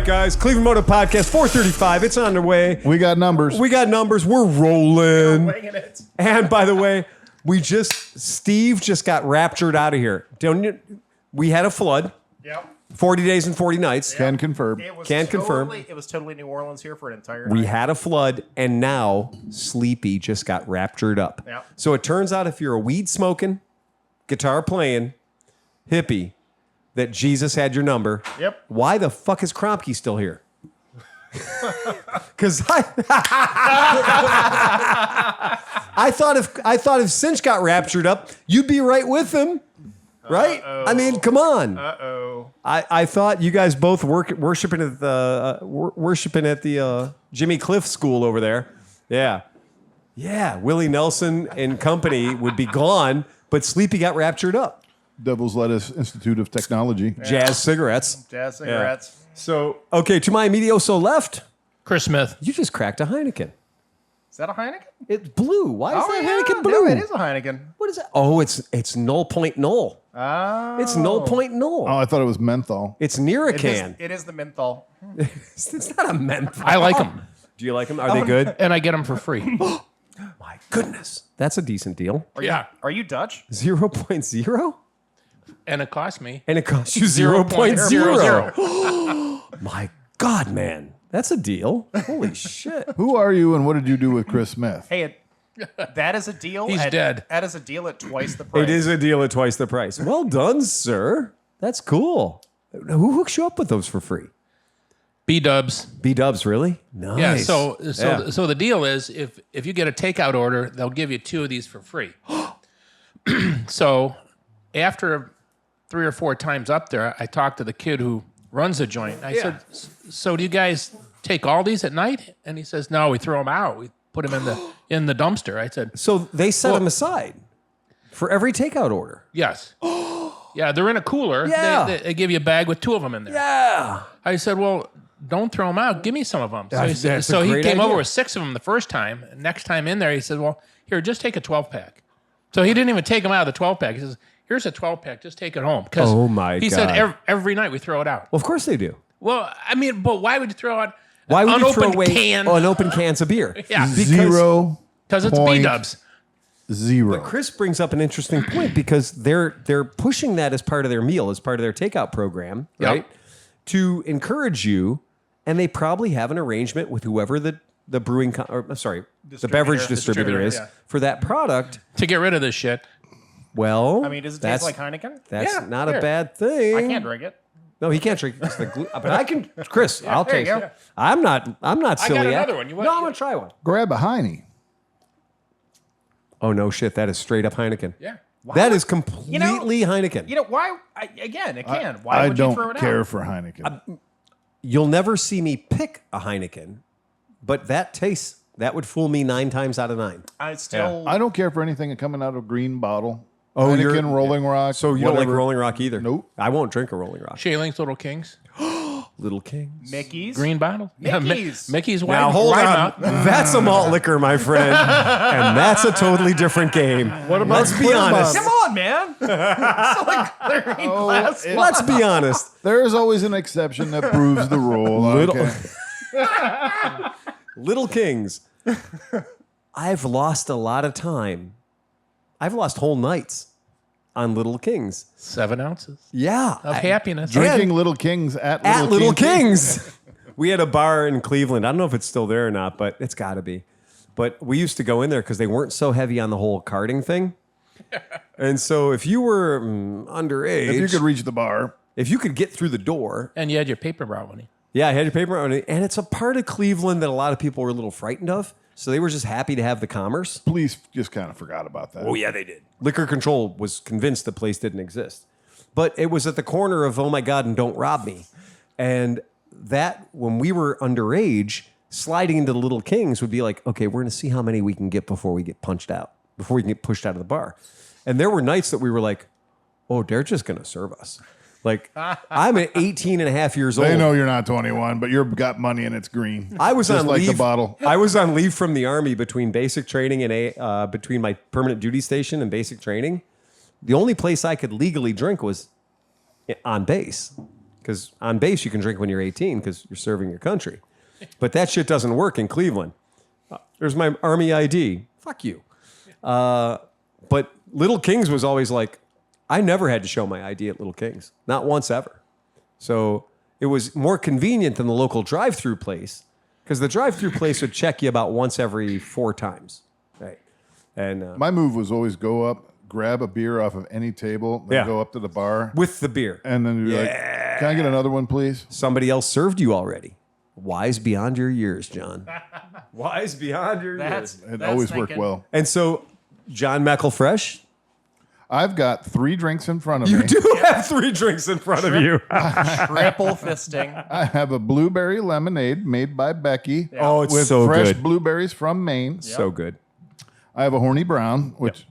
right, guys. ClevelandMoto Podcast 435. It's on the way. We got numbers. We're rolling. We're winging it. And by the way, Steve just got raptured out of here. We had a flood. Yep. 40 days and 40 nights. Can confirm. It was confirm. It was totally New Orleans here for an entire night. We had a flood, and now Sleepy just got raptured up. Yep. So it turns out if you're a weed smoking, guitar playing, hippie, that Jesus had your number. Yep. Why the fuck is Kromke still here? Because I thought if Cinch got raptured up, you'd be right with him, right? I mean, come on. I thought you guys both worshiping at the Jimmy Cliff school over there. Yeah. Willie Nelson and company would be gone, but Sleepy got raptured up. Devil's Lettuce Institute of Technology. Jazz cigarettes. Yeah. So, okay, to my immedioso left, Chris Smith. you just cracked a Heineken. Is that a Heineken? It's blue. Why is that Heineken blue? No, it is a Heineken. What is that? Oh, it's 0.0. Oh. It's 0.0. Oh, I thought it was menthol. It's near a can. It is the menthol. It's not a menthol. I like them. Do you like them? Are they good? And I get them for free. My goodness. That's a decent deal. Are you Dutch? 0.0? And it cost me. And it costs you 0.00. My God, man. That's a deal. Holy shit. Who are you and what did you do with Chris Smith? Hey, that is a deal. He's dead. That is a deal at twice the price. It is a deal at twice the price. Well done, sir. That's cool. Who hooks you up with those for free? B-dubs. B-dubs, really? Nice. Yeah, so the deal is if you get a takeout order, they'll give you 2 of these for free. So after 3 or 4 times up there, I talked to the kid who runs the joint. I said, so do you guys take all these at night? And he says, no, we throw them out. We put them in the dumpster. I said, so they set them aside for every takeout order. yes. Yeah, they're in a cooler. Yeah. They give you a bag with 2 of them in there. Yeah. I said, well, don't throw them out. Give me some of them. That's So a he great came idea. over with 6 of them the first time. Next time in there, he said, well, here, just take a 12-pack. So he didn't even take them out of the 12-pack. He says, here's a 12-pack. Just take it home. Oh, my He God. said every night we throw it out. Well, of course they do. Well, I mean, but why would you throw out Why would an you throw unopened away can? unopened cans of beer? Yeah. Zero. Because it's point B-dubs. Zero. Chris brings up an interesting point because they're pushing that as part of their meal, as part of their takeout program, right? To encourage you, and they probably have an arrangement with whoever the brewing, the beverage distributor is for that product. To get rid of this shit. Well, I mean, does it taste like Heineken? That's Yeah, not here. a bad thing. I can't drink it. No, he can't drink it. But I can, Chris. I'll there you taste go. it. I'm not silly. I got another one. You want- No, I'm gonna try one. Grab a Heine. Oh no, shit! That is straight up Heineken. Yeah. That is completely Heineken. You know why? It can. Why I would you throw don't it care out? for Heineken. You'll never see me pick a Heineken, but that would fool me 9 times out of 9. I still. I don't care for anything coming out of green bottle. Oh, Heineken, Rolling Rock. So you don't like whatever. Rolling Rock either? Nope. I won't drink a Rolling Rock. Shailing's Little Kings. Little Kings. Mickey's. Green bottle. Mickey's. Mickey's wine. Now hold wine on. out. That's a malt liquor, my friend, and that's a totally different game. What about? Let's be Clear honest. Come on, man. It's like clearing glass. Let's be honest. There is always an exception that proves the rule. Little- Okay. Little Kings. I've lost a lot of time. I've lost whole nights on Little Kings. 7 ounces Yeah. of happiness. Drinking Little Kings at Little Kings. We had a bar in Cleveland. I don't know if it's still there or not, but it's got to be. But we used to go in there because they weren't so heavy on the whole carding thing. And so if you were underage, If you could reach the bar. if you could get through the door, And you had your paper brownie. yeah, I had your paper on it. And it's a part of Cleveland that a lot of people were a little frightened of. So they were just happy to have the commerce. Police just kind of forgot about that. Oh, yeah, they did. Liquor control was convinced the place didn't exist. But it was at the corner of Oh My God and Don't Rob Me. And that, when we were underage, sliding into the Little Kings would be like, okay, we're going to see how many we can get before we get punched out, before we can get pushed out of the bar. And there were nights that we were like, oh, they're just going to serve us. Like, I'm at 18 and a half years old. They know you're not 21, but you've got money and it's green. I was just on like leave. the bottle. I was on leave from the Army between basic training and between my permanent duty station and basic training. The only place I could legally drink was on base. Because on base, you can drink when you're 18 because you're serving your country. But that shit doesn't work in Cleveland. There's my Army ID. Fuck you. But Little Kings was always like, I never had to show my ID at Little Kings. Not once ever. So it was more convenient than the local drive-through place because the drive-through place would check you about once every 4 times. Right. And My move was always go up, grab a beer off of any table, then go up to the bar. with the beer. And then you're like, can I get another one, please? Somebody else served you already. Wise beyond your years, John. Wise beyond your years. It always worked well. And so, John McElfresh, I've got 3 drinks in front of me. you do have 3 drinks in front of you. Triple fisting. I have a blueberry lemonade made by Becky. Oh, it's with so fresh good. blueberries from Maine. So good. I have a horny brown, which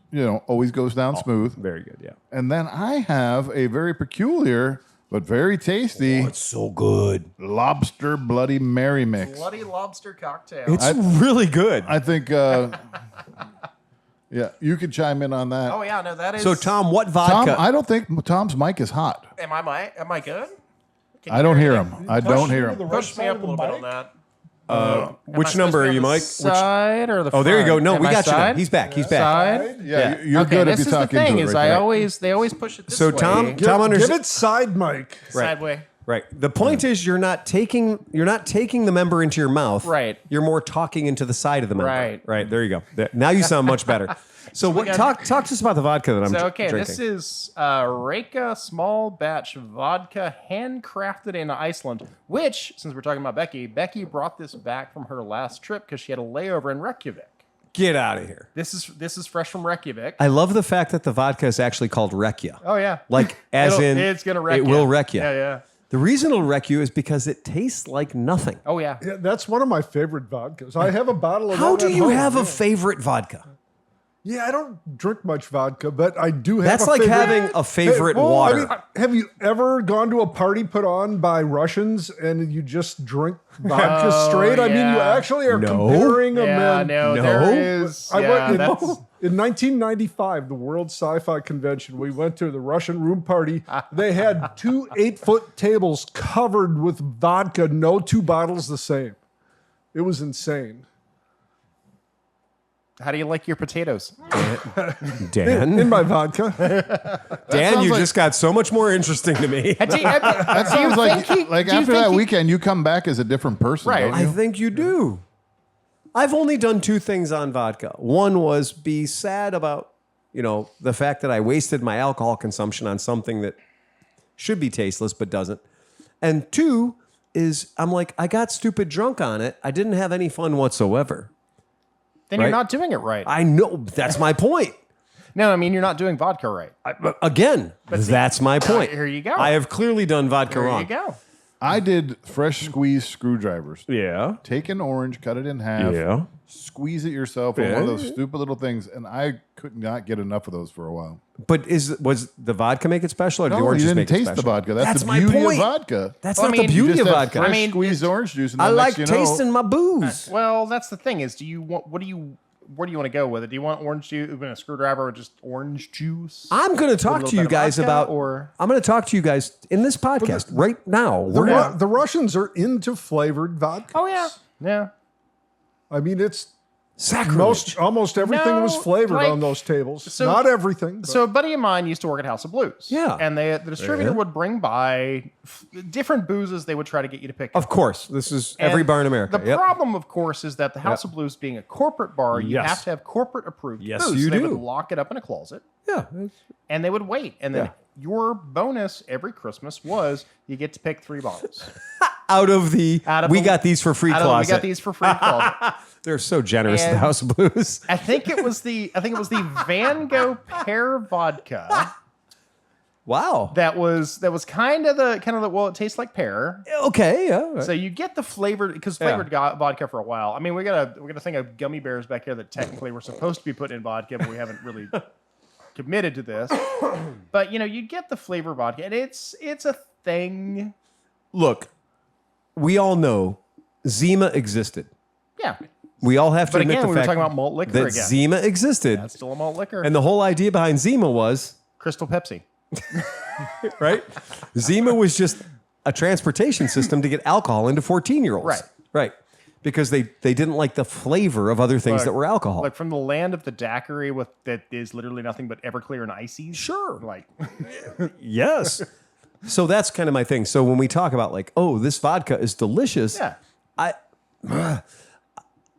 always goes down smooth. Very good, yeah. And then I have a very peculiar but very tasty So good. lobster Bloody Mary mix. Bloody lobster cocktail. It's really good. I think, you could chime in on that. oh yeah, no, that is. So, Tom, what Tom, vodka? I don't think Tom's mic is hot. am I good? Can I you don't hear me? him. I don't hear him. Push me up a little bit on that. which number are you, Mike? Side or the Oh, there you go. front? No, Am we I got you now. side? He's back. He's back. Side. Yeah, you're Okay, good if this you is talk the thing into it is right I there. always push it this So, way. Tom Give understands. it side mic. Side way. Right. The point is you're not taking the member into your mouth. Right. You're more talking into the side of the member. Right. Right. There you go. Now you sound much better. So what talk to us about the vodka that I'm So drinking. this is Reka small batch vodka handcrafted in Iceland. Which, since we're talking about Becky brought this back from her last trip because she had a layover in Reykjavik. Get out of here. This is fresh from Reykjavik. I love the fact that the vodka is actually called Rekia. Oh yeah, Like as it's gonna wreck it you. will wreck you. Yeah, yeah. The reason it'll wreck you is because it tastes like nothing. Oh yeah. Yeah, that's one of my favorite vodkas. I have a bottle of How that do at you home, have yeah. a favorite vodka? Yeah, I don't drink much vodka, but I do have That's a like favorite. having a favorite Well, I water. mean, have you ever gone to a party put on by Russians and you just drink vodka straight? I mean, you yeah. actually are No. comparing a Yeah, man. no, No. there is. I Yeah, went that's, in 1995, the World Sci-Fi Convention. We went to the Russian room party. They had 2 8-foot tables covered with vodka. No 2 bottles the same. It was insane. how do you like your potatoes? Dan, In my vodka. Dan, sounds you like- just got so much more interesting to me. That sounds like after that weekend, you come back as a different person. Right. don't I you? think you do. I've only done 2 things on vodka. One was be sad about, the fact that I wasted my alcohol consumption on something that should be tasteless but doesn't. And 2 is I'm like, I got stupid drunk on it. I didn't have any fun whatsoever. Then Right. you're not doing it right. I know. That's my point. No, I mean you're not doing vodka right. Again, that's my point. here you go. I have clearly done vodka There wrong. you go. I did fresh squeeze screwdrivers. Yeah. Take an orange, cut it in half, Yeah. squeeze it yourself with one of those stupid little things, and I could not get enough of those for a while. But was the vodka make it special, or did the No, orange you just didn't make it taste the special? vodka. That's the my beauty point. of vodka. That's Well, not I the mean, beauty You of just have vodka. fresh I mean, squeezed orange juice, and I then like next you know, tasting my booze. Well, that's the thing is, where do you want to go with it? Do you want orange juice, a screwdriver, or just orange juice? I'm going to talk little to you bit of guys vodka, about, or- I'm going to talk to you guys in this podcast right now. The Russians are into flavored vodka. Oh yeah, yeah. I mean, it's Sacrilege. almost everything was No, flavored like- on those tables. so- Not everything. But So a buddy of mine used to work at House of Blues. Yeah. And the distributor would bring by different boozes they would try to get you to pick. Of course. This is every And bar in America. The Yep. problem, of course, is that the House of Blues being a corporate bar, you Yes. have to have corporate approved Yes, booze. you They do. would lock it up in a closet Yeah. and they would wait. And then Yeah. your bonus every Christmas was you get to pick 3 bottles. Out of the, Out of we the- got these for free We closet. got these for free closet. They're so generous, the And- House of Blues. I think it was the Van Gogh pear vodka Wow. that was kind of the well, it tastes like pear. Okay. Yeah. So you get the flavored because flavored vodka for a while. I mean, we got a thing of gummy bears back here that technically we're supposed to be putting in vodka, but we haven't really committed to this. But you get the flavor vodka, and it's a thing. Look, we all know Zima existed. Yeah, We all have to but admit again, the we were fact talking about malt liquor that again. Zima existed. That's still a malt liquor. And the whole idea behind Zima was, Crystal Pepsi. right? Zima was just a transportation system to get alcohol into 14-year-olds. Right. Right. Because they didn't like the flavor of other things that were alcohol. Like from the land of the daiquiri that is literally nothing but Everclear and ices. Sure. Like, Yes. So that's kind of my thing. So when we talk about like, oh, this vodka is delicious, yeah.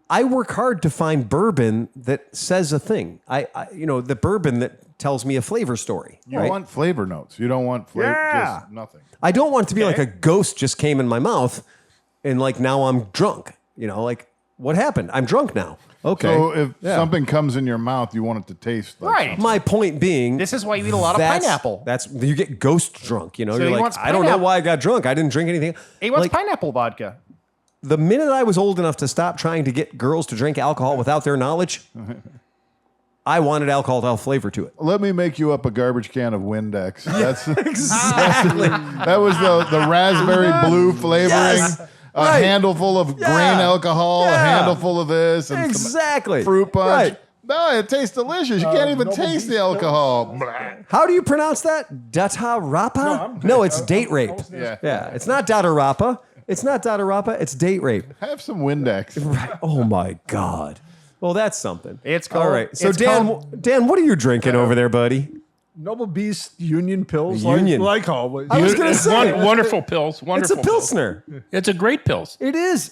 I work hard to find bourbon that says a thing. The bourbon that tells me a flavor story. You right? want flavor notes. You don't want flavor. Yeah. Just nothing. I don't want it to be like a ghost just came in my mouth and like now I'm drunk. Like what happened? I'm drunk now. Okay. So if something comes in your mouth, you want it to taste like Right. something. My point being, This is why you eat a lot of pineapple. That's you get ghost drunk. You're he like, wants I don't know pineapple. why I got drunk. I didn't drink anything. He wants Like, pineapple vodka. the minute I was old enough to stop trying to get girls to drink alcohol without their knowledge, I wanted alcohol to have flavor to it. Let me make you up a garbage can of Windex. That's Exactly. that was the raspberry blue flavoring. Yes. A Right. handful of grain alcohol, a Yeah. handful of this, and Exactly. some fruit punch. Right. No, it tastes delicious. You can't even Noble taste the Beast alcohol. How do you pronounce that? Data Rapa? No, it's date rape. Yeah. Yeah, it's not Data Rapa. It's not Data Rapa. It's date rape. Have some Windex. Right. Oh my God. Well, that's something. It's called- All right. So it's Dan, what are you drinking over there, buddy? Noble Beast Union Pills, Union. like always. I was gonna say Wonderful pills. it's Wonderful a pilsner. Pills. It's a great pills. It is.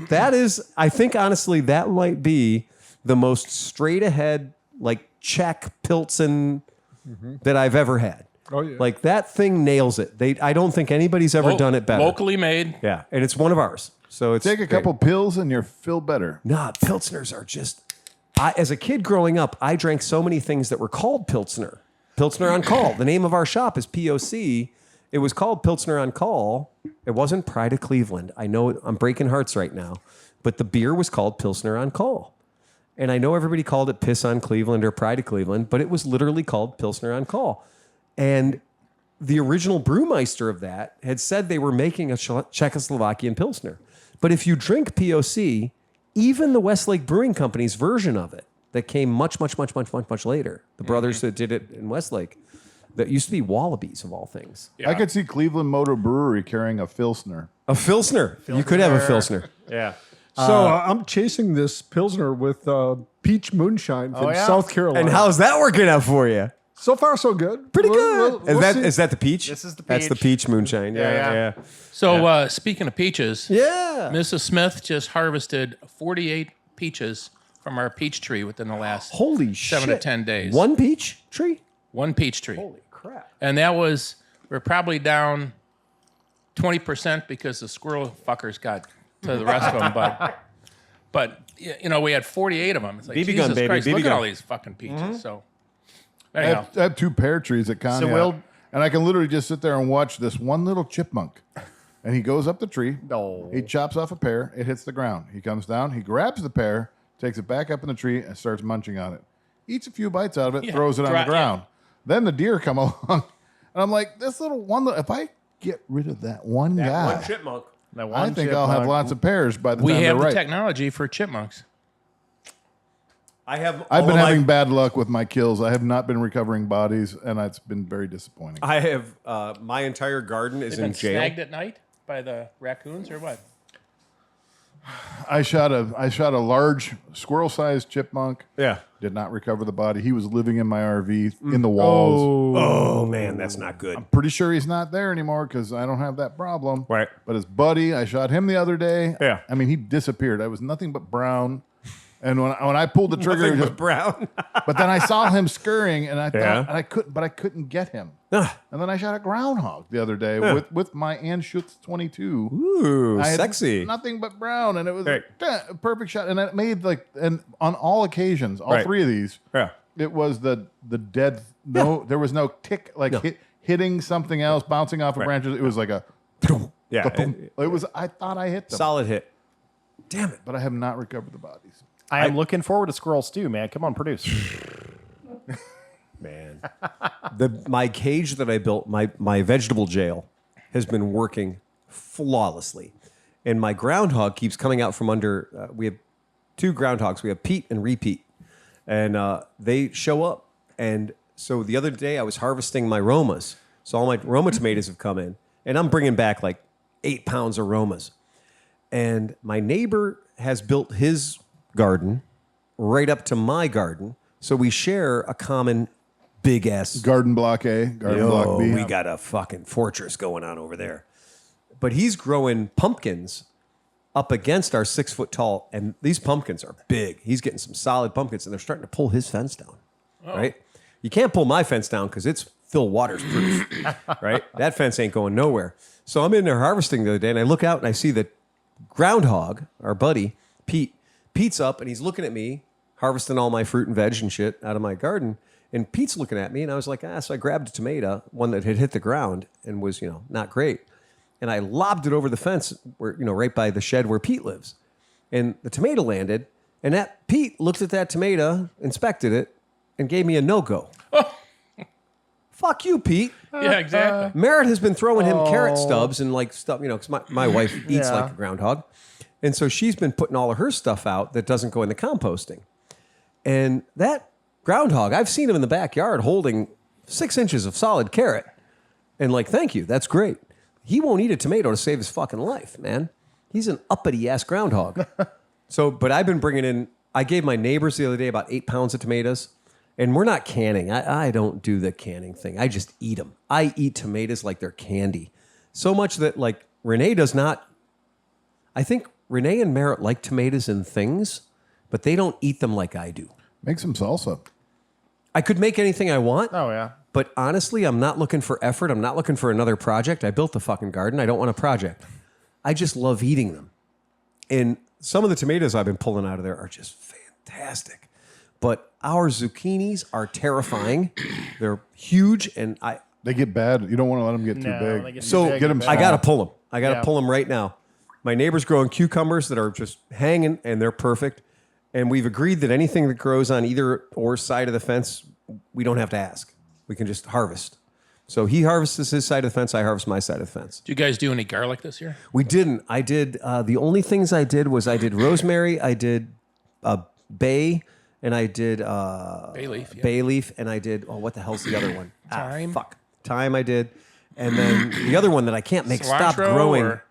That is. I think honestly, that might be the most straight ahead, like Czech Pilsen that I've ever had. Oh, yeah. Like that thing nails it. I don't think anybody's ever done it better. Locally made. Yeah, and it's one of ours. So it's Take a couple pills and you'll feel better. Nah, Pilsners are just. As a kid growing up, I drank so many things that were called Pilsner. Pilsner on Call. The name of our shop is POC. It was called Pilsner on Call. It wasn't Pride of Cleveland. I know I'm breaking hearts right now, but the beer was called Pilsner on Call. And I know everybody called it Piss on Cleveland or Pride of Cleveland, but it was literally called Pilsner on Call. And the original brewmeister of that had said they were making a Czechoslovakian Pilsner. But if you drink POC, even the Westlake Brewing Company's version of it, that came much later. The brothers that did it in Westlake, that used to be Wallabies of all things. Yeah. I could see ClevelandMoto Brewery carrying a Pilsner. A Filsner. You could have a Filsner. Yeah. So I'm chasing this Pilsner with peach moonshine from yeah? South Carolina. And how's that working out for you? So far, so good. Pretty good. We'll see. Is that the peach? This is the That's the peach. peach moonshine. Yeah. So speaking of peaches, Yeah. Mrs. Smith just harvested 48 peaches from our peach tree within the last Holy shit. 7 to 10 days. One peach tree? One peach tree. Holy crap. And we're probably down 20% because the squirrel fuckers got to the rest of them. But we had 48 of them. It's like, BB Jesus gun, baby, Christ, BB look gun. at all these fucking peaches. So there I you go. have 2 pear trees at Conneaut, and I can literally just sit there and watch this one little chipmunk. And he goes up the tree. No. He chops off a pear. It hits the ground. He comes down. He grabs the pear, takes it back up in the tree, and starts munching on it. Eats a few bites out of it, Yeah, throws it on dry- the ground. Then the deer come along, and I'm like, this little one. If I get rid of that one guy, chipmunk. That I one think I'll have chipmunk. lots of pears by the We time have they're the ripe. technology for chipmunks. I've all been of my- having bad luck with my kills. I have not been recovering bodies, and it's been very disappointing. I have my entire garden is They've in been jail. snagged at night by the raccoons or what? I shot a large squirrel-sized chipmunk. Yeah. Did not recover the body. He was living in my RV in the walls. Oh man, that's not good. Pretty sure he's not there anymore because I don't have that problem. Right. But his buddy, I shot him the other day. Yeah. I mean, he disappeared. I was nothing but brown. And when I pulled the trigger, Nothing he but just, brown. but then I saw him scurrying, and I thought, Yeah. and I couldn't get him. Ah. And then I shot a groundhog the other day with my Anschutz 22. Ooh, I had sexy. Nothing but brown, and it was Right. a perfect shot. And it made and on all occasions, all Right. 3 of these, Yeah. it was the dead. No, there was no tick hitting something else, bouncing off of branches. It was like a Yeah. it was. I thought I hit them, Solid hit. Damn it. but I have not recovered the bodies. I am looking forward to squirrel stew, man. Come on, produce. Man. My cage that I built, my vegetable jail, has been working flawlessly. And my groundhog keeps coming out from under. We have 2 groundhogs. We have Pete and Repeat. And they show up. And so the other day I was harvesting my Romas. So all my Roma tomatoes have come in. And I'm bringing back like 8 pounds of Romas. And my neighbor has built his garden right up to my garden. So we share a common big ass Garden block A, garden block B. We got a fucking fortress going on over there. But he's growing pumpkins up against our 6 foot tall, and these pumpkins are big. He's getting some solid pumpkins, and they're starting to pull his fence down. Right? You can't pull my fence down because it's Phil Waters proof. Right? That fence ain't going nowhere. So I'm in there harvesting the other day, and I look out and I see the groundhog, our buddy, Pete. Pete's up, and he's looking at me, harvesting all my fruit and veg and shit out of my garden. And Pete's looking at me, and I was like, so I grabbed a tomato, one that had hit the ground and was, not great. And I lobbed it over the fence where, right by the shed where Pete lives. And the tomato landed, and that Pete looked at that tomato, inspected it, and gave me a no-go. Fuck you, Pete. Yeah, exactly. Merritt has been throwing him carrot stubs and like stuff, because my wife eats like a groundhog. And so she's been putting all of her stuff out that doesn't go in the composting. And that groundhog, I've seen him in the backyard holding 6 inches of solid carrot. And like, thank you, that's great. He won't eat a tomato to save his fucking life, man. He's an uppity-ass groundhog. But I've been bringing in, I gave my neighbors the other day about 8 pounds of tomatoes. And we're not canning. I don't do the canning thing. I just eat them. I eat tomatoes like they're candy. So much that like Renee does not, I think Renee and Merritt like tomatoes and things, but they don't eat them like I do. Make some salsa. I could make anything I want. Oh, yeah. But honestly, I'm not looking for effort. I'm not looking for another project. I built the fucking garden. I don't want a project. I just love eating them. And some of the tomatoes I've been pulling out of there are just fantastic. But our zucchinis are terrifying. They're huge, and They get bad. You don't want to let them get too big. they get too so big, get 'em they're I bad. got to pull them. I got to Yeah. pull them right now. My neighbor's growing cucumbers that are just hanging, and they're perfect. And we've agreed that anything that grows on either or side of the fence, we don't have to ask. We can just harvest. So he harvests his side of the fence. I harvest my side of the fence. Did you guys do any garlic this year? We didn't. I did. The only things I did was I did rosemary. I did bay, and I did Bay leaf. Yeah. bay leaf, and I did. Oh, what the hell's the other one? Thyme? Thyme. I did, and then the other one that I can't make stop Cilantro growing. or-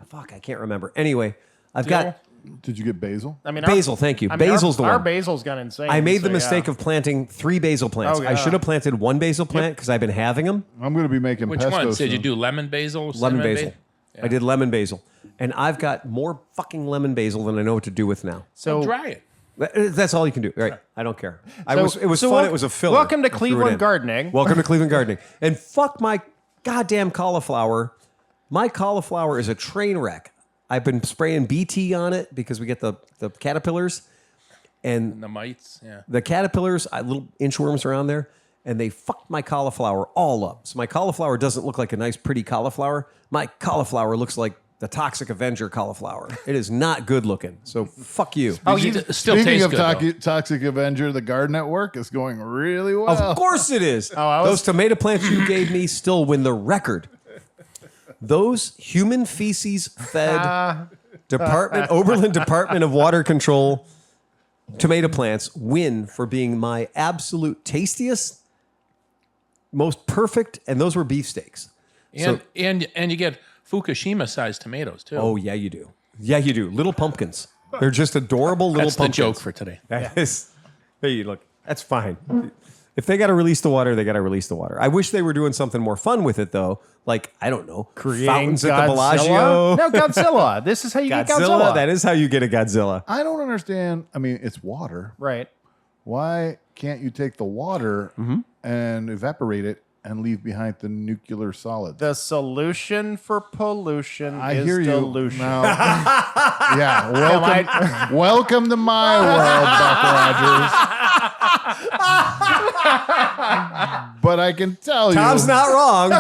Fuck, I can't remember. Anyway, I've got Did you get basil? I mean, basil. Thank you. Basil's the our one. basil's gone insane. I made the so, mistake of planting 3 basil plants. Oh, I yeah. should have planted 1 basil plant because I've been having them. I'm going to be making Which pesto ones? Did you soon. do lemon basil? Lemon cinnamon basil. I did lemon basil. And I've got more fucking lemon basil than I know what to do with now. So So dry it. That's all you can do. Right. I don't care. It was fun. wel- It was a filler. Welcome to I threw it Cleveland in. gardening. Welcome to Cleveland gardening. And fuck my goddamn cauliflower. My cauliflower is a train wreck. I've been spraying BT on it because we get the caterpillars. And The mites. Yeah. the caterpillars, little inchworms around there, and they fucked my cauliflower all up. So my cauliflower doesn't look like a nice, pretty cauliflower. My cauliflower looks like the Toxic Avenger cauliflower. It is not good looking. So fuck you. Oh, You you still Speaking tastes of good, though. Toxic Avenger, the garden at work is going really well. Of course it is. Those tomato plants you gave me still win the record. Those human feces fed Oberlin Department of Water Control tomato plants win for being my absolute tastiest, most perfect, and those were beefsteaks. And you get Fukushima sized tomatoes too. Oh yeah, you do. Yeah, you do. Little pumpkins. They're just adorable little That's the pumpkins. joke for today. That is. Hey, look, that's fine. If they got to release the water, they got to release the water. I wish they were doing something more fun with it, though. Like, I don't know, fountains at the Bellagio. No, Godzilla. This is how you get Godzilla. Godzilla. That is how you get a Godzilla. I don't understand. I mean, it's water. Right. Why can't you take the water and evaporate it and leave behind the nuclear solids? The solution for pollution I is hear you. dilution. Now, yeah, welcome to my world, Buck Rogers. But I can tell Tom's you, not wrong.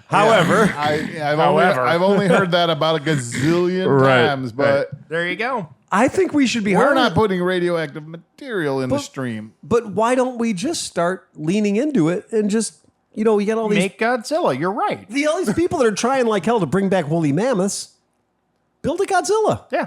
However, I've only heard that about a gazillion Right, times. But There you go. I think we should be we're hard. not putting radioactive material in the stream. But why don't we just start leaning into it and just, we got all these Make Godzilla. You're right. all these people that are trying like hell to bring back woolly mammoths. Build a Godzilla. Yeah.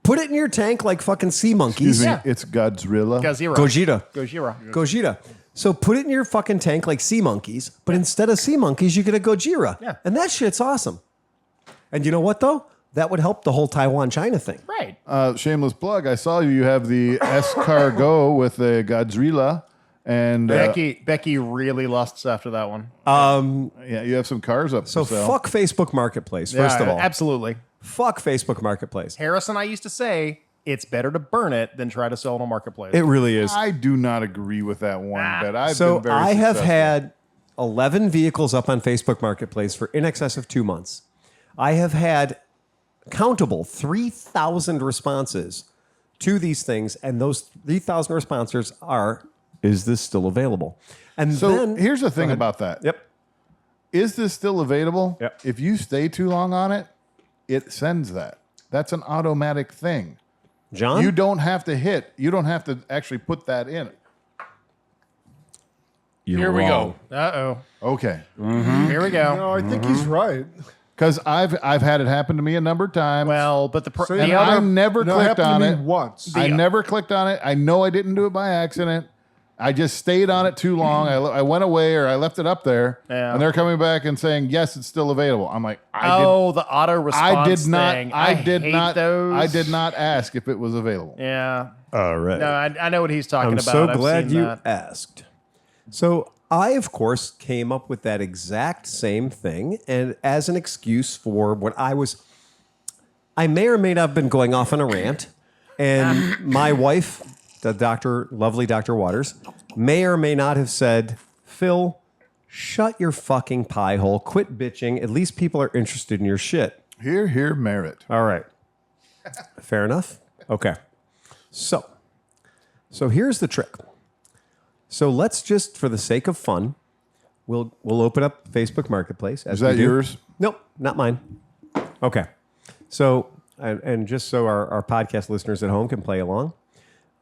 Put it in your tank like fucking sea monkeys. Excuse me, Yeah. it's Godzilla. Godzilla. Gojira. Gojira. Gojira. So put it in your fucking tank like sea monkeys, but instead of sea monkeys, you get a Gojira. Yeah. And that shit's awesome. And you know what, though? That would help the whole Taiwan-China thing. Right. Shameless plug. I saw you have the S-Cargo with the Godzilla. And Becky really lusts after that one. yeah, you have some cars up So for sale. fuck Facebook Marketplace, first of all. Absolutely. Fuck Facebook Marketplace. Harris and I used to say it's better to burn it than try to sell it on Marketplace. It really is. I do not agree with that one bit. I've So been very I have successful. had 11 vehicles up on Facebook Marketplace for in excess of 2 months. I have had countable 3,000 responses to these things, and those 3,000 responses are, is this still available? And So then here's the thing about that. Yep. Is this still available? Yep. If you stay too long on it, it sends that. That's an automatic thing. John? You don't have to hit. You don't have to actually put that in. Here we go. Uh-oh. Okay. Here we go. No, I think he's right. Because I've had it happen to me a number of times. Well, but So and the other I never No, it clicked happened to on me it. once. I never clicked on it. I know I didn't do it by accident. I just stayed on it too long. I went away or I left it up there. Yeah. And they're coming back and saying, yes, it's still available. I'm like, the auto response I did not. thing. I did hate not. Those. I did not ask if it was available. Yeah. All right. No, I know what he's talking I'm about. so I've glad seen you that. asked. So I, of course, came up with that exact same thing, and as an excuse for what I may or may not have been going off on a rant, and my wife, the lovely Dr. Waters, may or may not have said, Phil, shut your fucking pie hole, quit bitching. At least people are interested in your shit. Here, merit. All right. Fair enough. Okay. So here's the trick. So let's just, for the sake of fun, we'll open up Facebook Marketplace. As Is that we do. yours? Nope, not mine. Okay. So, and just so our podcast listeners at home can play along,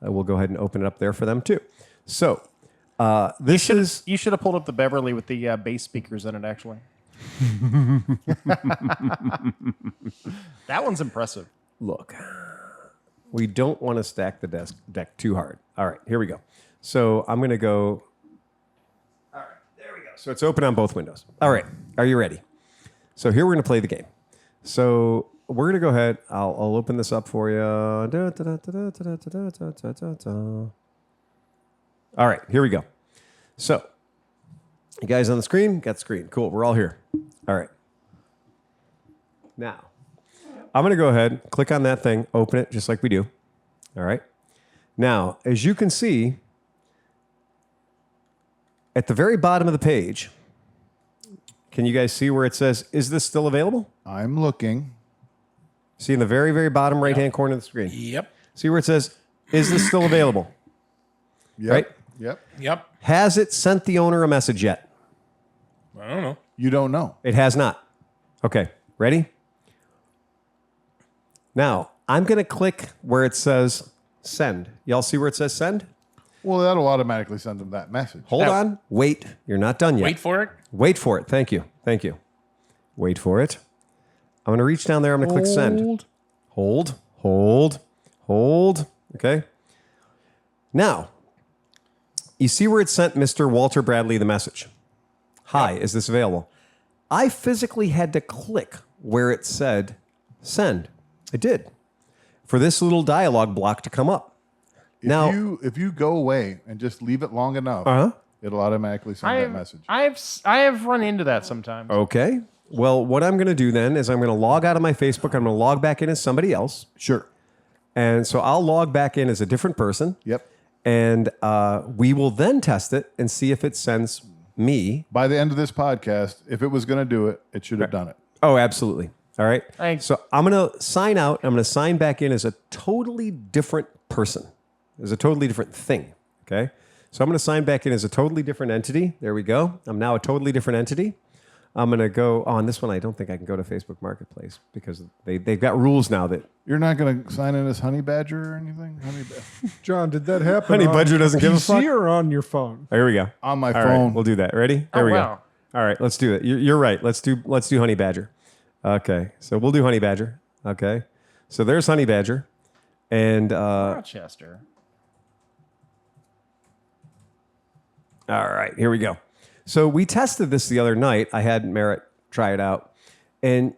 we'll go ahead and open it up there for them too. So this is... You should have pulled up the Beverly with the bass speakers in it, actually. That one's impressive. Look, we don't want to stack the deck too hard. All right, here we go. So I'm going to go. All right, there we go. So it's open on both windows. All right, are you ready? So here we're going to play the game. So we're going to go ahead. I'll open this up for you. All right, here we go. So you guys on the screen? Got the screen. Cool, we're all here. All right. Now, I'm going to go ahead, click on that thing, open it just like we do. All right. Now, as you can see, at the very bottom of the page, can you guys see where it says, is this still available? I'm looking. See in the very, very bottom right-hand corner of the screen. Yep. See where it says, is this still available? Yep. Right? Yep. Yep. Has it sent the owner a message yet? I don't know. You don't know. It has not. Okay, ready? Now, I'm going to click where it says send. Y'all see where it says send? Well, that'll automatically send them that message. Hold on. Wait. You're not done yet. Wait for it. Wait for it. Thank you. Thank you. Wait for it. I'm going to reach down there. I'm going to click send. Hold. Hold. Hold. Okay. Now, you see where it sent Mr. Walter Bradley the message. Hi, is this available? I physically had to click where it said send. I did. For this little dialogue block to come up. If you go away and just leave it long enough, it'll automatically send that message. I have run into that sometimes. Okay. Well, what I'm going to do then is I'm going to log out of my Facebook. I'm going to log back in as somebody else. Sure. And so I'll log back in as a different person. Yep. And we will then test it and see if it sends me. By the end of this podcast, if it was going to do it, it should have done it. Oh, absolutely. All right. Thanks. So I'm going to sign out. I'm going to sign back in as a totally different person, as a totally different thing. Okay. So I'm going to sign back in as a totally different entity. There we go. I'm now a totally different entity. I'm going to go on this one. I don't think I can go to Facebook Marketplace because they've got rules now that You're not going to sign in as Honey Badger or anything? John, did that happen? Honey on Badger doesn't give a PC fuck? or on your phone? Here we go. On my All phone. right, we'll do that. Ready? There we wow. go. All right, let's do it. You're right. Let's do Honey Badger. Okay, so we'll do Honey Badger. Okay, so there's Honey Badger, and Rochester. All right, here we go. So we tested this the other night. I had Merritt try it out. And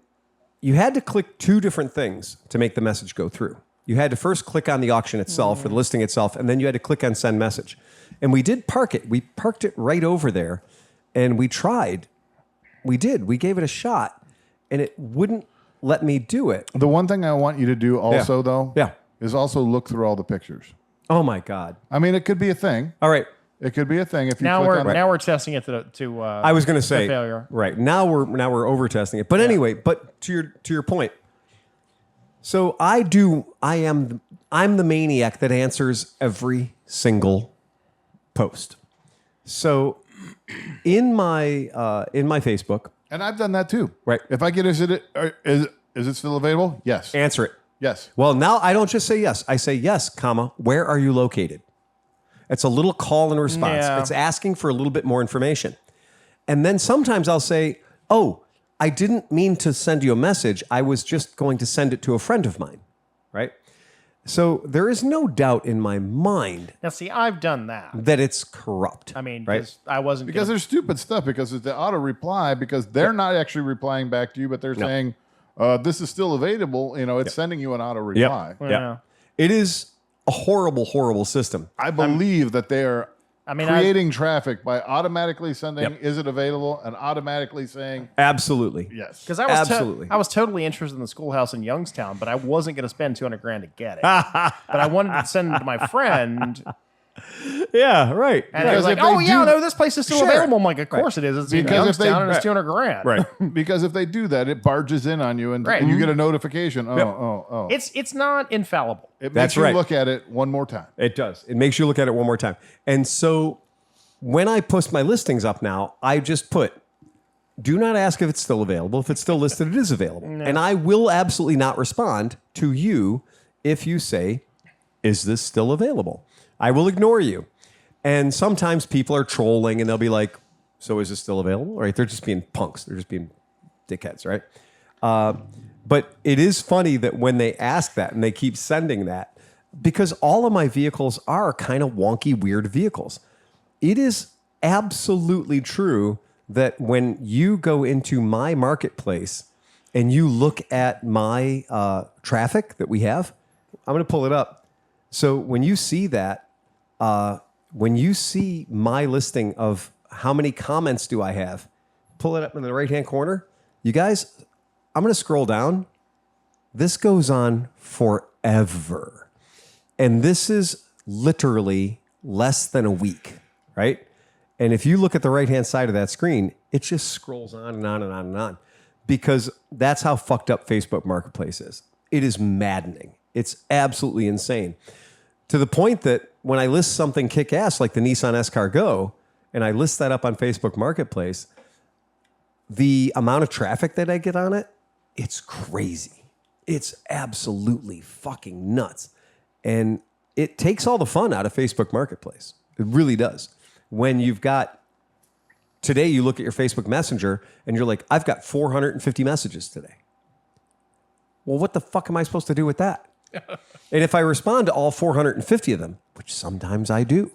you had to click 2 different things to make the message go through. You had to first click on the auction itself or the listing itself, and then you had to click on send message. And we did park it. We parked it right over there, and we tried. We did. We gave it a shot, and it wouldn't let me do it. The one thing I want you to do also, though, is also look through all the pictures. Oh, my God. I mean, it could be a thing. All right. It could be a thing if you Now click on now we're testing it to I was going to say failure. Right. Now we're over testing it. But anyway, but to your point. So I'm the maniac that answers every single post. So in my Facebook, And I've done that too. Right. If I get, is it still available? Yes. answer it. Yes. Well, now I don't just say yes. I say yes, comma, where are you located? It's a little call and response. Yeah. It's asking for a little bit more information. And then sometimes I'll say, oh, I didn't mean to send you a message. I was just going to send it to a friend of mine, right? So there is no doubt in my mind Now, see, I've done that. that it's corrupt. I mean, right? 'cause I wasn't Because there's stupid stuff, because it's the auto reply, because they're not actually replying back to you, but they're saying, this is still available. You know, it's sending you an auto reply. Yeah. It is a horrible, horrible system. I believe that they are mean, creating traffic by automatically sending, is it available, and automatically saying, Absolutely. yes. Because I was Absolutely. I was totally interested in the schoolhouse in Youngstown, but I wasn't going to spend $200,000 to get it. But I wanted to send it to my friend, Yeah, right. and he was Because like, if they "Oh yeah, do- no, this place is still Sure. available." I'm like, "Of course it is. It's in Because if they- Youngstown, and it's $200,000." Right. Because if they do that, it barges in on you, and, Right. and you get a notification. Oh. It's not infallible. It That's makes you right. look at it one more time. It does. It makes you look at it one more time. And so when I post my listings up now, I just put, do not ask if it's still available. If it's still listed, it is available. And I will absolutely not respond to you if you say, is this still available? I will ignore you. And sometimes people are trolling and they'll be like, so is this still available? Right? They're just being punks. They're just being dickheads, right? But it is funny that when they ask that and they keep sending that, because all of my vehicles are kind of wonky, weird vehicles. It is absolutely true that when you go into my marketplace and you look at my traffic that we have, I'm going to pull it up. So when you see that, when you see my listing of how many comments do I have, pull it up in the right-hand corner. You guys, I'm going to scroll down. This goes on forever. And this is literally less than a week, right? And if you look at the right-hand side of that screen, it just scrolls on and on and on and on, because that's how fucked up Facebook Marketplace is. It is maddening. It's absolutely insane. To the point that when I list something kick-ass like the Nissan Escargot, and I list that up on Facebook Marketplace, the amount of traffic that I get on it, it's crazy. It's absolutely fucking nuts. And it takes all the fun out of Facebook Marketplace. It really does. When you've got, today you look at your Facebook Messenger and you're like, I've got 450 messages today. Well, what the fuck am I supposed to do with that? And if I respond to all 450 of them, which sometimes I do,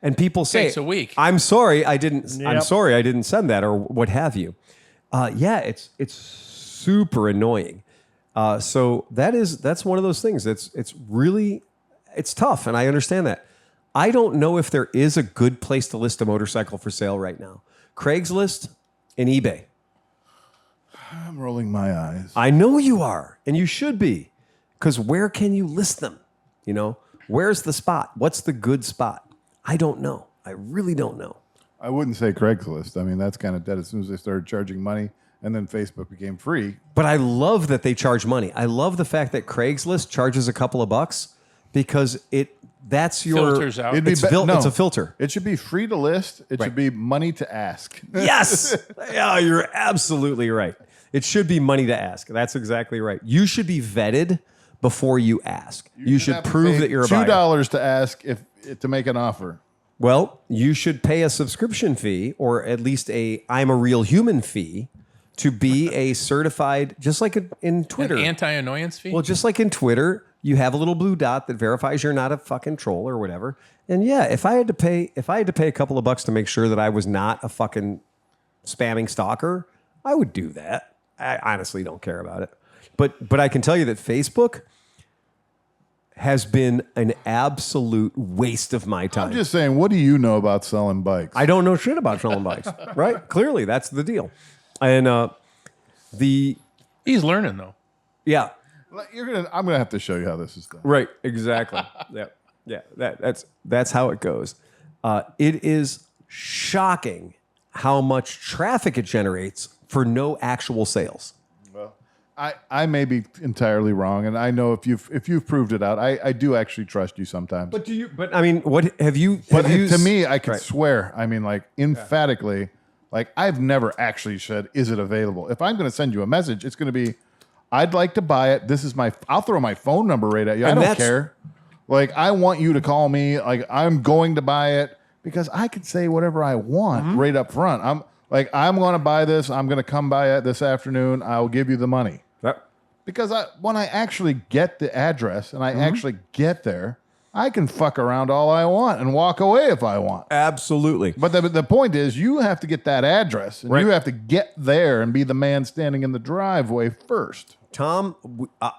and people say, Takes a week. I'm sorry, I didn't. I'm Yep. sorry, I didn't send that, or what have you. Yeah, it's super annoying. So that's one of those things. It's really tough, and I understand that. I don't know if there is a good place to list a motorcycle for sale right now. Craigslist and eBay. I'm rolling my eyes. I know you are, and you should be, because where can you list them? You know, where's the spot? What's the good spot? I don't know. I really don't know. I wouldn't say Craigslist. I mean, that's kind of dead as soon as they started charging money, and then Facebook became free. But I love that they charge money. I love the fact that Craigslist charges a couple of bucks, because that's your Filters out. It'd be It's, be- fil- no. it's a filter. It should be free to list. It Right. should be money to ask. Yes. Yeah, you're absolutely right. It should be money to ask. That's exactly right. You should be vetted before you ask. You should have to prove pay that you're a buyer. $2 to ask to make an offer. Well, you should pay a subscription fee, or at least a I'm a real human fee, to be a certified, just like in Twitter. An anti-annoyance fee? Well, just like in Twitter, you have a little blue dot that verifies you're not a fucking troll or whatever. And yeah, if I had to pay a couple of bucks to make sure that I was not a fucking spamming stalker, I would do that. I honestly don't care about it. But I can tell you that Facebook has been an absolute waste of my time. I'm just saying, what do you know about selling bikes? I don't know shit about selling bikes, right? Clearly, that's the deal. And He's learning though. yeah, I'm gonna have to show you how this is done. right, exactly. Yeah. That's how it goes. It is shocking how much traffic it generates for no actual sales. I may be entirely wrong, and I know if you've proved it out, I do actually trust you sometimes. But I mean, what have you? But have you to me, I can right. swear. I mean, like emphatically, like I've never actually said, "Is it available?" If I'm going to send you a message, it's going to be, "I'd like to buy it. This is I'll throw my phone number right at you. And I don't care. Like I want you to call me. Like I'm going to buy it because I could say whatever I want right up front. I'm going to buy this. I'm going to come buy it this afternoon. I'll give you the money." Because when I actually get the address and I actually get there, I can fuck around all I want and walk away if I want. Absolutely. But the point is, you have to get that address and you have to get there and be the man standing in the driveway first. Tom,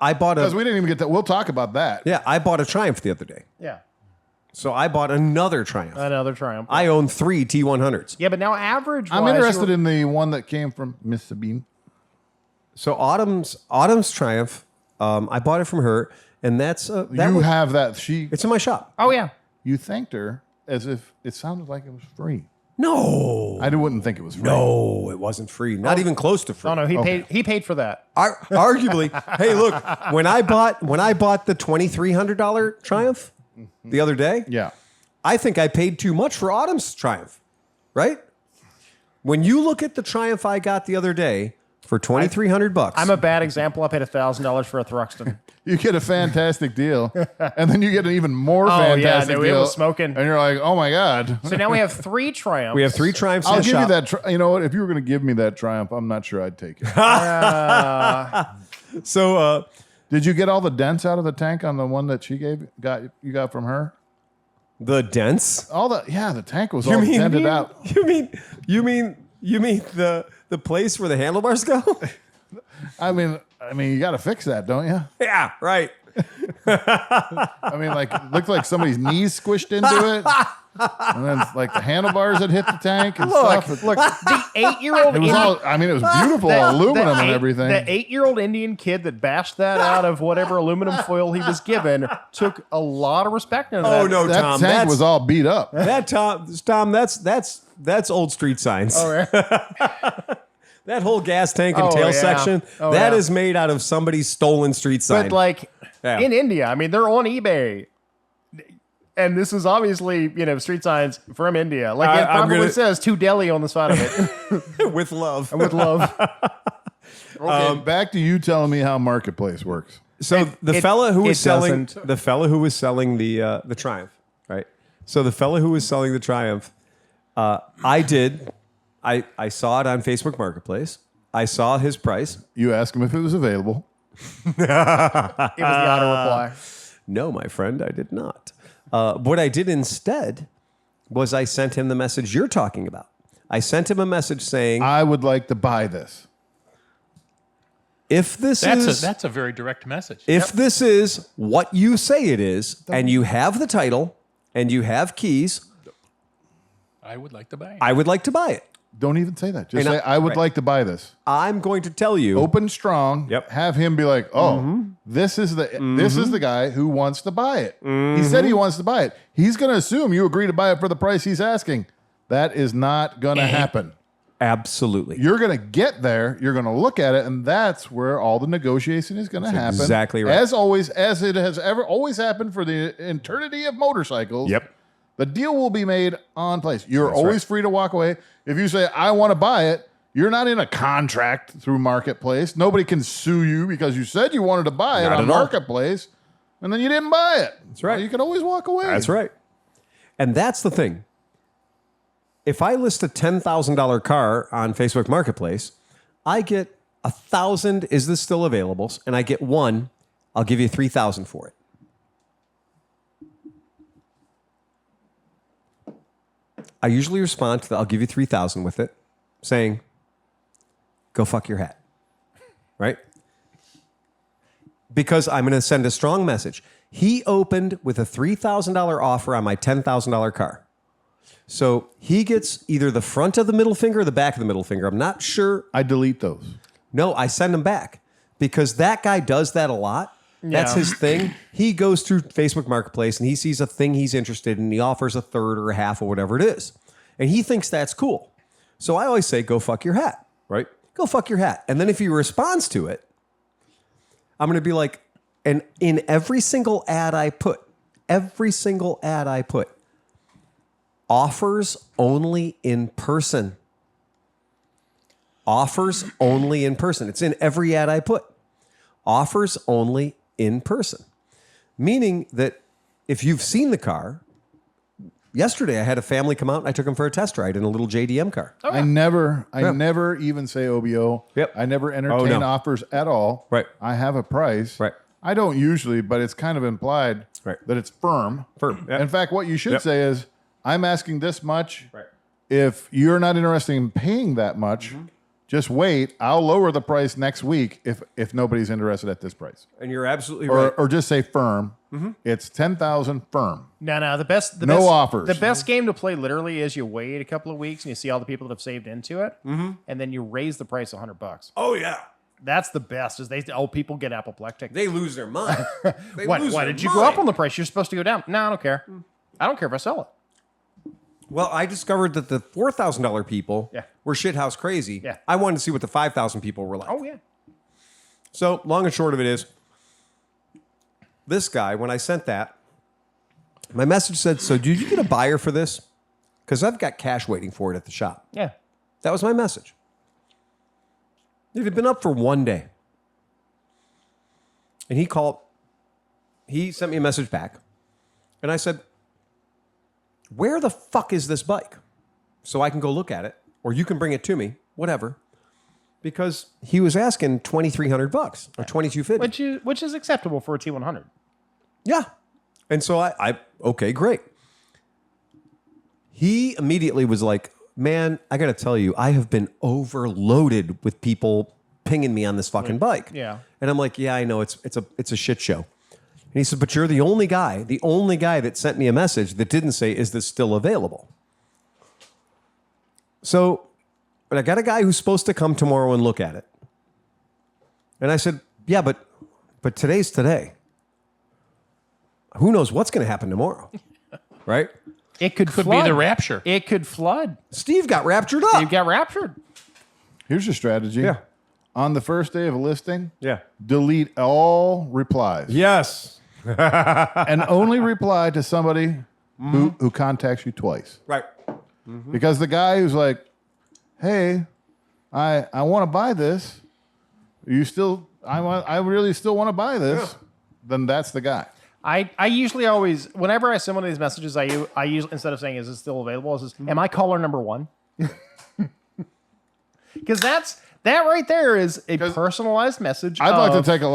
I bought Because we didn't even get that. We'll talk about that. Yeah, I bought a Triumph the other day. Yeah. So I bought another Triumph. Another Triumph. I own 3 T100s. Yeah, but now average. I'm interested in the one that came from Miss Sabine. So Autumn's Triumph, I bought it from her, and that's have that. It's in my shop. Oh yeah. You thanked her as if it sounded like it was free. No, I wouldn't think it was free. no, it wasn't free. Not even close to free. Oh no, he paid for that. Arguably, hey, look, when I bought the $2,300 Triumph the other day, Yeah. I think I paid too much for Autumn's Triumph, right? When you look at the Triumph I got the other day for $2,300, I'm a bad example. I paid $1,000 for a Thruxton. You get a fantastic deal, and then you get an even more fantastic no, deal. it was smoking. And you're like, oh my God. So now we have 3 Triumphs. we have 3 Triumphs in I'll the give shop. you that. You know what? If you were going to give me that Triumph, I'm not sure I'd take it. So, Did you get all the dents out of the tank on the one that you got from her? the dents. The tank was all dented out. You mean the place where the handlebars go? I mean, you got to fix that, don't you? Yeah, right. I mean, like, it looked like somebody's knees squished into it. And then, like, the handlebars had hit the tank and stuff. Look, the 8-year-old It was it was beautiful aluminum and everything. The 8-year-old Indian kid that bashed that out of whatever aluminum foil he was given took a lot of respect into that. Oh no, that Tom, tank was all beat up. Tom, that's old street signs. Oh, right. That whole gas tank and Oh, tail yeah. section, Oh, that yeah. is made out of somebody's stolen street sign. But like Yeah. in India, I mean, they're on eBay. And this is obviously, street signs from India. Like it probably says to Delhi on the side of it. with love. With love. Okay, back to you telling me how Marketplace works. So the fella who was selling doesn't. the Triumph, right? So the fella who was selling the Triumph, I saw it on Facebook Marketplace. I saw his price. You ask him if it was available. It was the auto reply. No, my friend, I did not. What I did instead was I sent him the message you're talking about. I sent him a message saying, I would like to buy this. if this That's a very direct message. if this is what you say it is, and you have the title and you have keys, I would like to buy it. I would like to buy it. Don't even say that. Just And say, I would like to buy this. I'm going to tell you. Open strong. Yep. Have him be like, oh, this is the guy who wants to buy it. He said he wants to buy it. He's going to assume you agree to buy it for the price he's asking. That is not going to happen. Absolutely. You're going to get there. You're going to look at it, and that's where all the negotiation is going to happen. exactly right. As always, as it has always happened for the eternity of motorcycles. Yep. The deal will be made on place. You're always free to walk away. If you say, I want to buy it, you're not in a contract through Marketplace. Nobody can sue you because you said you wanted to buy it Not on at all. Marketplace, and then you didn't buy it. That's right. You can always walk away. That's right. And that's the thing. If I list a $10,000 car on Facebook Marketplace, I get 1,000, is this still available? And I get 1, I'll give you $3,000 for it. I usually respond to the I'll give you $3,000 with it, saying, go fuck your hat. Right? Because I'm going to send a strong message. He opened with a $3,000 offer on my $10,000 car. So he gets either the front of the middle finger or the back of the middle finger. I'm not sure. I delete those. No, I send them back because that guy does that a lot. That's his thing. He goes through Facebook Marketplace and he sees a thing he's interested in. And he offers a third or a half or whatever it is. And he thinks that's cool. So I always say, go fuck your hat, right? Go fuck your hat. And then if he responds to it, I'm going to be like, and in every single ad I put, offers only in person. Offers only in person. It's in every ad I put. Offers only in person. Meaning that if you've seen the car, yesterday I had a family come out and I took them for a test ride in a little JDM car. I never even say OBO. Yep. I never entertain offers at all. Right. I have a price. Right. I don't usually, but it's kind of implied that it's firm. Firm. Yep. In fact, what you should say is, I'm asking this much. Right. If you're not interested in paying that much, just wait. I'll lower the price next week if nobody's interested at this price. And you're absolutely right. Or just say firm. It's 10,000 firm. No, the best offers. The best game to play literally is you wait a couple of weeks and you see all the people that have saved into it, and then you raise the price $100. Oh yeah. That's the best. People get apoplectic. They lose their mind. Why did you go up on the price? You're supposed to go down. No, I don't care. I don't care if I sell it. Well, I discovered that the $4,000 people were shithouse crazy. Yeah. I wanted to see what the 5,000 people were like. Oh yeah. So long and short of it is, this guy, when I sent that, my message said, so did you get a buyer for this? Because I've got cash waiting for it at the shop. Yeah. That was my message. It had been up for one day. And he sent me a message back. And I said, where the fuck is this bike? So I can go look at it, or you can bring it to me, whatever. Because he was asking $2,300 or $2,250. Which is acceptable for a T100. Yeah. And so I okay, great. He immediately was like, man, I got to tell you, I have been overloaded with people pinging me on this fucking bike. Yeah. And I'm like, yeah, I know it's a shit show. And he said, but you're the only guy that sent me a message that didn't say, is this still available? So, but I got a guy who's supposed to come tomorrow and look at it. And I said, yeah, but today's today. Who knows what's going to happen tomorrow? Right? It could Could flood. be the Rapture. It could flood. Steve got raptured up. You got raptured. Here's your strategy. Yeah. On the first day of a listing, Yeah. delete all replies. Yes. And only reply to somebody who contacts you twice. Right. Because the guy who's like, hey, I want to buy this. I really still want to buy this. Yeah. Then that's the guy. I usually always, whenever I send one of these messages, I usually, instead of saying, is this still available? I says, am I caller number one? Because that right there is a personalized message. I'd like to talk a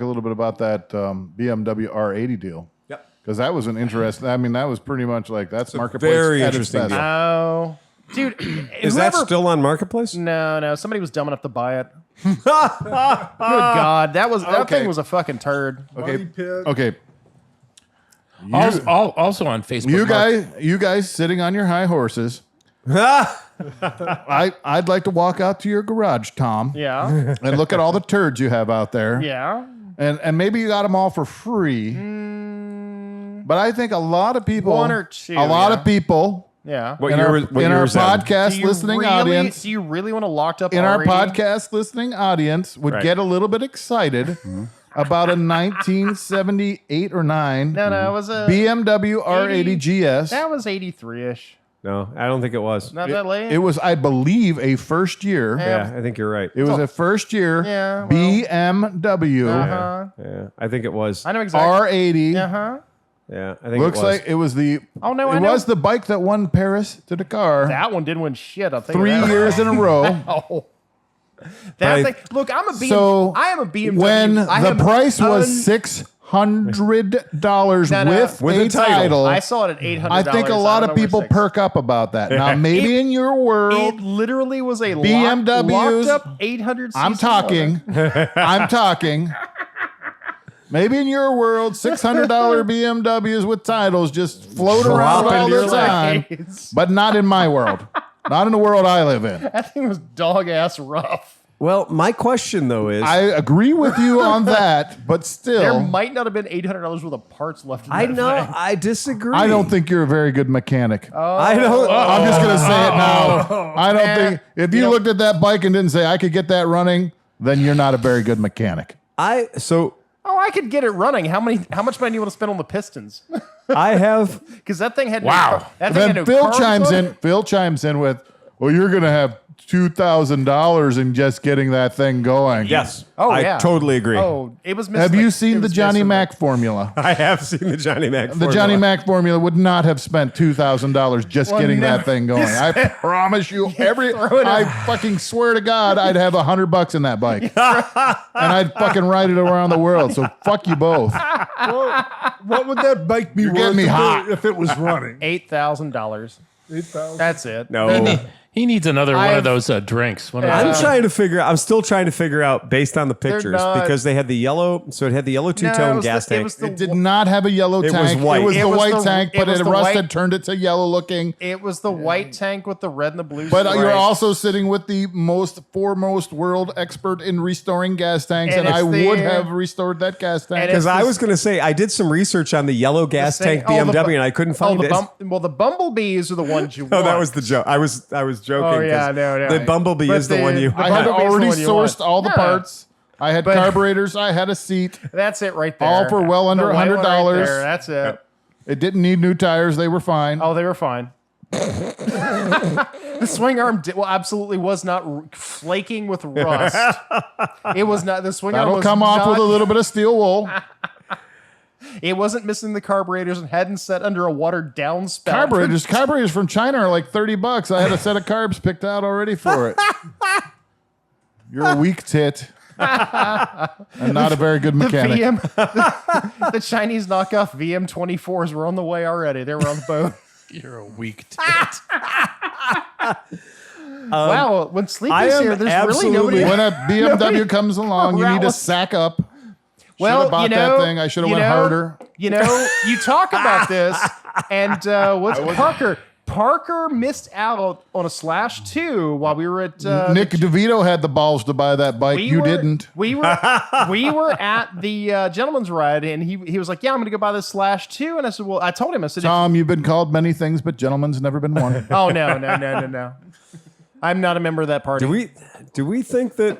little bit about that BMW R80 deal. Yep. Because that was an interesting. I mean, that was pretty much like that's marketplace. very at its interesting best. deal. Oh, dude. Is that still on Marketplace? No. Somebody was dumb enough to buy it. Good God. That thing was a fucking turd. Money pit. Okay. Also on Facebook. You guys sitting on your high horses. I'd like to walk out to your garage, Tom. Yeah. And look at all the turds you have out there. Yeah. And maybe you got them all for free. But I think a lot of people, One or two, of people Yeah. What in year our, was what in year our was that? podcast listening audience, Do you really want to locked up in our already? podcast listening audience would Right. get a little bit excited about a 1978 or 9 No, it was a BMW R80 GS. That was 83-ish. No, I don't think it was. Not that late. It was, I believe, a first year. Yeah, I think you're right. It was a first year Yeah, well. BMW Uh-huh. Yeah, I think it was. I know exactly. R80. Uh-huh. Yeah, I think Looks it was. like it was the. Oh, no, I it know. was the bike that won Paris to Dakar That one didn't win shit. I'll tell you 3 that. years in a row. Oh. That thing. Look, I am a BMW. When I the am price was $600 with a title, I saw it at $800. I think a lot of people perk up about that. Now, maybe in your world, It literally was a BMWs, locked up 800. I'm talking. Maybe in your world, $600 BMWs with titles just float around all the time, but not in my world. Not in the world I live in. That thing was dog ass rough. Well, my question though is, I agree with you on that, but still, There might not have been $800 worth of parts left. In I that know, thing. I disagree. I don't think you're a very good mechanic. I don't. I'm just going to say it now. I don't think if you looked at that bike and didn't say I could get that running, then you're not a very good mechanic. Oh, I could get it running. How much money do you want to spend on the pistons? I have. Because that thing had Wow. that thing had Then no Phil carbs chimes on in. it. Phil chimes in with, "Well, you're going to have $2,000 in just getting that thing going." Yes. Oh, I yeah. totally agree. Oh, it was. Have you seen the Johnny Mac formula? I have seen the Johnny Mac. The Johnny Mac formula would not have spent $2,000 just getting that thing going. I promise you, I fucking swear to God, I'd have $100 in that bike, and I'd fucking ride it around the world. So fuck you both. Well, what would that bike be You're worth getting me hot. if it was running? $8,000. $8,000. That's it. No. He needs another one of those drinks. One of I'm those. still trying to figure out based on the pictures not- because they had the yellow, so it had the yellow two-tone gas tank. It did not have a yellow It was tank. white. It was It the was white the- tank, it but was it the rusted, white- turned it to yellow looking. It was the white tank with the red and the blue. But you're stripes. also sitting with the foremost world expert in restoring gas tanks, and And I it's would the- have restored that gas tank. And Because it's I this- was going to say I did some research on the yellow gas thing- tank oh, the BMW bu- and I couldn't find the it. Well, the bumblebees are the ones you want. Oh, that was the joke. I was joking. Oh, yeah, 'cause no. The bumblebee But is the one you. the I had Bumblebee's the already one you sourced want. all the Yeah. parts. I had But- carburetors. I had a seat. That's it right there. All for well under The white one $100. right there, that's it. It didn't need new tires. They were fine. Oh, they were fine. The swing arm absolutely was not flaking with rust. It was not. The swing arm That'll was come off not, with a little bit of steel wool. It wasn't missing the carburetors and hadn't set under a watered down spout. Carburetors from China are like $30. I had a set of carbs picked out already for it. You're a weak tit. And not a very good mechanic. The Chinese knockoff VM24s were on the way already. They were on the boat. You're a weak tit. Wow, when Sleepy's I am here, there's really nobody. When a BMW comes along, you need to sack up. Well, Should've bought that thing. I should have went harder. You talk about this, and what's Parker? Parker missed out on a /2 while we were at Nick DeVito had the balls to buy that bike. You didn't. We were at the gentleman's ride, and he was like, "Yeah, I'm going to go buy this /2," and I said, "Well," I told him, I said, Tom, you've been called many things, but gentleman's never been one. "Oh no. I'm not a member of that party." Do we think that?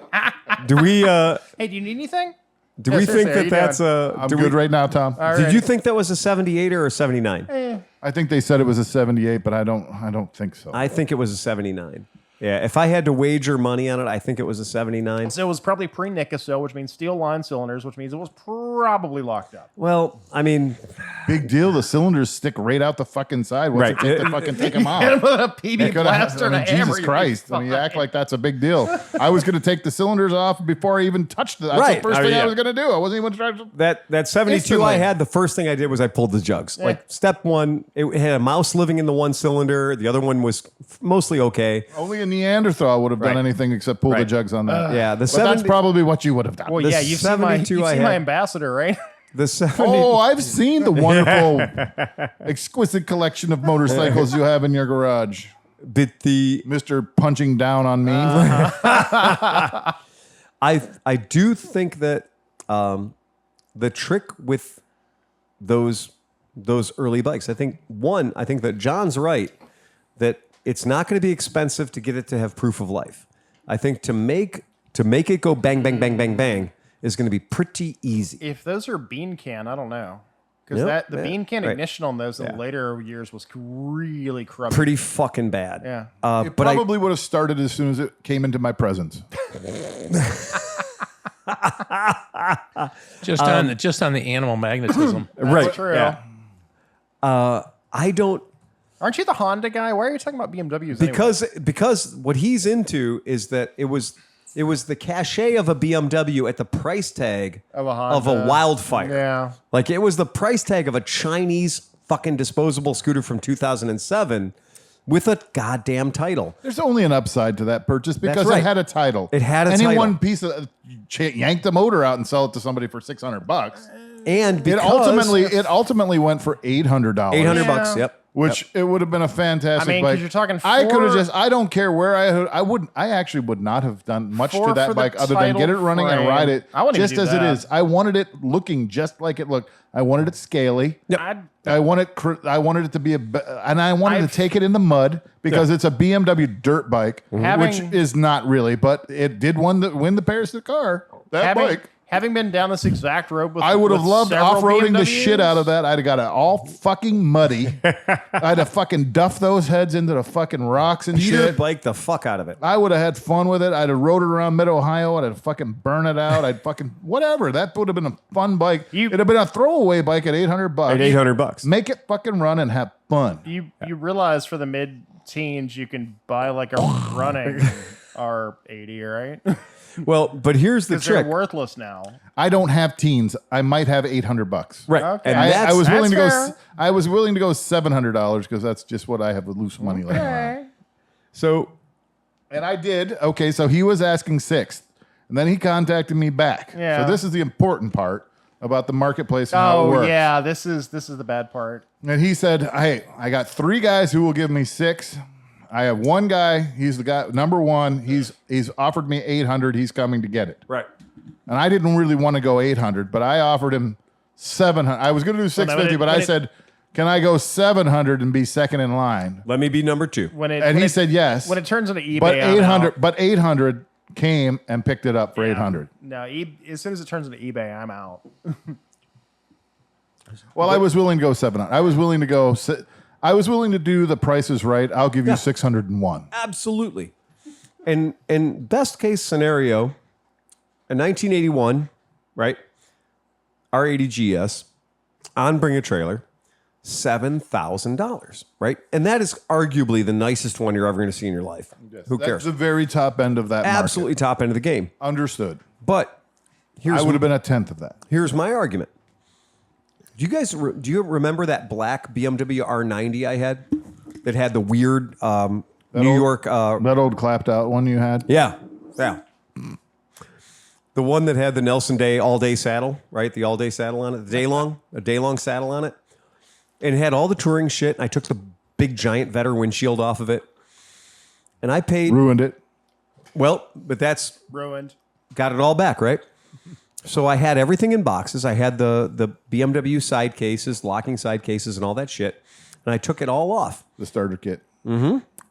Do we? Hey, do you need anything? Do we think seriously, that that's a? I'm good right now, Tom. Did you think that was a 78 or a 79? I think they said it was a 78, but I don't think so. I think it was a 79. Yeah, if I had to wager money on it, I think it was a 79. So it was probably pre-Nicoso, which means steel line cylinders, which means it was probably locked up. Well, I mean, Big deal. The cylinders stick right out the fucking side. What's Right. it take to fucking take them Hit him out? with a PB They coulda- blaster and a hammer. Jesus you'd be Christ. I mean, you fine. act like that's a big deal. I was going to take the cylinders off before I even touched it. That's Right. the first I mean, thing I yeah. was going to do. I wasn't even trying to. that 72 Instantly. I had, the first thing I did was I pulled the jugs. Like step one, it had a mouse living in the one cylinder. The other one was mostly okay. Only a Neanderthal would have done Right. anything except pull the Right. jugs on that. Yeah, the But that's 70 probably what you would have done. Well, The yeah, you've seen my 72 I had. ambassador, right? The 70. Oh, I've seen the wonderful, exquisite collection of motorcycles you have in your garage. But the Mr. Punching Down on Me. I do think that the trick with those early bikes, I think that John's right that it's not going to be expensive to get it to have proof of life. I think to make it go bang bang bang bang bang is going to be pretty easy. If those are bean can, I don't know. Because Nope. the Yeah. bean can Right. ignition on those in Yeah. later years was really crummy. Pretty fucking bad. Yeah. It But probably would have started as soon as it came into my presence. Just on the animal magnetism. right. True. Yeah. I don't. Aren't you the Honda guy? Why are you talking about BMWs anyway? Because what he's into is that it was It was the cachet of a BMW at the price tag Of a of a Honda. Wildfire. Yeah. Like it was the price tag of a Chinese fucking disposable scooter from 2007 with a goddamn title. There's only an upside to that purchase because right. it had a title. It had a Any title. one piece of yank the motor out and sell it to somebody for $600. And It because ultimately went for $800. $800 Yeah. bucks. Yep. Which it would have been a fantastic I mean, bike. 'cause you're talking I could have four- just. I don't care where I actually would not have done much Four to that for the bike other than get it title running and frame. ride it I wouldn't even just do as it that. is. I wanted it looking just like it looked. I wanted it scaly. I wanted it to be and I wanted to take it in the mud because it's a BMW dirt bike, which Having- is not really, but it did win the Paris Dakar. That bike. Having been down this exact road with I would have with loved several off-roading the BMWs. shit out of that. I'd have got it all fucking muddy. I'd have fucking duffed those heads into the fucking rocks and Peter shit. bike the fuck out of it. I would have had fun with it. I'd have rode it around Mid-Ohio. I'd have fucking burn it out. I'd fucking whatever. That would have been a fun bike. It'd have been a throwaway bike at $800. At $800. Make it fucking run and have fun. You realize for the mid-teens you can buy like a running R80, right? Well, but here's the Because they're trick. worthless now. I don't have teens. I might have $800. Right. Okay. And I was willing to go. fair. I was willing to go $700 because that's just what I have with loose money laying around. So And I did. Okay, so he was asking $6,000, and then he contacted me back. Yeah. So this is the important part about the marketplace and how it Oh works. yeah, this is the bad part. And he said, "Hey, I got 3 guys who will give me $6,000. I have one guy. He's the guy number one. He's offered me $800. He's coming to get it. right. And I didn't really want to go $800, but I offered him $700. I was going to do $650, but I said, can I go $700 and be second in line? Let me be number 2. And he said yes. When it turns into eBay, But I'm out. $800 came and picked it up for $800. No, as soon as it turns into eBay, I'm out. Well, I was willing to go $700. I was willing to go. I was willing to do the prices right. I'll give you $601. Absolutely. And best case scenario, in 1981, right? R80 GS on Bring a Trailer, $7,000, right? And that is arguably the nicest one you're ever going to see in your life. Who That's cares? the very top end of that. Absolutely top end of the game. market. Understood. But I would have been a tenth of that. here's my argument. Do you guys do you remember that black BMW R90 I had that had the weird New York? That old clapped out one you had. Yeah. The one that had the Nelson Day all-day saddle, right? The all-day saddle on it, a day-long saddle on it. And it had all the touring shit. I took the big giant Vetter windshield off of it. And I paid, Ruined it. well, but that's, Ruined. got it all back, right? So I had everything in boxes. I had the BMW side cases, locking side cases and all that shit. And I took it all off. The starter kit.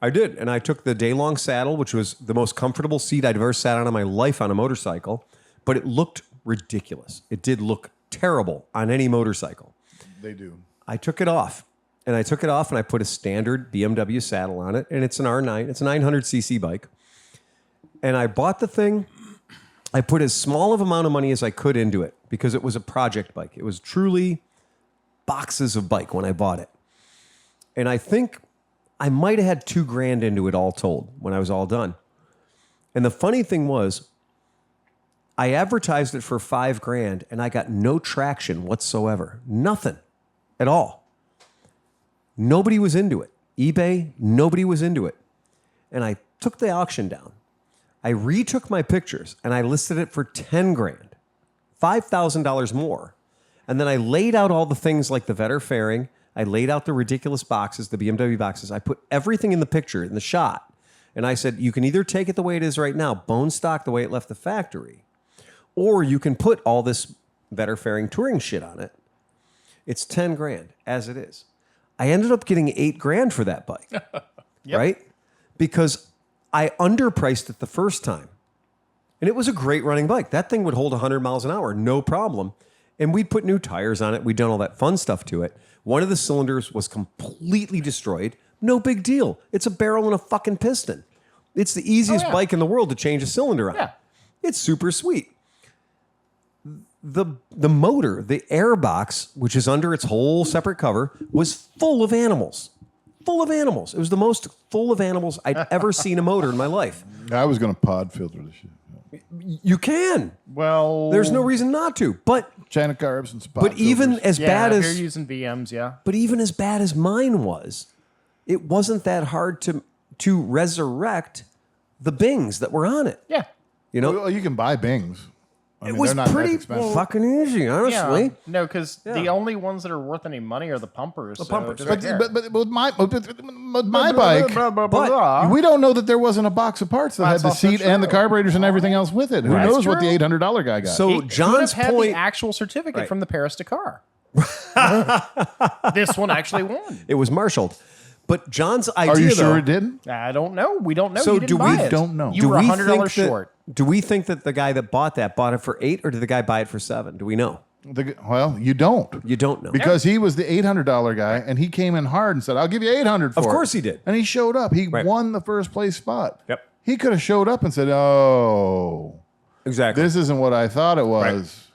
I did. And I took the day-long saddle, which was the most comfortable seat I'd ever sat on in my life on a motorcycle. But it looked ridiculous. It did look terrible on any motorcycle. They do. I took it off. And I took it off and I put a standard BMW saddle on it. And it's an R9. It's a 900cc bike. And I bought the thing. I put as small of amount of money as I could into it because it was a project bike. It was truly boxes of bike when I bought it. And I think I might have had $2,000 into it all told when I was all done. And the funny thing was, I advertised it for $5,000 and I got no traction whatsoever. Nothing at all. Nobody was into it. eBay, nobody was into it. And I took the auction down. I retook my pictures and I listed it for $10,000, $5,000 more. And then I laid out all the things like the Vetter fairing. I laid out the ridiculous boxes, the BMW boxes. I put everything in the picture, in the shot. And I said, you can either take it the way it is right now, bone stock the way it left the factory, or you can put all this Vetter fairing touring shit on it. It's $10,000 as it is. I ended up getting $8,000 for that bike, right? Because I underpriced it the first time. And it was a great running bike. That thing would hold 100 miles an hour, no problem. And we'd put new tires on it. We'd done all that fun stuff to it. One of the cylinders was completely destroyed. No big deal. It's a barrel and a fucking piston. It's the easiest bike in the world to change a cylinder on. Yeah. It's super sweet. The motor, the airbox, which is under its whole separate cover, was full of animals. Full of animals. It was the most full of animals I'd ever seen a motor in my life. I was going to pod filter this shit. You can. Well, There's no reason not to. But China carbs and spots. but even as bad if you're as using VMs, yeah. but even as bad as mine was, it wasn't that hard to resurrect the Bings that were on it. Yeah. You know, well, you can buy Bings. I it mean, was they're not that pretty expensive. fucking easy, honestly. Yeah. No, because the only ones that are worth any money are the pumpers. The pumpers, But with my bike, But we don't know that there wasn't a box of parts that had That's the also seat and the true. carburetors and everything else with it. Who Right. knows what That's the true. $800 guy got? So John's had point, the actual certificate Right. from the Paris Dakar. This one actually won. it was marshaled. But John's idea, are you sure though, it didn't? I don't know. We don't know. So You didn't do buy we- it. don't know. You do were we $100 think that, short. do we think that the guy that bought that bought it for 8, or did the guy buy it for 7? Do we know? Well, you don't. You don't know. Because he was the $800 guy, and he came in hard and said, "I'll give you $800 for it." Of course he did. And he showed up. He Right. won the first place spot. Yep. He could have showed up and said, "Oh, Exactly. this isn't what I thought it was."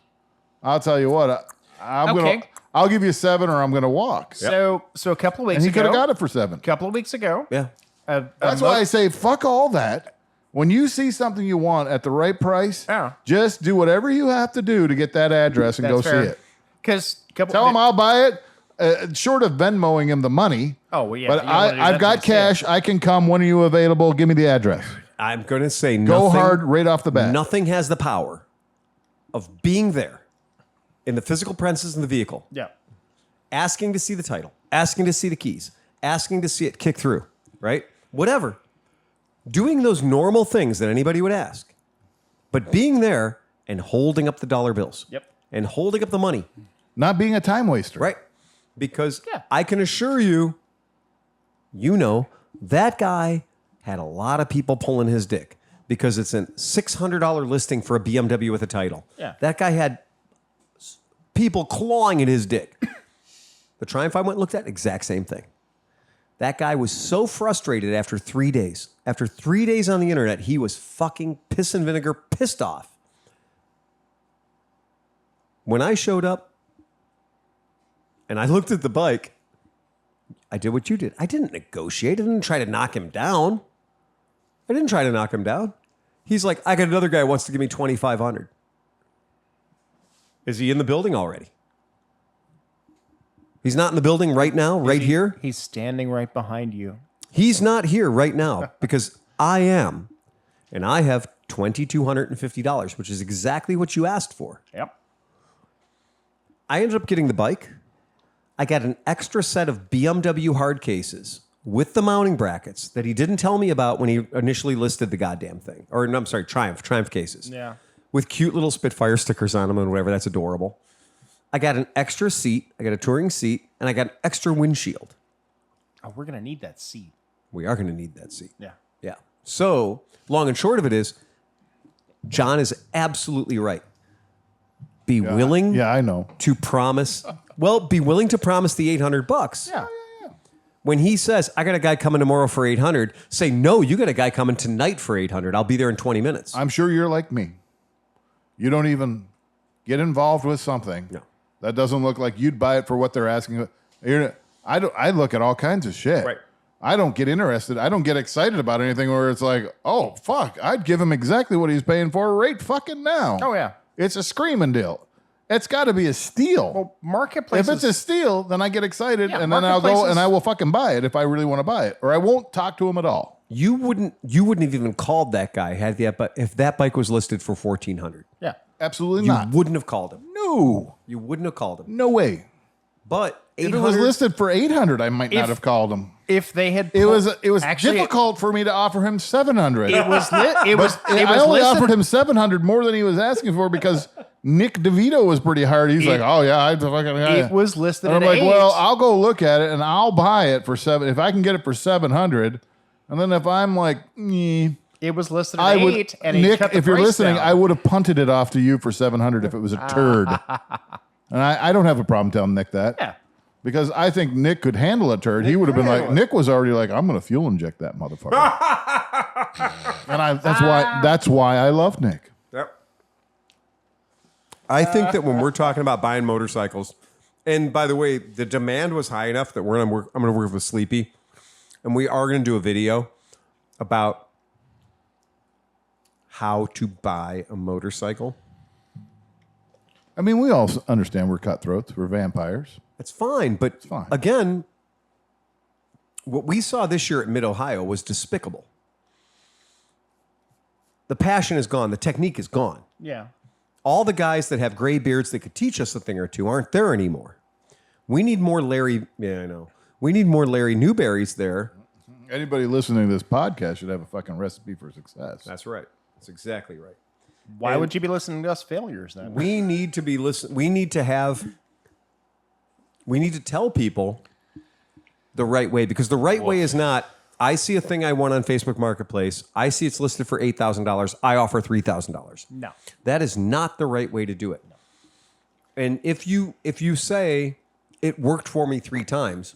I'll tell you what. Okay. I'll give you 7, or I'm gonna walk. So a couple of weeks And he could ago, have got it for 7. a couple of weeks ago, yeah. That's why I say fuck all that. When you see something you want at the right price, Yeah. just do whatever you have to do to get that address and go see it. Because Tell him I'll buy it, short of Venmoing him the money. Oh, well, yeah. But you don't wanna do I've that got till you see cash. it. I can come. When are you available? Give me the address. I'm going to say Go nothing. hard right off the bat. Nothing has the power of being there in the physical premises in the vehicle, Yeah. asking to see the title, asking to see the keys, asking to see it kick through, right? Whatever. Doing those normal things that anybody would ask. But being there and holding up the dollar bills. Yep. And holding up the money, Not being a time waster. right? Because Yeah. I can assure you, that guy had a lot of people pulling his dick because it's a $600 listing for a BMW with a title. Yeah. That guy had people clawing at his dick. The Triumph I went and looked at, exact same thing. That guy was so frustrated after 3 days. After 3 days on the internet, he was fucking piss and vinegar pissed off. When I showed up and I looked at the bike, I did what you did. I didn't negotiate. I didn't try to knock him down. He's like, I got another guy who wants to give me $2,500. Is he in the building already? He's not in the building right now, here. He's standing right behind you. He's not here right now because I am. And I have $2,250, which is exactly what you asked for. Yep. I ended up getting the bike. I got an extra set of BMW hard cases with the mounting brackets that he didn't tell me about when he initially listed the goddamn thing. Or, no, I'm sorry, Triumph cases. Yeah. With cute little Spitfire stickers on them and whatever. That's adorable. I got an extra seat. I got a touring seat. And I got an extra windshield. Oh, we're gonna need that seat. We are going to need that seat. Yeah. Yeah. So, long and short of it is, John is absolutely right. Be willing Yeah, I know. to promise. Well, be willing to promise the $800. Yeah. When he says, I got a guy coming tomorrow for $800, say, no, you got a guy coming tonight for $800. I'll be there in 20 minutes. I'm sure you're like me. You don't even get involved with something. No. That doesn't look like you'd buy it for what they're asking. I look at all kinds of shit. Right. I don't get interested. I don't get excited about anything where it's like, oh, fuck, I'd give him exactly what he's paying for right fucking now. Oh, yeah. It's a screaming deal. It's got to be a steal. Well, marketplaces. If it's a steal, then I get excited, Yeah, and then I'll go marketplaces- and I will fucking buy it if I really want to buy it, or I won't talk to him at all. You wouldn't have even called that guy if that bike was listed for $1,400. Yeah. Absolutely You not. wouldn't have called him. No, You wouldn't have called him. no way. But If it was $800 listed for 800, I might not If- have called him. If they had, It was actually, difficult for me to offer him 700. It was it was I it was only listed, offered him 700 more than he was asking for because Nick DeVito was pretty hard. He's like, oh yeah, I fucking. It was listed And I'm at like, 8. well, I'll go look at it and I'll buy it for 7 if I can get it for 700. And then if I'm like, It was listed at I 8, would, and he Nick, cut the if you're price listening, down. I would have punted it off to you for 700 if it was a turd. And I don't have a problem telling Nick that. Yeah. Because I think Nick could handle a turd. He would have been like, Nick was already like, I'm going to fuel inject that motherfucker. And that's why I love Nick. Yep. I think that when we're talking about buying motorcycles, and by the way, the demand was high enough that I'm going to work with Sleepy, and we are going to do a video about how to buy a motorcycle. I mean, we all understand we're cutthroats. We're vampires. It's fine, but fine. again, what we saw this year at Mid-Ohio was despicable. The passion is gone. The technique is gone. Yeah. All the guys that have gray beards that could teach us a thing or two aren't there anymore. We need more Larry. Yeah, I know. We need more Larry Newberries there. Anybody listening to this podcast should have a fucking recipe for success. That's right. That's exactly right. Why would you be listening to us failures then? We need to be listen. We need to tell people the right way, because the right way is not, I see a thing I want on Facebook Marketplace. I see it's listed for $8,000. I offer $3,000. No. That is not the right way to do it. And if you say it worked for me 3 times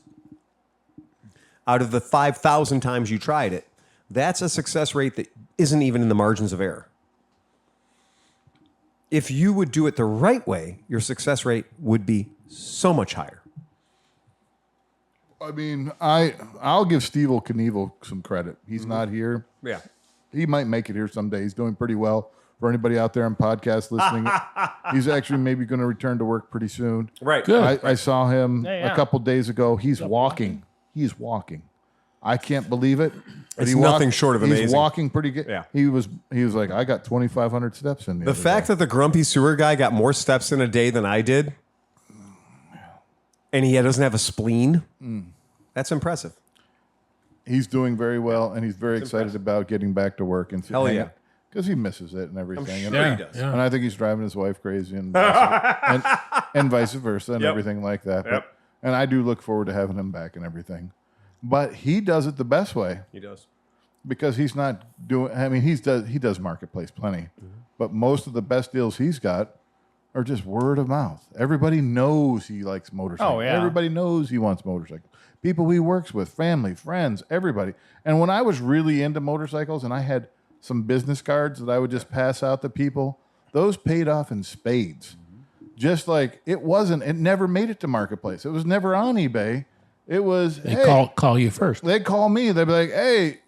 out of the 5,000 times you tried it, that's a success rate that isn't even in the margins of error. If you would do it the right way, your success rate would be so much higher. I mean, I'll give Steve-O Knievel some credit. He's not here. Yeah. He might make it here someday. He's doing pretty well. For anybody out there on podcast listening, he's actually maybe going to return to work pretty soon. Right. Good. I saw him Yeah. a couple days ago. He's walking. He's walking. I can't believe it. But It's nothing short of He's amazing. walking pretty good. Yeah. He was like, I got 2,500 steps in The fact that the grumpy sewer guy got more steps in a day than I did, and he doesn't have a spleen, that's impressive. he's doing very well, and he's very excited about getting back to work. And Hell yeah. because he misses it and everything. sure and, he does. And I think he's driving his wife crazy and vice versa and everything like that. But, and I do look forward to having him back and everything. But he does it the best way. He does. Because he's not doing. I mean, he does marketplace plenty, but most of the best deals he's got are just word of mouth. Everybody knows he likes motorcycles. Oh, yeah. Everybody knows he wants motorcycles. People he works with, family, friends, everybody. And when I was really into motorcycles, and I had some business cards that I would just pass out to people, those paid off in spades. Just like it never made it to marketplace. It was never on eBay. It was Call you first. They'd call me. They'd be like, "Hey,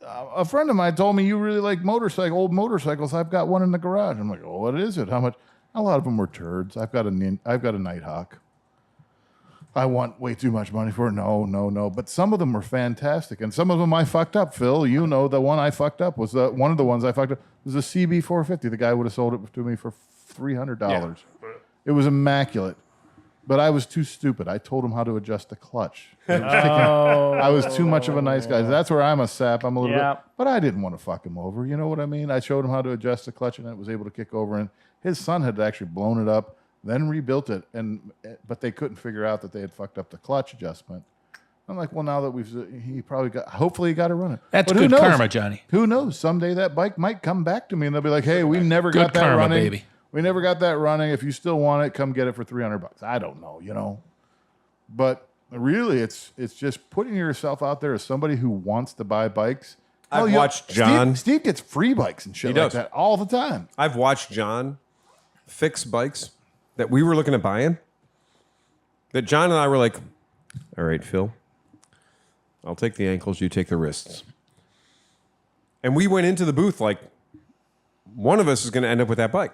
a friend of mine told me you really like old motorcycles. I've got one in the garage." I'm like, "Oh, what is it? How much?" A lot of them were turds. I've got a Nighthawk. I want way too much money for it. No. But some of them were fantastic, and some of them I fucked up. Phil, you know the one I fucked up was one of the ones I fucked up was a CB 450. The guy would have sold it to me for $300. It was immaculate. But I was too stupid. I told him how to adjust the clutch. I was too much of a nice guy. That's where I'm a sap. I'm a little bit. But I didn't want to fuck him over. You know what I mean? I showed him how to adjust the clutch, and it was able to kick over. And his son had actually blown it up, then rebuilt it. But they couldn't figure out that they had fucked up the clutch adjustment. I'm like, well, now that hopefully he got to run it. That's But who good knows? karma, Johnny. Who knows? Someday that bike might come back to me, and they'll be like, hey, we never Good got that karma, running. baby. We never got that running. If you still want it, come get it for $300. I don't know, But really, it's just putting yourself out there as somebody who wants to buy bikes. I've watched John. Steve gets free bikes and shit like that all the time. I've watched John fix bikes that we were looking at buying. That John and I were like, all right, Phil, I'll take the ankles, you take the wrists. And we went into the booth like, one of us is going to end up with that bike.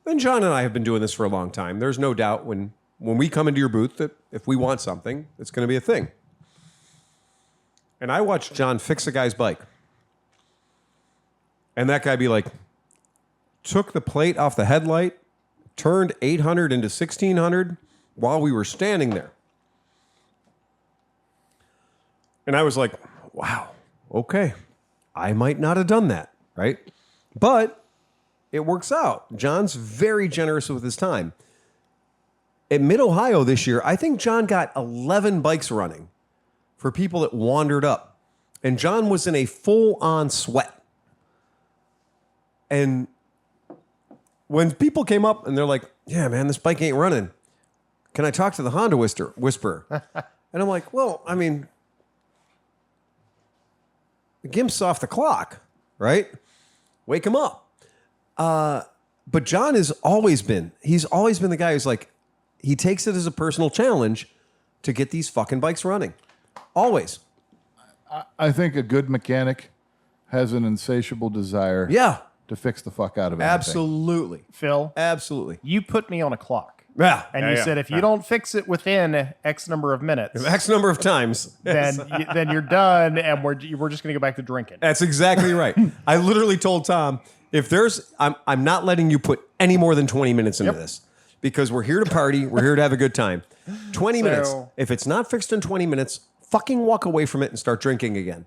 And John and I have been doing this for a long time. There's no doubt when we come into your booth that if we want something, it's going to be a thing. And I watched John fix a guy's bike. And that guy be like, took the plate off the headlight, turned 800 into 1600 while we were standing there. And I was like, wow, okay. I might not have done that, right? But it works out. John's very generous with his time. At Mid-Ohio this year, I think John got 11 bikes running for people that wandered up. And John was in a full-on sweat. And when people came up and they're like, yeah, man, this bike ain't running. Can I talk to the Honda Whisperer? And I'm like, well, I mean, the gimp's off the clock, right? Wake him up. But John he's always been the guy who's like, he takes it as a personal challenge to get these fucking bikes running. Always. I think a good mechanic has an insatiable desire Yeah, to fix the fuck out of everything. absolutely. Phil, Absolutely. you put me on a clock. Yeah. And yeah, you yeah. said if you don't fix it within X number of minutes, X number of times. then you're done, and we're just going to go back to drinking. That's exactly right. I literally told Tom, if there's, I'm not letting you put any more than 20 minutes into this because we're here to party. We're here to have a good time. 20 minutes. If it's not fixed in 20 minutes, fucking walk away from it and start drinking again.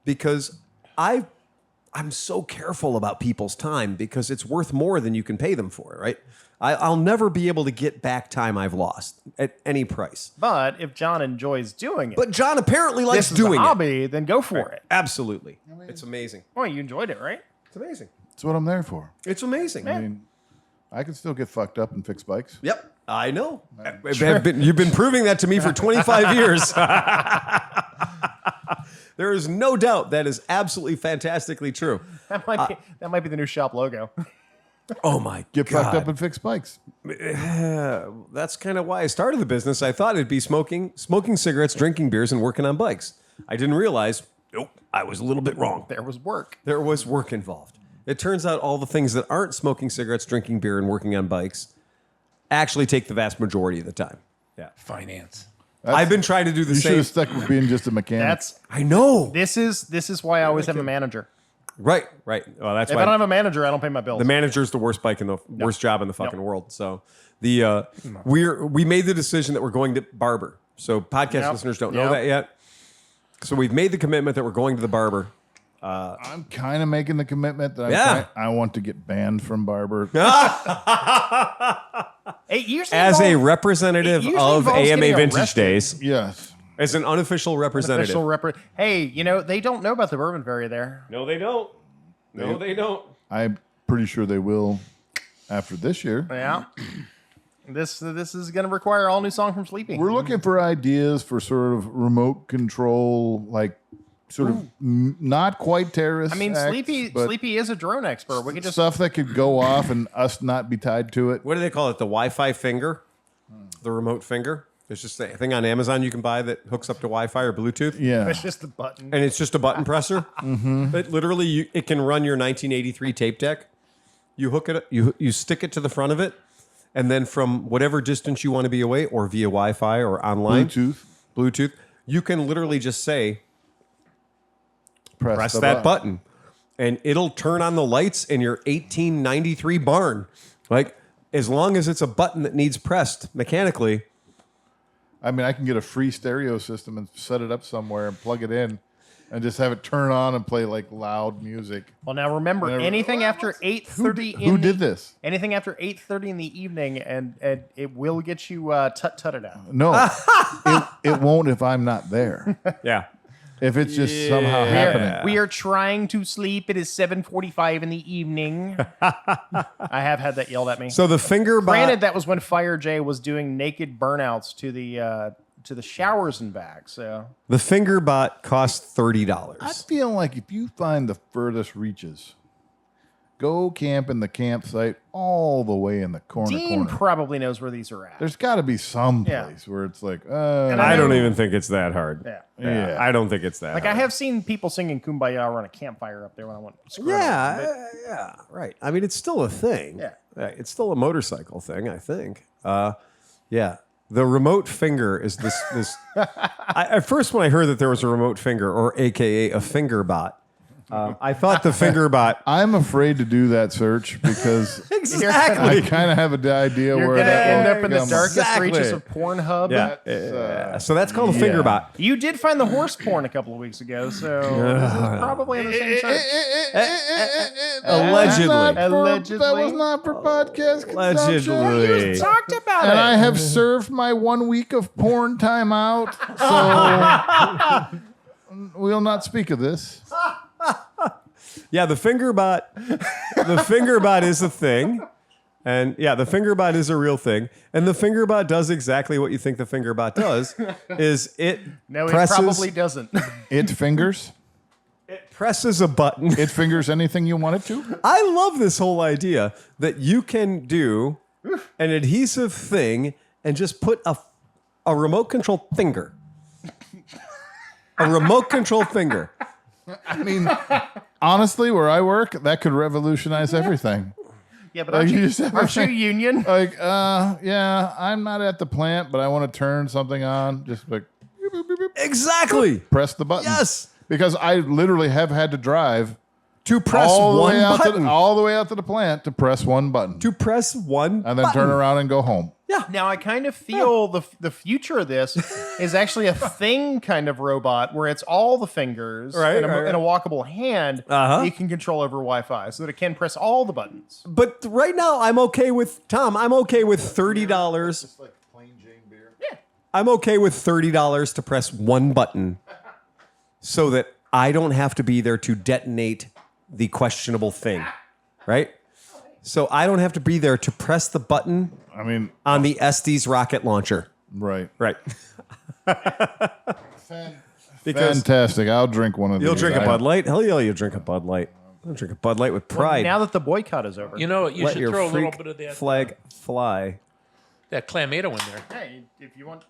Because I'm so careful about people's time because it's worth more than you can pay them for, right? I'll never be able to get back time I've lost at any price. But if John enjoys doing it, But John apparently likes this is a doing it. hobby, then go for it. Absolutely. It's amazing. Well, you enjoyed it, right? It's amazing. That's what I'm there for. It's amazing. I mean, I can still get fucked up and fix bikes. Yep, I know. You've been proving that to me for 25 years. There is no doubt that is absolutely fantastically true. That might be the new shop logo. Oh my Get God. fucked up and fix bikes. That's kind of why I started the business. I thought it'd be smoking cigarettes, drinking beers, and working on bikes. I didn't realize, nope, I was a little bit wrong. There was work. There was work involved. It turns out all the things that aren't smoking cigarettes, drinking beer, and working on bikes actually take the vast majority of the time. Yeah. Finance. I've been trying to do the You should same. have stuck with being just a mechanic. I know. This is why I always have a manager. Right. Well, that's If why I don't have a manager, I don't pay my bills. the manager's the worst worst job in the fucking world. So we made the decision that we're going to barber. So podcast listeners don't know that yet. So we've made the commitment that we're going to the barber. I'm kind of making the commitment that I want to get banned from barber. It usually As a involves- representative it usually of involves AMA getting Vintage arrested. Days, Yes. as an unofficial representative. Hey, they don't know about the bourbon fairy there. No, they don't. No, they don't. I'm pretty sure they will after this year. Yeah. This is going to require all new song from Sleepy. We're looking for ideas for sort of remote control, like sort of not quite terrorist. I mean, acts, Sleepy but is a drone expert. We could just stuff that could go off and us not be tied to it. What do they call it? The Wi-Fi finger? The remote finger? There's just a thing on Amazon you can buy that hooks up to Wi-Fi or Bluetooth. Yeah. It's just the button. And it's just a button presser. But literally, it can run your 1983 tape deck. You hook it, you stick it to the front of it, and then from whatever distance you want to be away, or via Wi-Fi or online, Bluetooth, you can literally just say, press that button, and it'll turn on the lights in your 1893 barn. Like, as long as it's a button that needs pressed mechanically. I mean, I can get a free stereo system and set it up somewhere and plug it in and just have it turn on and play like loud music. Well, now remember, anything after 8:30 Who did this? Anything after 8:30 in the evening, and it will get you tutted out. No, it won't if I'm not there. Yeah. If it's just somehow happening. We are trying to sleep. It is 7:45 in the evening. I have had that yelled at me. So the finger bot. Granted, that was when Fire J was doing naked burnouts to the showers and back. So The finger bot costs I $30. feel like if you find the furthest reaches, go camp in the campsite all the way in the Dean corner. probably knows where these are at. There's got to be some Yeah. place where it's like, I don't even think it's that hard. Yeah. I don't think it's that Like hard. I have seen people singing "Kumbaya" around a campfire up there when I went. screwing around. Yeah, right. I mean, it's still a thing. Yeah. It's still a motorcycle thing, I think. Yeah. The remote finger is this. At first, when I heard that there was a remote finger, or AKA a finger bot, I thought the finger bot. I'm afraid to do that search because I Exactly. kind of have an idea You're where gonna that end will up in the come. darkest Exactly. reaches of Pornhub. Yeah. So that's called a finger bot. You did find the horse porn a couple of weeks ago, so this is probably in the same search. Allegedly. Allegedly. That was not for podcast consumption. Allegedly. Talked about And it. I have served my 1 week of porn time out, so we'll not speak of this. Yeah, the finger bot. The finger bot is a thing. And yeah, the finger bot is a real thing. And the finger bot does exactly what you think the finger bot does. Is it No, it presses, probably doesn't. It fingers. presses a button. It fingers anything you want it to. I love this whole idea that you can do an adhesive thing and just put a remote control finger. A remote control finger. I mean, honestly, where I work, that could revolutionize everything. Yeah, but Like, you just have aren't you to- union? Like, yeah, I'm not at the plant, but I want to turn something on. Just like beep, beep, beep, beep, Exactly. press the button. Yes. Because I literally have had to drive To press all the one way out button. all the way out to the plant to press one button, To press one and then button. turn around and go home. Yeah. Now I kind of feel the future of this is actually a thing kind of robot where it's all the fingers Right, and, right. and a walkable hand you can control over Wi-Fi so that it can press all the buttons. But right now, I'm okay with Tom. I'm okay with $30. Like plain Jane beer. I'm okay with $30 to press one button, so that I don't have to be there to detonate the questionable thing, right? So I don't have to be there to press the button I mean, on the Estes rocket launcher, right. right? Fantastic. I'll drink one of these. You'll drink a I- Bud Light. Hell yeah, you'll drink a Bud Light. I'll drink a Bud Light with pride. Now that the boycott is over. You know, you Let should your throw a little freak bit of that flag fly. that clamato in there. Hey, if you want.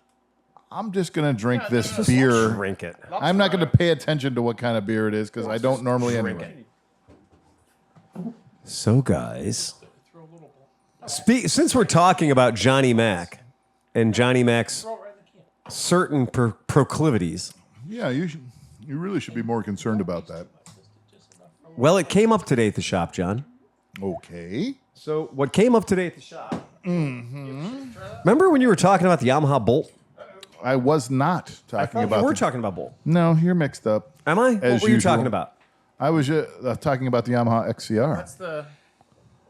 I'm just going to drink this beer. Drink it. I'm not going to pay attention to what kind of beer it is because I don't normally anyway. So, guys, since we're talking about Johnny Mac and Johnny Mac's certain proclivities, Yeah, you really should be more concerned about that. well, it came up today at the shop, John. Okay. So, what came up today at the shop? Remember when you were talking about the Yamaha Bolt? I was not talking about We're the- talking about Bolt. No, you're mixed up. Am I? As What were you usual. talking about? I was talking about the Yamaha XCR. That's the.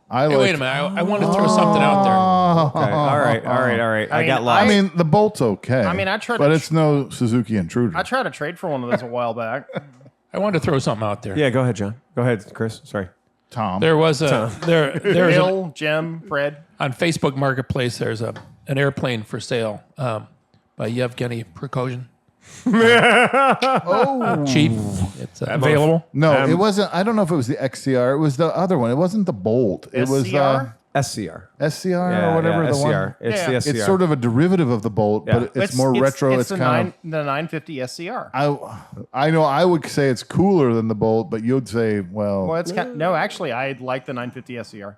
I Hey, like, wait a minute. I want to throw something out there. Okay. All right. I mean, got lost. I mean, the Bolt's okay. I mean, I tried but to- it's no Suzuki Intruder. I tried to trade for one of those a while back. I wanted to throw something out there. yeah, go ahead, John. Go ahead, Chris. Sorry. Tom. There was there's Bill, Jim, Fred. on Facebook Marketplace. There's an airplane for sale by Yevgeny Prigozhin. Cheap. It's available. No, it wasn't. I don't know if it was the XCR. It was the other one. It wasn't the Bolt. It was SCR? SCR. SCR or whatever the SCR. one. It's Yeah. the SCR. It's sort of a derivative of the Bolt, Yeah. but it's more retro. It's the kind of. the 950 SCR. I know. I would say it's cooler than the Bolt, but you'd say, Well, it's no. Actually, I like the 950 SCR.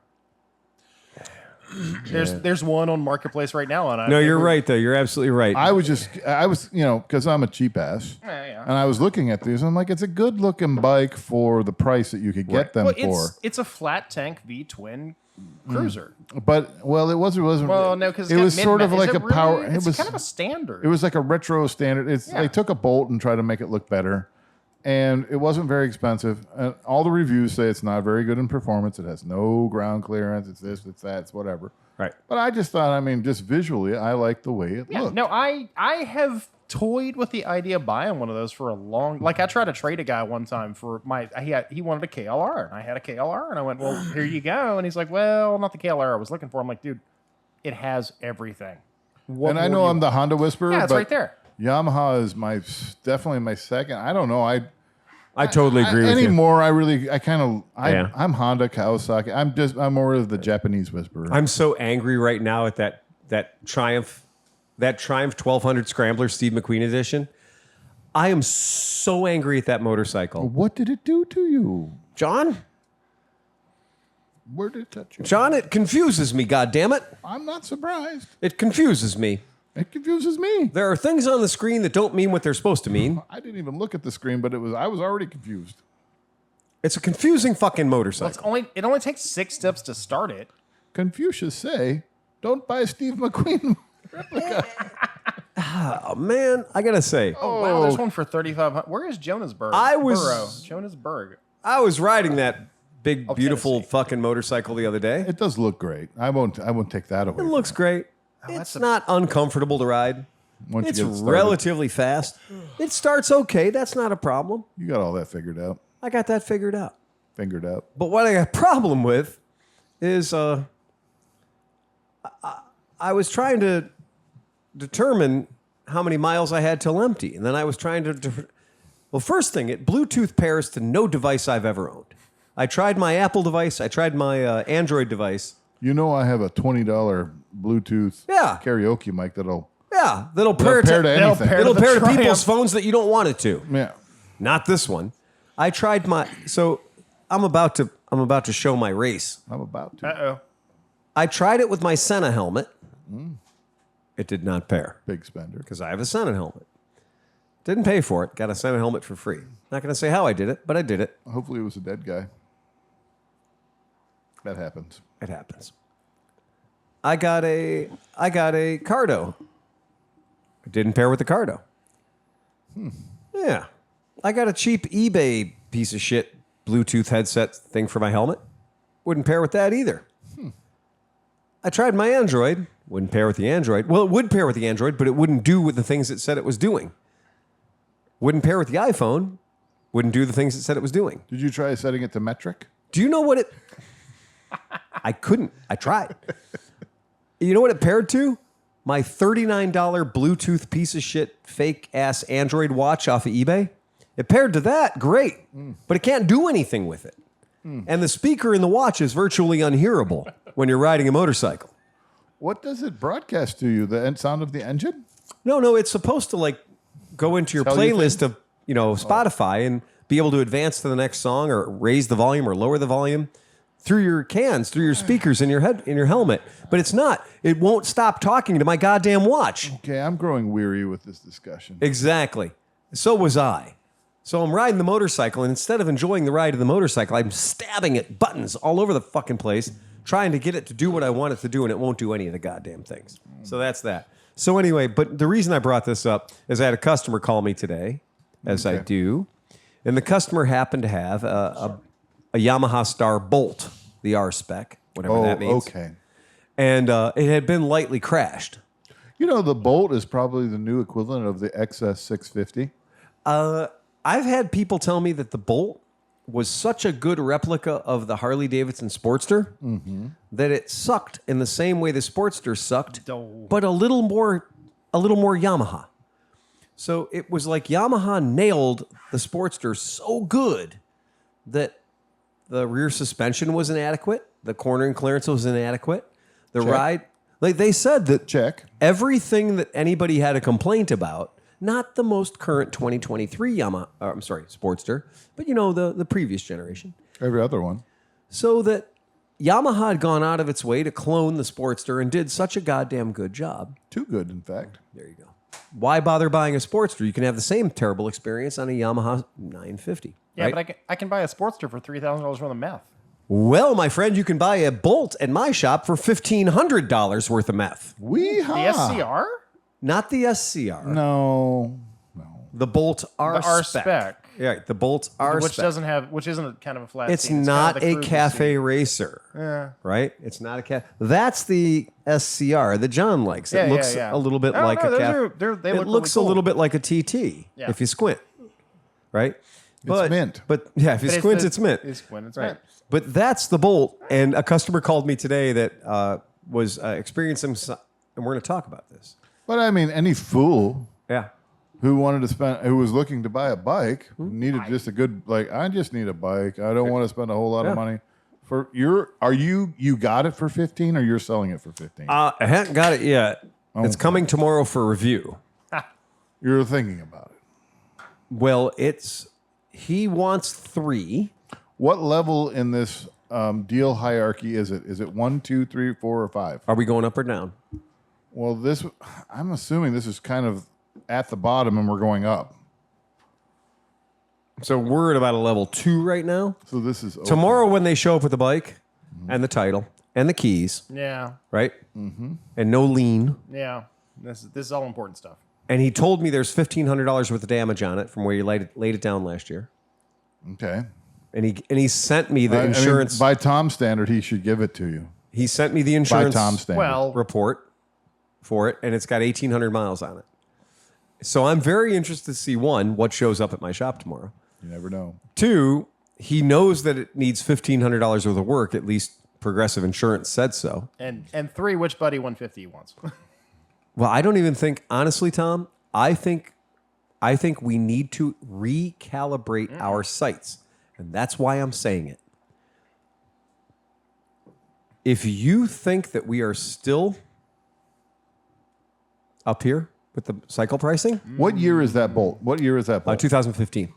There's one on Marketplace right now, and No, you're right, though. You're absolutely right. I was, because I'm a cheap ass, Yeah. and I was looking at these. I'm like, it's a good looking bike for the price that you could get them Well, for. it's a flat tank V twin cruiser. But it wasn't. Well, no, because it was sort of like a power. It's It was kind of a standard. It was like a retro standard. Yeah. They took a Bolt and tried to make it look better, and it wasn't very expensive. And all the reviews say it's not very good in performance. It has no ground clearance. It's this, it's that, it's whatever. right. But I just thought, just visually, I like the way it Yeah, looked. no, I have toyed with the idea of buying one of those for a long. Like I tried to trade a guy one time for he wanted a KLR and I had a KLR and I went, well, here you go, and he's like, well, not the KLR I was looking for. I'm like, dude, it has everything. What And I more know do I'm you the want? Honda whisperer. Yeah, it's but right there. Yamaha is definitely my second. I don't know. I totally agree with you. anymore. I'm Honda, Kawasaki. I'm more of the Japanese whisperer. I'm so angry right now at that Triumph 1200 Scrambler Steve McQueen edition. I am so angry at that motorcycle. What did it do to you? John, Where did it touch you? John, it confuses me, goddammit. I'm not surprised. It confuses me. It confuses me. There are things on the screen that don't mean what they're supposed to mean. I didn't even look at the screen, but I was already confused. It's a confusing fucking Well, motorcycle. it only takes 6 steps to start it. Confucius say, don't buy a Steve McQueen. Oh man, I gotta say, Oh wow, there's one for 3,500. Where is Jonesburg? Jonesburg. I was riding that big, beautiful Tennessee. fucking motorcycle the other day. It does look great. I won't take that away. It looks great. It's not uncomfortable to ride. Once It's you get started. relatively fast. It starts okay. That's not a problem. You got all that figured out. I got that figured out. Fingered out. But what I got a problem with is I was trying to determine how many miles I had till empty. And then I was trying to... Well, first thing, it Bluetooth pairs to no device I've ever owned. I tried my Apple device. I tried my Android device. You know I have a $20 Bluetooth Yeah. karaoke mic that'll That'll pair pair to to anything. it'll the pair to Triumph. people's phones that you don't want it to. Yeah. Not this one. I tried my... So I'm about to show my race. I'm about to. Uh-oh. I tried it with my Senna helmet. It did not pair Big spender. because I have a Senna helmet. Didn't pay for it. Got a Senna helmet for free. Not going to say how I did it, but I did it. Hopefully it was a dead guy. That happens. It happens. I got a Cardo. It didn't pair with the Cardo. Yeah. I got a cheap eBay piece of shit Bluetooth headset thing for my helmet. Wouldn't pair with that either. I tried my Android. Wouldn't pair with the Android. Well, it would pair with the Android, but it wouldn't do with the things it said it was doing. Wouldn't pair with the iPhone. Wouldn't do the things it said it was doing. Did you try setting it to metric? Do you know what it... I couldn't. I tried. You know what it paired to? My $39 Bluetooth piece of shit fake ass Android watch off of eBay. It paired to that, great. But it can't do anything with it. And the speaker in the watch is virtually unhearable when you're riding a motorcycle. What does it broadcast to you? The sound of the engine? No, it's supposed to like go into your Tell you playlist of, Spotify and be able to advance to the next song or raise the volume or lower the volume through your cans, through your speakers in your helmet. But it's not. It won't stop talking to my goddamn watch. Okay, I'm growing weary with this discussion. Exactly. So was I. So I'm riding the motorcycle, and instead of enjoying the ride of the motorcycle, I'm stabbing at buttons all over the fucking place, trying to get it to do what I want it to do, and it won't do any of the goddamn things. So that's that. So anyway, but the reason I brought this up is I had a customer call me today, as I do, and the customer happened to have a Yamaha Star Bolt, the R spec, whatever that means. Okay. And it had been lightly crashed. You know, the Bolt is probably the new equivalent of the XS 650. I've had people tell me that the Bolt was such a good replica of the Harley Davidson Sportster that it sucked in the same way the Sportster sucked, but a little more Yamaha. So it was like Yamaha nailed the Sportster so good that the rear suspension was inadequate, the cornering clearance was inadequate, the ride, like they said that Check. everything that anybody had a complaint about. Not the most current 2023 Sportster, but the previous generation. Every other one. So that Yamaha had gone out of its way to clone the Sportster and did such a goddamn good job. Too good, in fact. There you go. Why bother buying a Sportster? You can have the same terrible experience on a Yamaha 950. Yeah, right? but I can buy a Sportster for $3,000 worth of meth. Well, my friend, you can buy a Bolt at my shop for $1,500 worth of meth. The SCR? Not the SCR. No. The Bolt R The R spec. spec. Yeah, the Bolt R Which spec. which isn't kind of a flat It's seat. not kind of the a cruiser cafe seat. racer. Yeah. Right? It's not a cafe. That's the SCR that John likes. It looks a little bit Oh, like no, a those cafe. they It look looks really a little cool. bit like a TT Yeah. if you squint. Right? mint. But yeah, if you squint, it's mint. It's squint, it's Right. mint. But that's the Bolt. And a customer called me today that was experiencing, and we're going to talk about this. But I mean, any fool Yeah. who was looking to buy a bike needed just a good, I just need a bike. I don't want to spend a whole lot of money. You got it for 15 or you're selling it for 15? I haven't got it yet. It's coming tomorrow for review. You're thinking about it. Well, he wants 3. What level in this deal hierarchy is it? Is it 1, 2, 3, 4, or 5? Are we going up or down? Well, I'm assuming this is kind of at the bottom and we're going up. So we're at about a level 2 right now. So this is okay. Tomorrow when they show up with the bike and the title and the keys, Yeah. right? Mm-hmm. And no lien. Yeah. This is all important stuff. And he told me there's $1,500 worth of damage on it from where you laid it down last year. Okay. And he sent me the insurance. by Tom's standard, he should give it to you. He sent me the By insurance Tom's standard. Well, report for it, and it's got 1,800 miles on it. So I'm very interested to see, 1, what shows up at my shop tomorrow. You never know. 2, he knows that it needs $1,500 worth of work. At least Progressive Insurance said so. and 3, which Buddy 150 he wants. Well, I don't even think, honestly, Tom, I think we need to recalibrate our sights. And that's why I'm saying it. If you think that we are still up here with the cycle pricing, What year is that Bolt? 2015.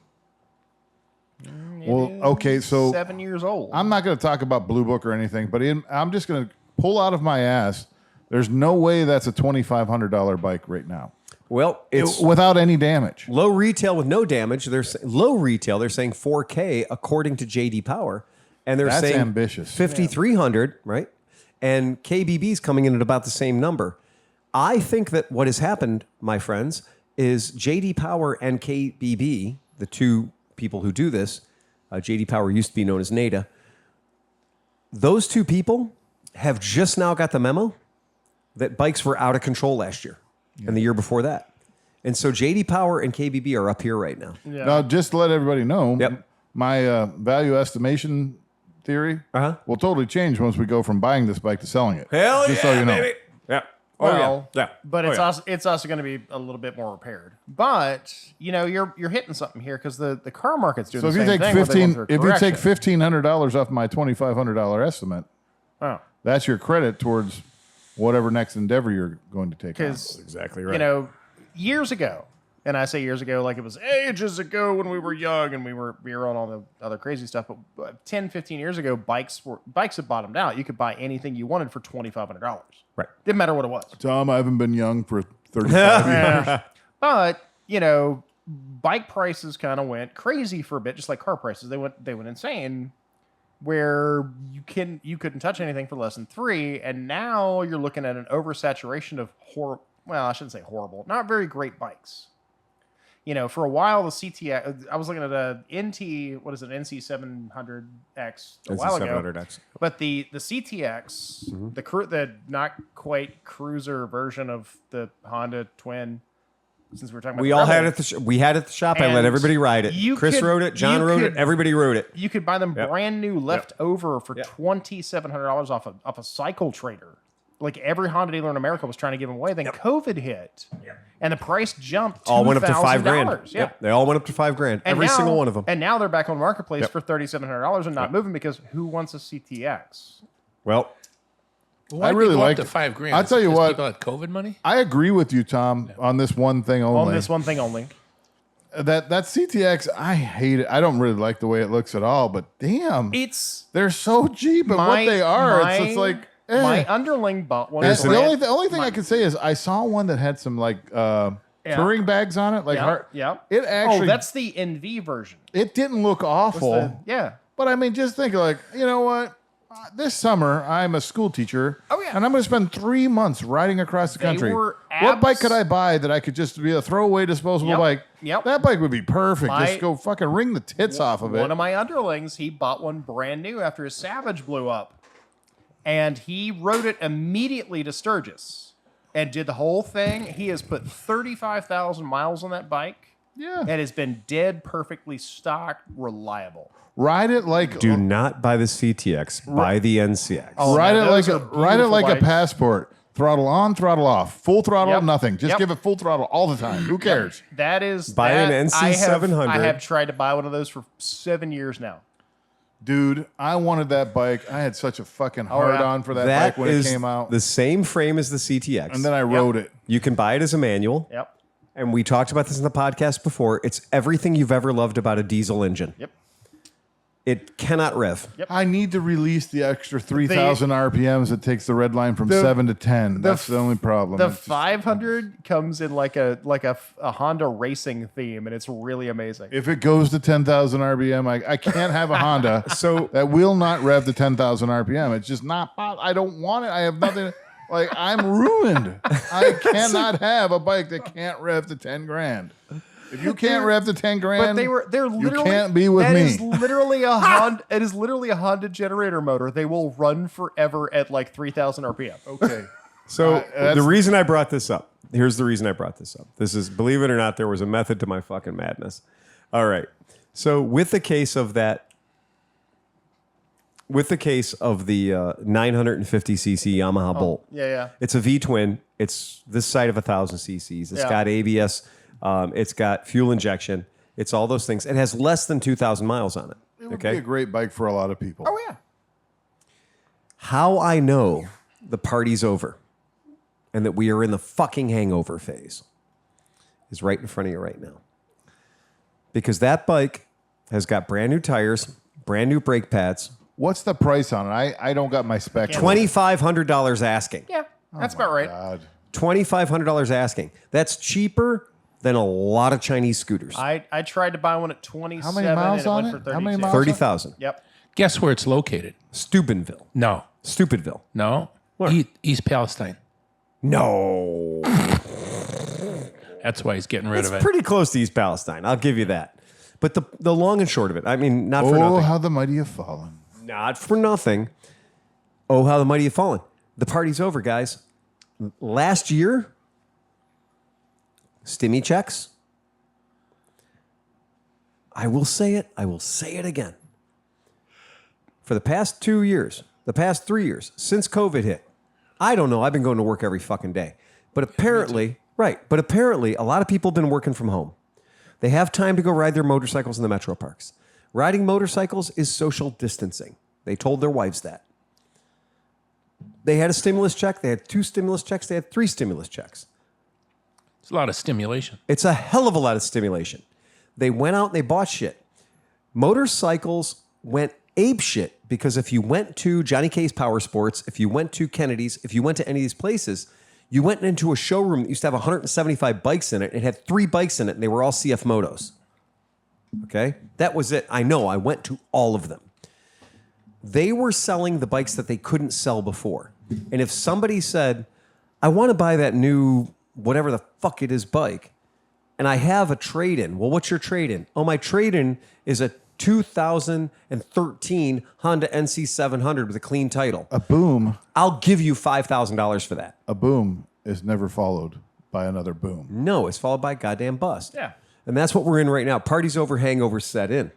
Well, okay, so 7 years old. I'm not going to talk about Blue Book or anything, but I'm just going to pull out of my ass. There's no way that's a $2,500 bike right now. Well, it's without any damage. low retail with no damage. Low retail. They're saying 4K according to JD Power, and they're That's saying ambitious. 5,300, right? And KBB's coming in at about the same number. I think that what has happened, my friends, is JD Power and KBB, the two people who do this. JD Power used to be known as NADA. Those two people have just now got the memo that bikes were out of control last year and the year before that. And so JD Power and KBB are up here right now. Yeah. Now, just to let everybody know, Yep. my value estimation theory will totally change once we go from buying this bike to selling it. Hell just yeah, so you know. baby. Yeah. Well, yeah. But it's also going to be a little bit more repaired. But you're hitting something here because the car market's doing So the if you same take thing. if you take $1,500 off my $2,500 estimate, that's your credit towards whatever next endeavor you're going to take. Because exactly right. Years ago, and I say years ago like it was ages ago when we were young and we were on all the other crazy stuff. But 10, 15 years ago, bikes had bottomed out. You could buy anything you wanted for $2,500. Right. Didn't matter what it was. Tom, I haven't been young for 35 years. But bike prices kind of went crazy for a bit, just like car prices. They went insane, where you couldn't touch anything for less than $3, and now you're looking at an oversaturation of I shouldn't say horrible, not very great bikes. For a while the CTX, I was looking at a NT, what is it, NC 700X a while ago. 700X. But the CTX, the not quite cruiser version of the Honda Twin, since we were talking about We the all had Rebel, it. We had it at the shop. I let And everybody ride it. Chris rode it. John rode it. Everybody rode it. You could buy them brand new, left over for $2,700 off a Cycle Trader. Like every Honda dealer in America was trying to give them away. Then COVID hit, and the price jumped. All went up to $5,000. Yeah. Yep. They all went up to $5,000. Every single one of them. And now they're back on marketplace for $3,700 and not moving because who wants a CTX? Well, Why I really like the $5,000. I'll tell you Because what. People had COVID money. I agree with you, Tom, on this one thing only. On this one thing only. That CTX, I hate it. I don't really like the way it looks at all, but damn, they're so cheap at what they are. It's like my underling bought one. The only thing I can say is I saw one that had some like touring bags on it. Like it actually. that's the NV version. It didn't look awful. But I mean, just think like, you know what? This summer, I'm a school teacher. Oh, yeah. And I'm going to spend 3 months riding across the country. were What bike could I buy that I could just be a throwaway disposable bike? Yep. That bike would be perfect. Just go fucking wring the tits off of it. One of my underlings, he bought one brand new after his Savage blew up. And he rode it immediately to Sturgis and did the whole thing. He has put 35,000 miles on that bike. Yeah. And has been dead perfectly stock, reliable. Ride it like do not buy the CTX. Buy the NCX. ride man, it like those a are ride it like a beautiful passport. Throttle on, throttle off. Full throttle, Yep. nothing. Just Yep. give it full throttle all the time. Who cares? That is Buy an that- NC 700. I have tried to buy one of those for 7 years now. Dude, I wanted that bike. I had such a fucking hard on for that That bike when it is came out. the same frame as the CTX. And then I rode it. You can buy it as a manual. Yep. And we talked about this in the podcast before. It's everything you've ever loved about a diesel engine. Yep. It cannot rev. Yep. I need to release the extra 3,000 RPMs that takes the red line from 7 to 10. That's the only problem. The It's just- 500 comes in like a Honda racing theme, and it's really amazing. if it goes to 10,000 RPM, I can't have a Honda that will not rev to 10,000 RPM. It's just not. I don't want it. I have nothing. Like, I'm ruined. I cannot have a bike that can't rev to 10 grand. If you can't rev to 10 grand, But they're literally, you can't be with that me. is literally a Honda. It is literally a Honda generator motor. They will run forever at like 3,000 RPM. Okay. So the reason I brought this up, here's the reason I brought this up. This is, believe it or not, there was a method to my fucking madness. All right. So with the case of the 950cc Yamaha Bolt. Yeah. It's a V-twin. It's this side of 1,000 cc's. It's Yeah. got ABS. It's got fuel injection. It's all those things. It has less than 2,000 miles on it. It would be a great bike for a lot of people. Oh yeah. How I know the party's over and that we are in the fucking hangover phase is right in front of you right now. Because that bike has got brand new tires, brand new brake pads, What's the price on it? I don't got my specs. $2,500 asking. Yeah, that's about right. God. $2,500 asking. That's cheaper than a lot of Chinese scooters. I tried to buy one at 27 How many miles and it on went it? for 32. How many miles? 30,000. Yep. Guess where it's located? Steubenville. No. Stupidville. No. East Palestine. No. That's why he's getting rid It's of it. pretty close to East Palestine. I'll give you that. But the long and short of it, I mean, not for Oh, nothing. how the mighty have fallen. Not for nothing. Oh, how the mighty have fallen. The party's over, guys. Last year, stimmy checks. I will say it. I will say it again. For the past 2 years, the past 3 years, since COVID hit, I don't know. I've been going to work every fucking day. But apparently, but apparently a lot of people have been working from home. They have time to go ride their motorcycles in the metro parks. Riding motorcycles is social distancing. They told their wives that. They had a stimulus check. They had 2 stimulus checks. They had 3 stimulus checks. It's a lot of stimulation. It's a hell of a lot of stimulation. They went out and they bought shit. Motorcycles went ape shit because if you went to Johnny K's Power Sports, if you went to Kennedy's, if you went to any of these places, you went into a showroom that used to have 175 bikes in it. It had 3 bikes in it, and they were all CF Motos. Okay? That was it. I know. I went to all of them. They were selling the bikes that they couldn't sell before. And if somebody said, I want to buy that new whatever the fuck it is bike, and I have a trade-in. Well, what's your trade-in? Oh, my trade-in is a 2013 Honda NC700 with a clean title. A boom. I'll give you $5,000 for that. A boom is never followed by another boom. No, it's followed by a goddamn bust. Yeah. And that's what we're in right now. Party's over, hangover set in.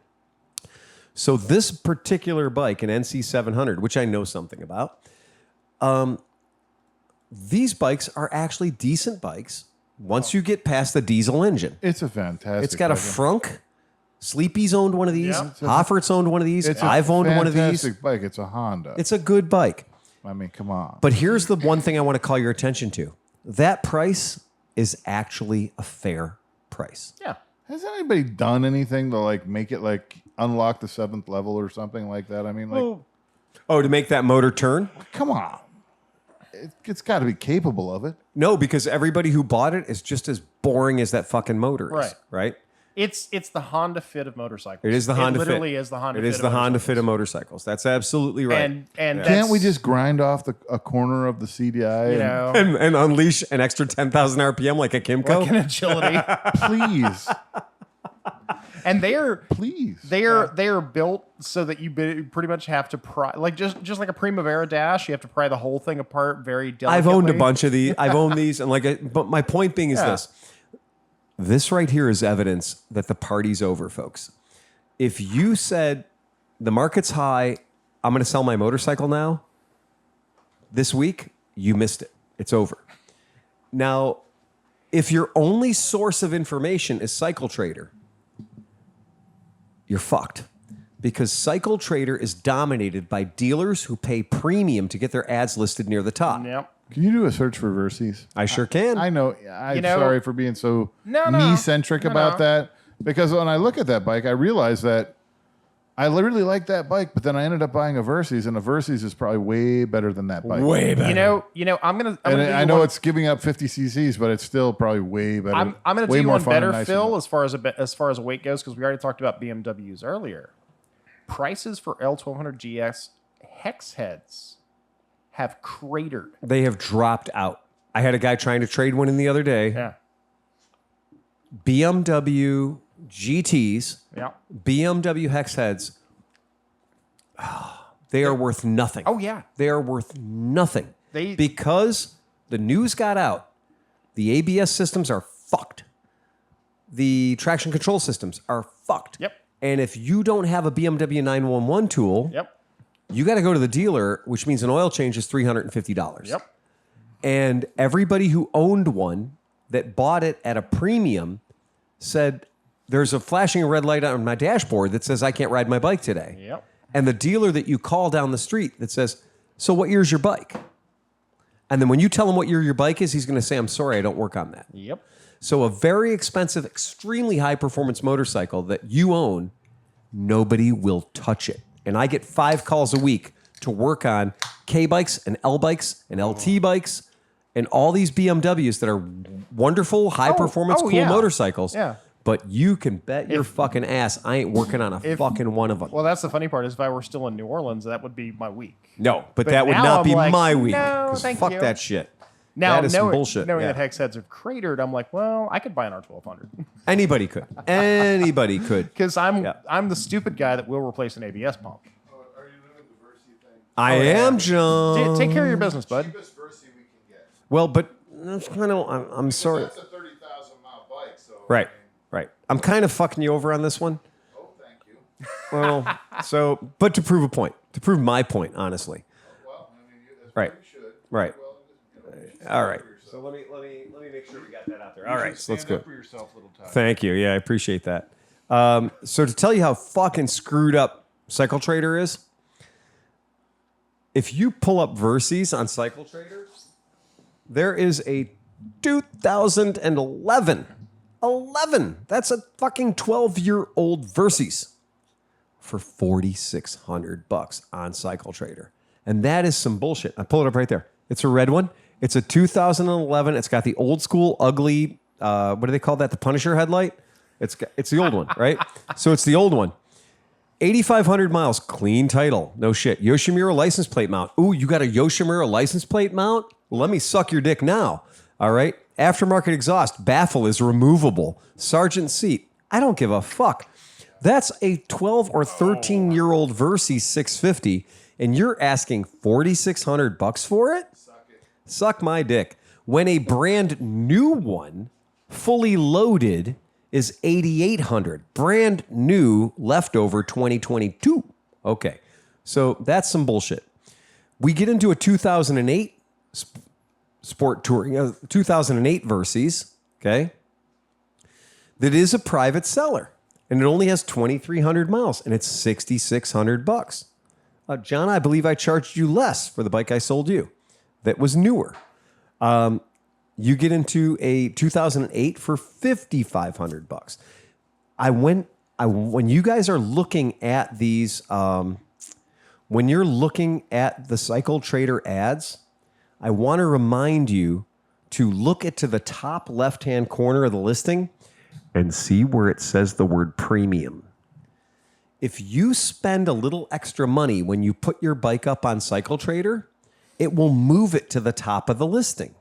So this particular bike, an NC700, which I know something about, these bikes are actually decent bikes once you get past the diesel engine. It's a fantastic. It's got a bike. Frunk. Sleepy's owned one of these. Yeah. Hoffert's owned one of these. It's I've owned one of these. fantastic bike. It's a Honda. It's a good bike. I mean, come on. But here's the one thing I want to call your attention to. That price is actually a fair price. Yeah. Has anybody done anything to like make it like unlock the 7th level or something like that? I mean, like, Oh, to make that motor turn? come on. It's got to be capable of it. No, because everybody who bought it is just as boring as that fucking motor is. Right. Right? It's the Honda Fit of motorcycles. It is the Honda Fit. It literally is the Honda It Fit is of the Honda Fit motorcycles. of motorcycles. That's absolutely right. And that's, Can't we just grind off a corner of the CDI? you and- know, and unleash an extra 10,000 RPM like a Kimco? like an agility. Please. And they are Please. they are built so that you pretty much have to pry, like just like a Primavera Dash, you have to pry the whole thing apart very delicately. I've owned a bunch of these. I've owned these, and but my point being is Yeah. this: this right here is evidence that the party's over, folks. If you said the market's high, I'm going to sell my motorcycle now. This week, you missed it. It's over. Now, if your only source of information is Cycle Trader, you're fucked. Because Cycle Trader is dominated by dealers who pay premium to get their ads listed near the top. Yep. Can you do a search for Versys? I sure can. I know. I'm You know- sorry for being so No. me-centric No, about no. that. Because when I look at that bike, I realize that I literally like that bike, but then I ended up buying a Versys, and a Versys is probably way better than that bike. Way better. You know, I'm gonna And give you I know one- it's giving up 50 cc's, but it's still probably way better. I'm going to way do you more one fun and better, nicer Phil, than- as far as weight goes, because we already talked about BMWs earlier. Prices for L1200 GS hex heads have cratered. They have dropped out. I had a guy trying to trade one in the other day. Yeah. BMW GTs, Yeah. BMW hex heads, they are worth nothing. Oh, yeah. They are worth nothing. They- because the news got out, the ABS systems are fucked. The traction control systems are fucked. Yep. And if you don't have a BMW 911 tool, Yep. you got to go to the dealer, which means an oil change is $350. Yep. And everybody who owned one that bought it at a premium said, there's a flashing red light on my dashboard that says I can't ride my bike today. Yep. And the dealer that you call down the street that says, so what year's your bike? And then when you tell him what year your bike is, he's going to say, I'm sorry, I don't work on that. Yep. So a very expensive, extremely high performance motorcycle that you own Nobody will touch it. And I get 5 calls a week to work on K bikes and L bikes and LT bikes and all these BMWs that are wonderful, high performance, cool motorcycles. Yeah. But you can bet your fucking ass I ain't working on a fucking one of them. Well, that's the funny part is if I were still in New Orleans, that would be my week. No, but that would now not I'm be like, my week. no, 'Cause thank fuck you. that shit. Now, that is some bullshit. knowing Yeah. that hex heads have cratered, I'm like, well, I could buy an R1200 Anybody could. Anybody could. because I'm the stupid guy that will replace an ABS pump. Are you doing the Versy thing? I am, John. Take care of your business, bud. Cheapest Versy we can get. Well, but that's kind of. I'm sorry. That's a 30,000 mile bike, so. Right, right. I'm kind of fucking you over on this one. Oh, thank you. Well, so, but to prove a point, to prove my point, honestly. Well, I mean, that's Right. what you should. Right. Well, you should All right. stand up for So yourself. let me make sure we got that out there. You All should right, so let's stand go. up for yourself, little Ty. Thank you. Yeah, I appreciate that. So to tell you how fucking screwed up Cycle Trader is, if you pull up Versys on Cycle Trader, there is a 2011. That's a fucking 12-year-old Versys for $4,600 on Cycle Trader. And that is some bullshit. I pull it up right there. It's a red one. It's a 2011. It's got the old school ugly, what do they call that? The Punisher headlight. It's the old one, right? So it's the old one. 8,500 miles, clean title. No shit. Yoshimura license plate mount. Ooh, you got a Yoshimura license plate mount? Well, let me suck your dick now. All right. Aftermarket exhaust. Baffle is removable. Sergeant seat. I don't give a fuck. That's a 12 or 13-year-old Versys 650, and you're asking $4,600 for it? Suck my dick. When a brand new one, fully loaded, is $8,800. Brand new, leftover 2022. Okay, so that's some bullshit. We get into a 2008 sport touring, 2008 Versys, okay? That is a private seller, and it only has 2,300 miles, and it's $6,600. John, I believe I charged you less for the bike I sold you. That was newer. You get into a 2008 for $5,500. When you guys are looking at these, when you're looking at the Cycle Trader ads, I want to remind you to look to the top left-hand corner of the listing and see where it says the word premium. If you spend a little extra money when you put your bike up on Cycle Trader, it will move it to the top of the listing.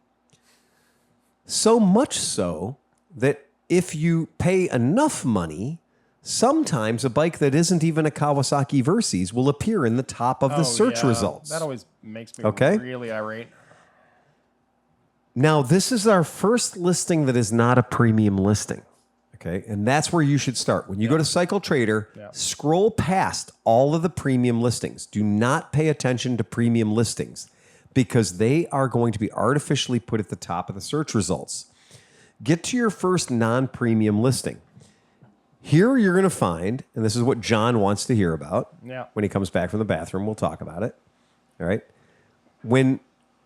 So much so that if you pay enough money, sometimes a bike that isn't even a Kawasaki Versys will appear in the top of the search results. That always makes me really irate. Now, this is our first listing that is not a premium listing. Okay, and that's where you should start. When you go to Cycle Trader, scroll past all of the premium listings. Do not pay attention to premium listings because they are going to be artificially put at the top of the search results. Get to your first non-premium listing. Here you're going to find, and this is what John wants to hear about. When he comes back from the bathroom, we'll talk about it. All right. When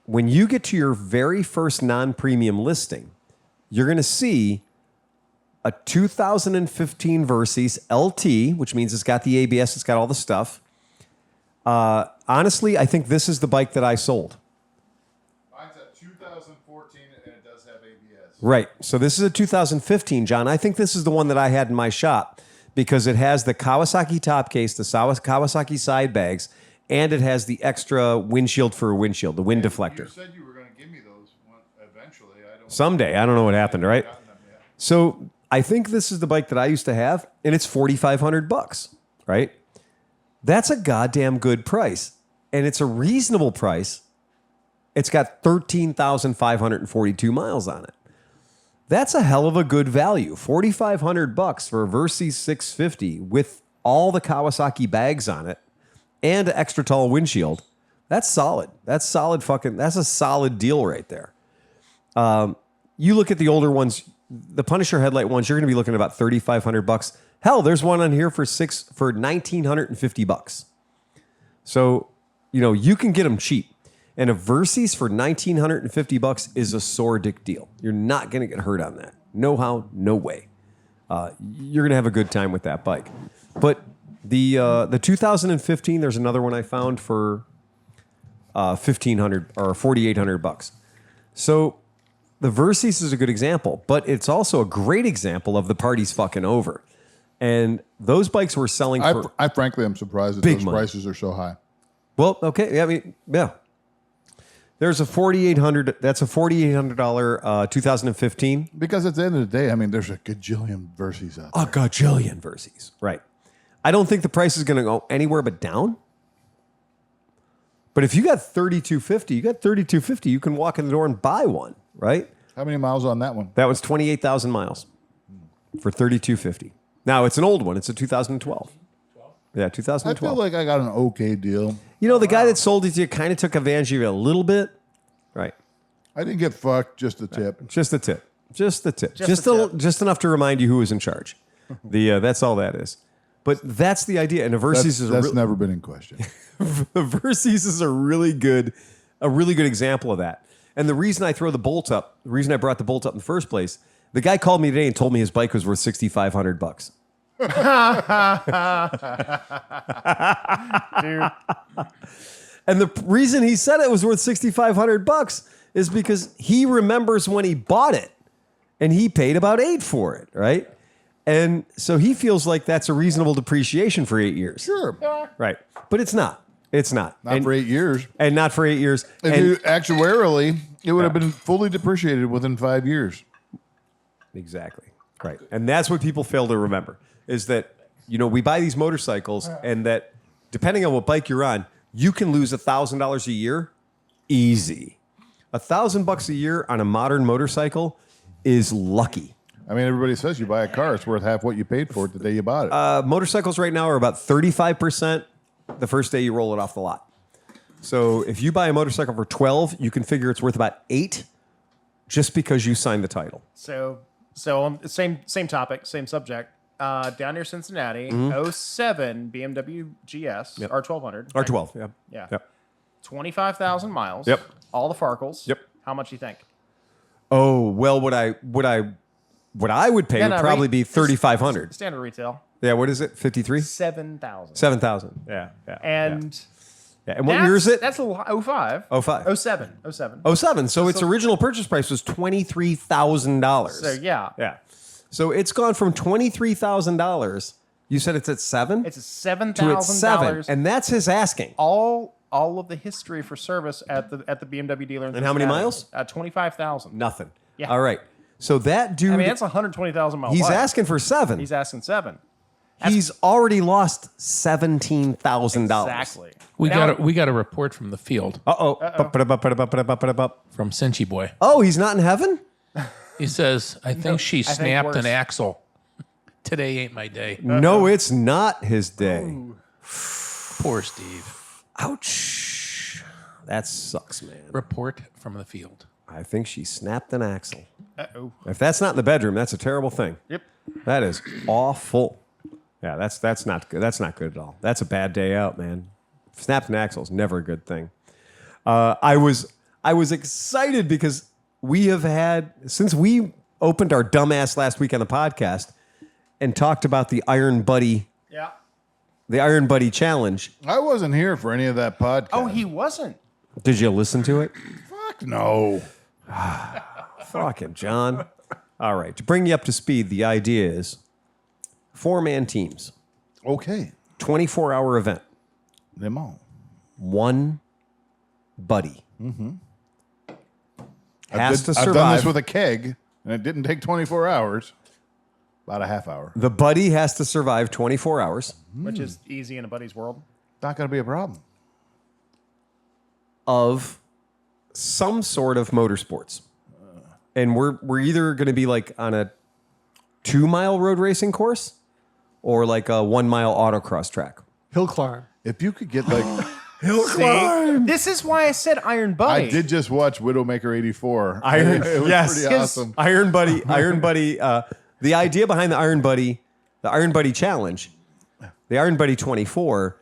you get to your very first non-premium listing, you're going to see a 2015 Versys LT, which means it's got the ABS, it's got all the stuff. Honestly, I think this is the bike that I sold. Mine's a 2014 and it does have ABS. Right. So this is a 2015, John. I think this is the one that I had in my shop because it has the Kawasaki top case, the Kawasaki side bags, and it has the extra windshield for a windshield, the wind deflector. You said you were going to give me those eventually. Someday. I don't know what happened, right? So I think this is the bike that I used to have, and it's $4,500, right? That's a goddamn good price, and it's a reasonable price. It's got 13,542 miles on it. That's a hell of a good value. $4,500 for a Versys 650 with all the Kawasaki bags on it and an extra tall windshield. That's solid. That's a solid deal right there. You look at the older ones, the Punisher headlight ones, you're going to be looking at about $3,500. Hell, there's one on here for $1,950. So, you can get them cheap. And a Versys for $1,950 is a sore dick deal. You're not going to get hurt on that. No how, no way. You're going to have a good time with that bike. But The 2015, there's another one I found for $1,500 or $4,800. So the Versys is a good example, but it's also a great example of the party's fucking over. And those bikes were selling for I frankly am surprised that big those money. prices are so high. well, okay, I mean, yeah. There's a $4,800. That's a $4,800 2015. Because at the end of the day, I mean, there's a gajillion Versys out there. A gajillion Versys, right? I don't think the price is going to go anywhere but down. But if you got 3250, you can walk in the door and buy one, right? How many miles on that one? That was 28,000 miles for 3250. Now it's an old one. It's a 2012. Yeah, I 2012. feel like I got an okay deal. You know, the guy that sold it to you kind of took advantage of you a little bit, right? I didn't get fucked, just a tip. Just a tip. Just a tip. Just a tip. Just enough to remind you who was in charge. That's all that is. But that's the idea. And a Versys That's never been in question. the Versys is a really good example of that. And the reason I throw the bolt up, the reason I brought the bolt up in the first place, the guy called me today and told me his bike was worth $6,500. Dude. And the reason he said it was worth $6,500 is because he remembers when he bought it and he paid about $8,000 for it, right? And so he feels like that's a reasonable depreciation for 8 years. Sure. Right. But it's not. It's not. Not for 8 years. And not for 8 years. If And- you actuarially, it would have been fully depreciated within 5 years. Exactly. Right. And that's what people fail to remember is that, we buy these motorcycles and that depending on what bike you're on, you can lose $1,000 a year easy. $1,000 a year on a modern motorcycle is lucky. I mean, everybody says you buy a car, it's worth half what you paid for it the day you bought it. Motorcycles right now are about 35% the first day you roll it off the lot. So if you buy a motorcycle for 12, you can figure it's worth about 8 just because you signed the title. So same topic, same subject. Down near Cincinnati, 07 BMW GS R1200. R12, yeah. Yeah. Yep. 25,000 miles. Yep. All the Farkles. Yep. How much do you think? Oh, well, what I would pay would probably be $3,500. Standard retail. Yeah, what is it? 53? 7,000. 7,000. Yeah. And yeah. And what year is it? That's a little 05. 05. 07. 07. So its original purchase price was $23,000. So yeah. Yeah. So it's gone from $23,000. You said it's at 7? It's a to it's 7. $7,000. And that's his asking. all of the history for service at the BMW dealer. In And how many Cincinnati. miles? 25,000. Nothing. Yeah. All right. So that dude, I mean, that's 120,000 miles. he's wide. asking for 7. He's asking 7. He's already lost $17,000. Exactly. We Now- got a report from the field Uh-oh. from Cinchy Boy. Oh, he's not in heaven? He says, I think she think snapped worse. an axle. Today ain't my day. No, it's not his day. Poor Steve. Ouch. That sucks, man. Report from the field. I think she snapped an axle. Uh-oh. If that's not in the bedroom, that's a terrible thing. Yep. That is awful. Yeah, that's not good. That's not good at all. That's a bad day out, man. Snapped an axle is never a good thing. I was excited because we have had, since we opened our dumbass last week on the podcast and talked about the Iron Buddy challenge. I wasn't here for any of that podcast. Oh, he wasn't. Did you listen to it? Fuck no. Fucking John. All right. To bring you up to speed, the idea is 4-man teams, Okay. 24-hour event, Them all. one buddy has to I've done this survive. with a keg, and it didn't take 24 hours. About a half hour. The buddy has to survive 24 hours Which is easy in a buddy's world. Not going to be a problem. of some sort of motorsports. And we're either going to be like on a 2-mile road racing course or like a 1-mile autocross track. Hill climb. If you could get like... See? This is why I said Iron Buddy. I did just watch Widowmaker 84. Iron- It was yes. pretty awesome. Iron Buddy. The idea behind the Iron Buddy challenge, the Iron Buddy 24,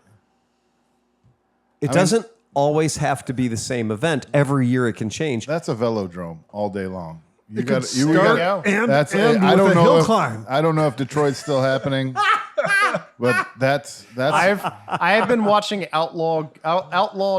it doesn't always have to be the same event. Every year it can change. That's a velodrome all day long. You It could got start go. and That's end I with don't a know hill if, climb. I don't know if Detroit's still happening. But that's I have been watching outlaw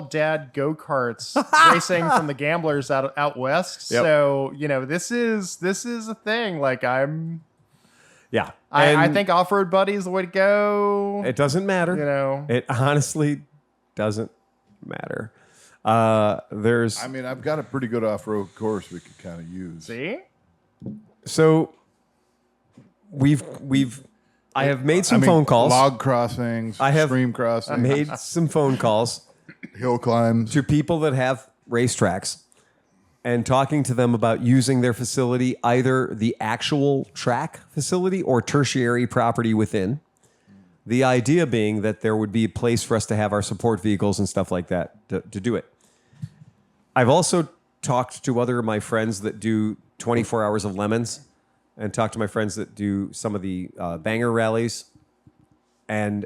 dad go-karts racing from the gamblers out west. Yep. So, this is a thing. Like Yeah. I And think off-road buddy is the way to go. it doesn't matter. It honestly doesn't matter. There's I mean, I've got a pretty good off-road course we could kind of use. See? so I have made some phone calls. Log crossings, I have stream crossings, made some phone calls hill climbs. to people that have racetracks and talking to them about using their facility, either the actual track facility or tertiary property within. The idea being that there would be a place for us to have our support vehicles and stuff like that to do it. I've also talked to other of my friends that do 24 hours of lemons and talked to my friends that do some of the banger rallies. And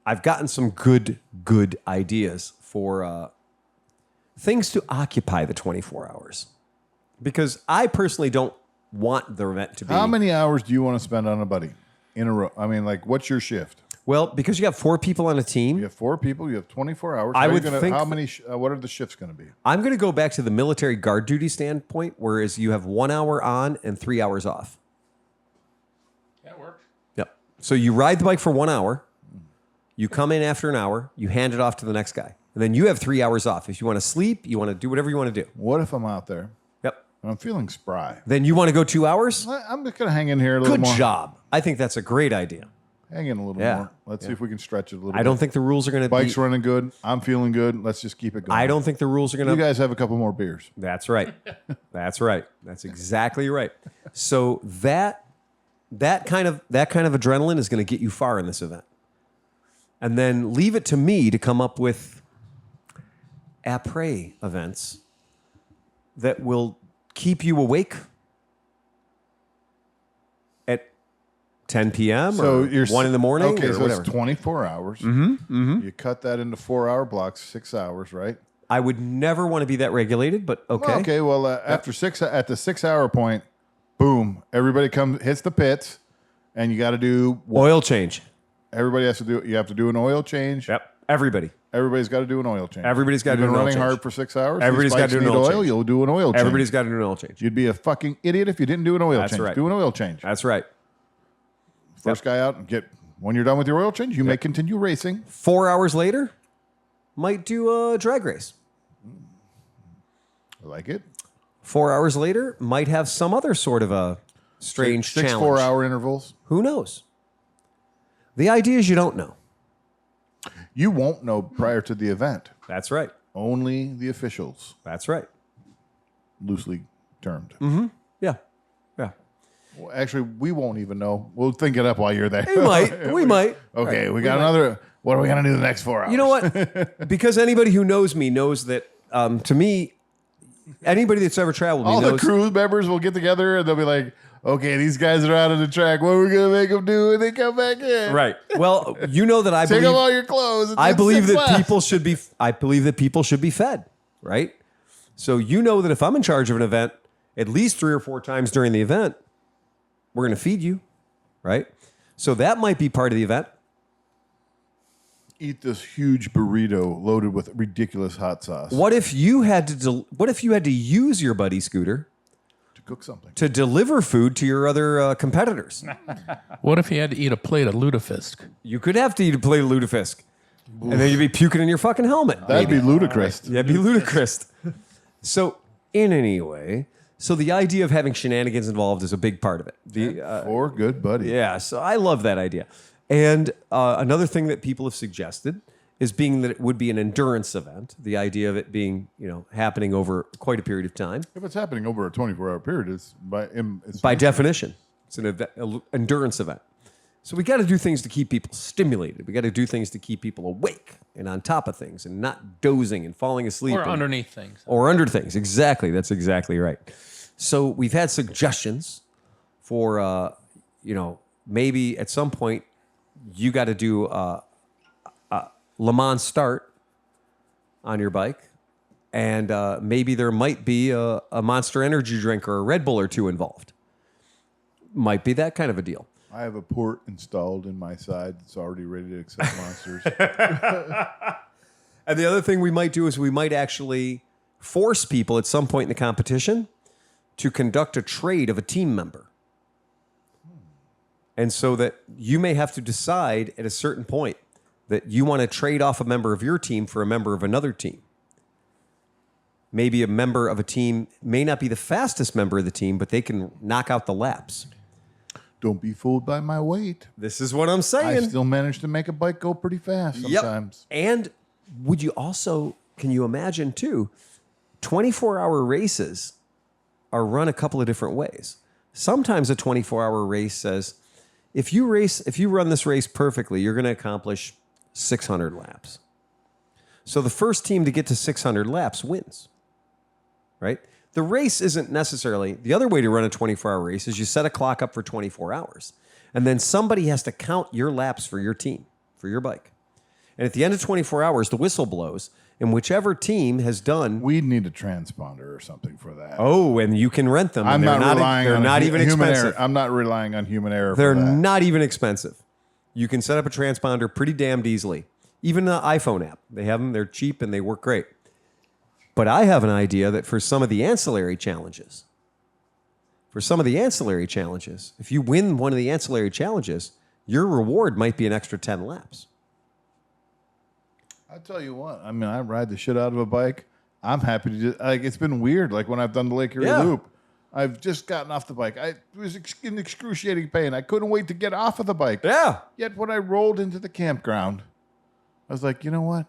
I've gotten some good ideas for things to occupy the 24 hours. Because I personally don't want the event to be... How many hours do you want to spend on a buddy in a row? I mean, like, what's your shift? Well, because you have 4 people on a team, You have 4 people. You have 24 hours. I How are you would gonna- think- How many? What are the shifts going to be? I'm going to go back to the military guard duty standpoint, whereas you have 1 hour on and 3 hours off. That works. Yep. So you ride the bike for 1 hour, you come in after an hour, you hand it off to the next guy. And then you have 3 hours off. If you want to sleep, you want to do whatever you want to do. What if I'm out there Yep. and I'm feeling spry? Then you want to go 2 hours? I'm just going to hang in here a little Good more. job. I think that's a great idea. Hang in a little Yeah. more. Let's see if we can stretch it a little bit. I don't think the rules are going to Bike's be... running good. I'm feeling good. Let's just keep it going. I don't think the rules are going You to... guys have a couple more beers. That's right. That's right. That's exactly right. So that kind of adrenaline is going to get you far in this event. And then leave it to me to come up with après events that will keep you awake at 10 p.m. So or you're 1 in the morning Okay, or so whatever. it's 24 hours. Mm-hmm. You cut that into 4-hour blocks, 6 hours, right? I would never want to be that regulated, but okay. Okay. Well, after at the 6-hour point, boom, everybody hits the pits, and you got to do what? Oil change. Everybody has to do. You have to do an oil change. Yep. Everybody. Everybody's got to do an oil change. Everybody's gotta You've do been an oil running change. hard for 6 hours. Everybody's These gotta bikes do an need oil oil. change. You'll do an oil change. Everybody's got to do an oil change. You'd be a fucking idiot if you didn't do an oil That's change. right. Do an oil change. That's right. First guy out and when you're done with your oil change, you may continue racing. 4 hours later, might do a drag race. I like it. 4 hours later, might have some other sort of a strange Six challenge. 4-hour intervals. Who knows? The idea is you don't know. You won't know prior to the event. That's right. Only the officials, That's right. loosely termed. Yeah. Yeah. Well, actually, we won't even know. We'll think it up while you're there. We might. We might. Okay, we got another. What are we going to do the next 4 hours? You know what? Because anybody who knows me knows that, to me, anybody that's ever traveled with me All the knows. crew members will get together and they'll be like, okay, these guys are out of the track. What are we going to make them do when they come back in? Right. Well, you know that I Take believe. off all your clothes. I believe sit that flat. people should be. I believe that people should be fed, right? So you know that if I'm in charge of an event, at least 3 or 4 times during the event, we're going to feed you, right? So that might be part of the event. Eat this huge burrito loaded with ridiculous hot sauce What if you had to? What if you had to use your buddy scooter to cook something. to deliver food to your other competitors? What if you had to eat a plate of lutefisk? You could have to eat a plate of lutefisk, and then you'd be puking in your fucking helmet. That'd be ludicrous. That'd be ludicrous. So, in any way, so the idea of having shenanigans involved is a big part of it. For good buddy. Yeah, so I love that idea. And another thing that people have suggested is being that it would be an endurance event. The idea of it being, happening over quite a period of time. If it's happening over a 24-hour period, it's By definition, it's an endurance event. So we got to do things to keep people stimulated. We got to do things to keep people awake and on top of things and not dozing and falling asleep. Or and- underneath things. Or under things. Exactly. That's exactly right. So we've had suggestions for, maybe at some point you got to do a Le Mans start on your bike. And maybe there might be a Monster Energy drink or a Red Bull or two involved. Might be that kind of a deal. I have a port installed in my side that's already ready to accept monsters. And the other thing we might do is we might actually force people at some point in the competition to conduct a trade of a team member. And so that you may have to decide at a certain point that you want to trade off a member of your team for a member of another team. Maybe a member of a team may not be the fastest member of the team, but they can knock out the laps. Don't be fooled by my weight. This is what I'm I saying. still manage to make a bike go pretty fast sometimes. Yep. And would you also, can you imagine too, 24-hour races are run a couple of different ways. Sometimes a 24-hour race says, if you run this race perfectly, you're going to accomplish 600 laps. So the first team to get to 600 laps wins, right? The race isn't necessarily, the other way to run a 24-hour race is you set a clock up for 24 hours, and then somebody has to count your laps for your team, for your bike. And at the end of 24 hours, the whistle blows, and whichever team has done... We'd need a transponder or something for that. Oh, and you can rent them. I'm and not relying on not even human expensive. error. I'm not relying on human error They're for that. not even expensive. You can set up a transponder pretty damned easily. Even the iPhone app. They have them. They're cheap and they work great. But I have an idea that for some of the ancillary challenges, if you win one of the ancillary challenges, your reward might be an extra 10 laps. I tell you what, I mean, I ride the shit out of a bike. I'm happy to just, like, it's been weird. Like when I've done the Lake Erie Loop, I've just gotten off the bike. I was in excruciating pain. I couldn't wait to get off of the bike. Yeah. Yet when I rolled into the campground, I was like, you know what?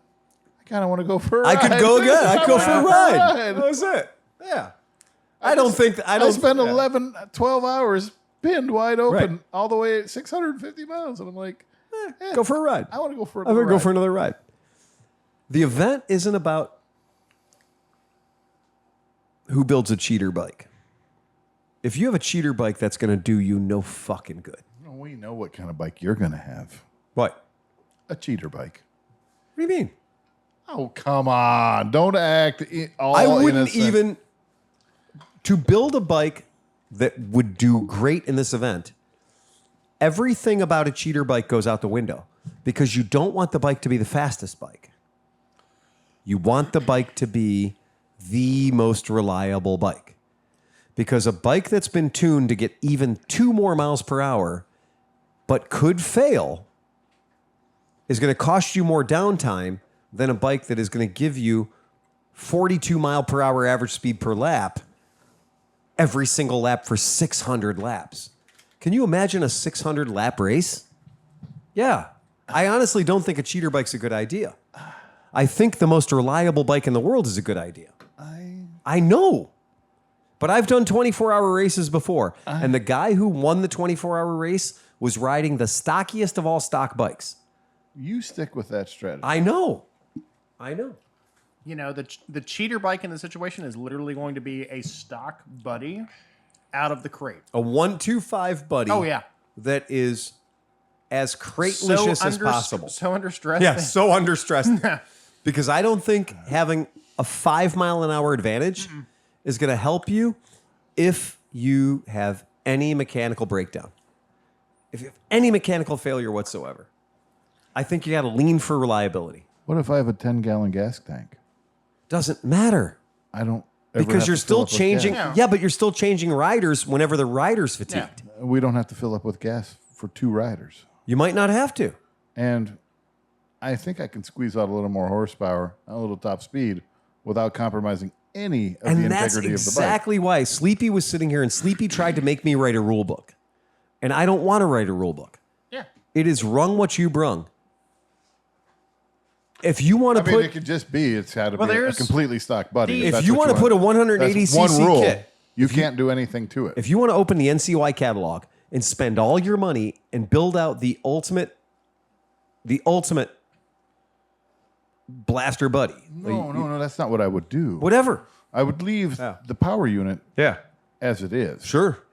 I kind of want to go for a ride. I could go again. I'd go for a ride. That That was it. Yeah. I spent yeah. 11, 12 hours pinned wide open Right. all the way at 650 miles. And I'm like, Go for a ride. I want to go for I'm another going to go ride. for another ride. The event isn't about who builds a cheater bike. If you have a cheater bike, that's going to do you no fucking good. No, we know what kind of bike you're going to have. What? A cheater bike. What do you mean? Oh, come on. Don't act all I wouldn't innocent. even... To build a bike that would do great in this event, everything about a cheater bike goes out the window because you don't want the bike to be the fastest bike. You want the bike to be the most reliable bike. Because a bike that's been tuned to get even 2 more miles per hour, but could fail, is going to cost you more downtime than a bike that is going to give you 42 mile per hour average speed per lap every single lap for 600 laps. Can you imagine a 600 lap race? Yeah. I honestly don't think a cheater bike's a good idea. I think the most reliable bike in the world is a good idea. I know. But I've done 24-hour races before. And the guy who won the 24-hour race was riding the stockiest of all stock bikes. You stick with that strategy. I know. You know, the cheater bike in the situation is literally going to be a stock buddy out of the crate. A 125 buddy. Oh, yeah. That is as cratelicious as possible. So under stress. Yeah, so under stress. Because I don't think having a 5 mile an hour advantage is going to help you if you have any mechanical breakdown. If you have any mechanical failure whatsoever. I think you got to lean for reliability. What if I have a 10-gallon gas tank? Doesn't matter. I don't ever Because have you're to fill still up with changing. gas. Yeah, but you're still changing riders whenever the rider's fatigued. We don't have to fill up with gas for 2 riders. You might not have to. And I think I can squeeze out a little more horsepower, a little top speed, without compromising any of the And that's integrity of the bike. exactly why Sleepy was sitting here and Sleepy tried to make me write a rule book. And I don't want to write a rule book. Yeah. It is rung what you brung. If you want to I mean, put it could just be it's had to Well, be a there's completely stock buddy. if that's you what want to put a 180 that's one cc rule. kit, You can't do anything to it. if you want to open the NCY catalog and spend all your money and build out the ultimate blaster buddy, No, that's not what I would do. whatever. I would leave the power unit Yeah, as it is. sure.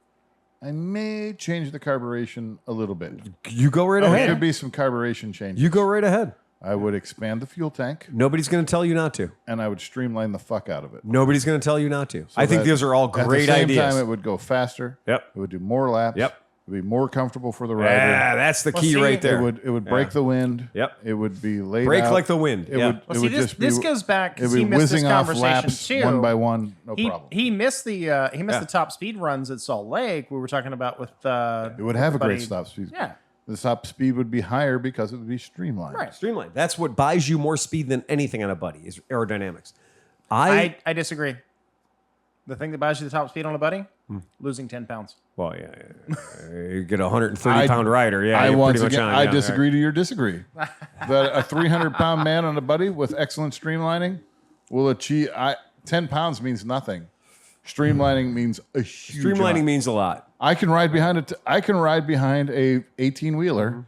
I may change the carburation a little bit. You go right There ahead. could be some carburation changes. You go right ahead. I would expand the fuel tank, Nobody's going to tell you not to. and I would streamline the fuck out of it. Nobody's going to tell you not to. I think that those are all At great the same ideas. time, it would go faster. Yep. It would do more laps. Yep. It'd be more comfortable for the rider. Yeah, that's the key right there. It would break the wind. Yep. It would be laid Break out. like the wind. It Yeah. would. Well, It see, would just this be. goes back It because would he be missed this whizzing off conversation laps too. one by one. No problem. He missed the top speed runs at Salt Lake. We were talking about with It would have a great everybody- stop speed. Yeah. The top speed would be higher because it would be streamlined. Right. Streamline. That's what buys you more speed than anything on a buddy is aerodynamics. I disagree. The thing that buys you the top speed on a buddy, losing 10 pounds. Well, yeah. You get a 130-pound rider. Yeah, I you're once pretty much again, on. I yeah, disagree to your disagree. That a 300-pound man on a buddy with excellent streamlining will achieve. 10 pounds means nothing. Streamlining means a huge. Streamlining amount. means a lot. I can ride behind it. I can ride behind a 18-wheeler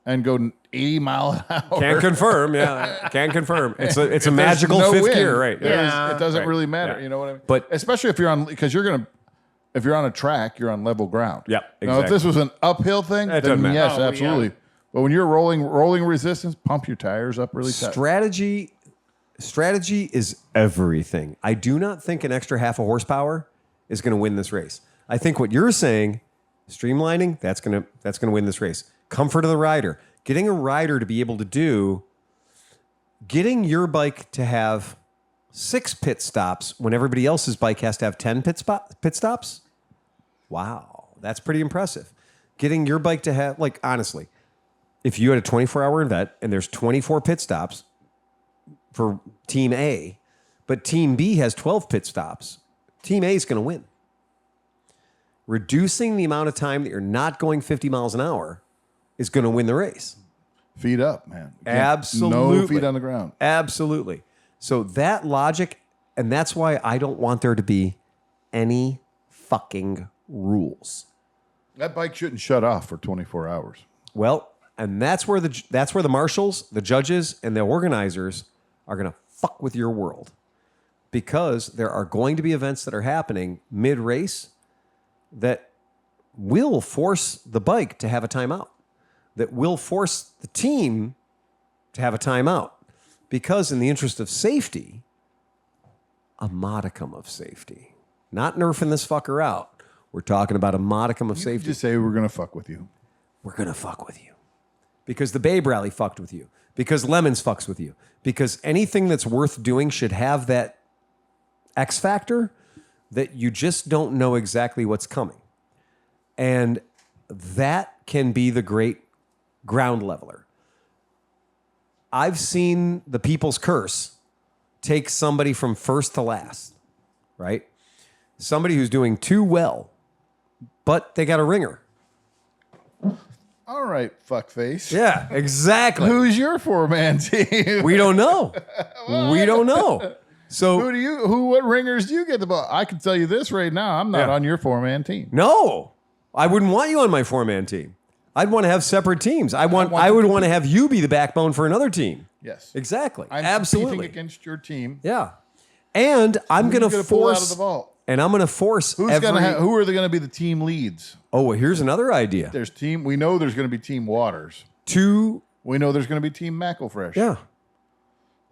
and go 80 mile an hour. Can confirm. Yeah, can confirm. It's a If magical there's no fifth wind, gear, right? Yeah. It doesn't Right. really matter. Yeah. You know what I mean? But- especially if you're on, because if you're on a track, you're on level ground. Yep, Now, if exactly. this was an uphill thing, That then doesn't matter. yes, Oh, yeah. absolutely. But when you're rolling resistance, pump your tires up really tight. Strategy is everything. I do not think an extra half a horsepower is going to win this race. I think what you're saying, streamlining, that's going to win this race. Comfort of the rider, getting a rider to be able to do, getting your bike to have 6 pit stops when everybody else's bike has to have 10 pit stops. Wow, that's pretty impressive. Getting your bike to have, like, honestly, if you had a 24-hour event and there's 24 pit stops for Team A, but Team B has 12 pit stops, Team A is going to win. Reducing the amount of time that you're not going 50 miles an hour is going to win the race. Feet up, man. You can't- Absolutely. No feet on the ground. Absolutely. So that logic, and that's why I don't want there to be any fucking rules. That bike shouldn't shut off for 24 hours. Well, and that's where the marshals, the judges, and the organizers are going to fuck with your world, because there are going to be events that are happening mid-race that will force the bike to have a timeout, that will force the team to have a timeout, because in the interest of safety, a modicum of safety, not nerfing this fucker out. We're talking about a modicum of safety. Just say we're going to fuck with you. We're going to fuck with you. Because the Babe Rally fucked with you. Because Lemons fucks with you. Because anything that's worth doing should have that X factor that you just don't know exactly what's coming. And that can be the great ground leveler. I've seen the People's Curse take somebody from first to last, right? Somebody who's doing too well, but they got a ringer. All right, fuckface. Yeah, exactly. Who's your 4-man team? We don't know. We don't know. So What ringers do you get the ball? I can tell you this right now. I'm not Yeah. on your 4-man team. no, I wouldn't want you on my 4-man team. I'd want to have separate teams. I would want to have you be the backbone for another team. Yes. Exactly. I'm Absolutely. competing against your team. Yeah. And I'm going to Who's gonna pull out of force the vault? and I'm going to force Who are they going to be the team leads? Oh, well, here's another idea. We know there's going to be team Waters. Two. We know there's going to be team McElfresh. Yeah.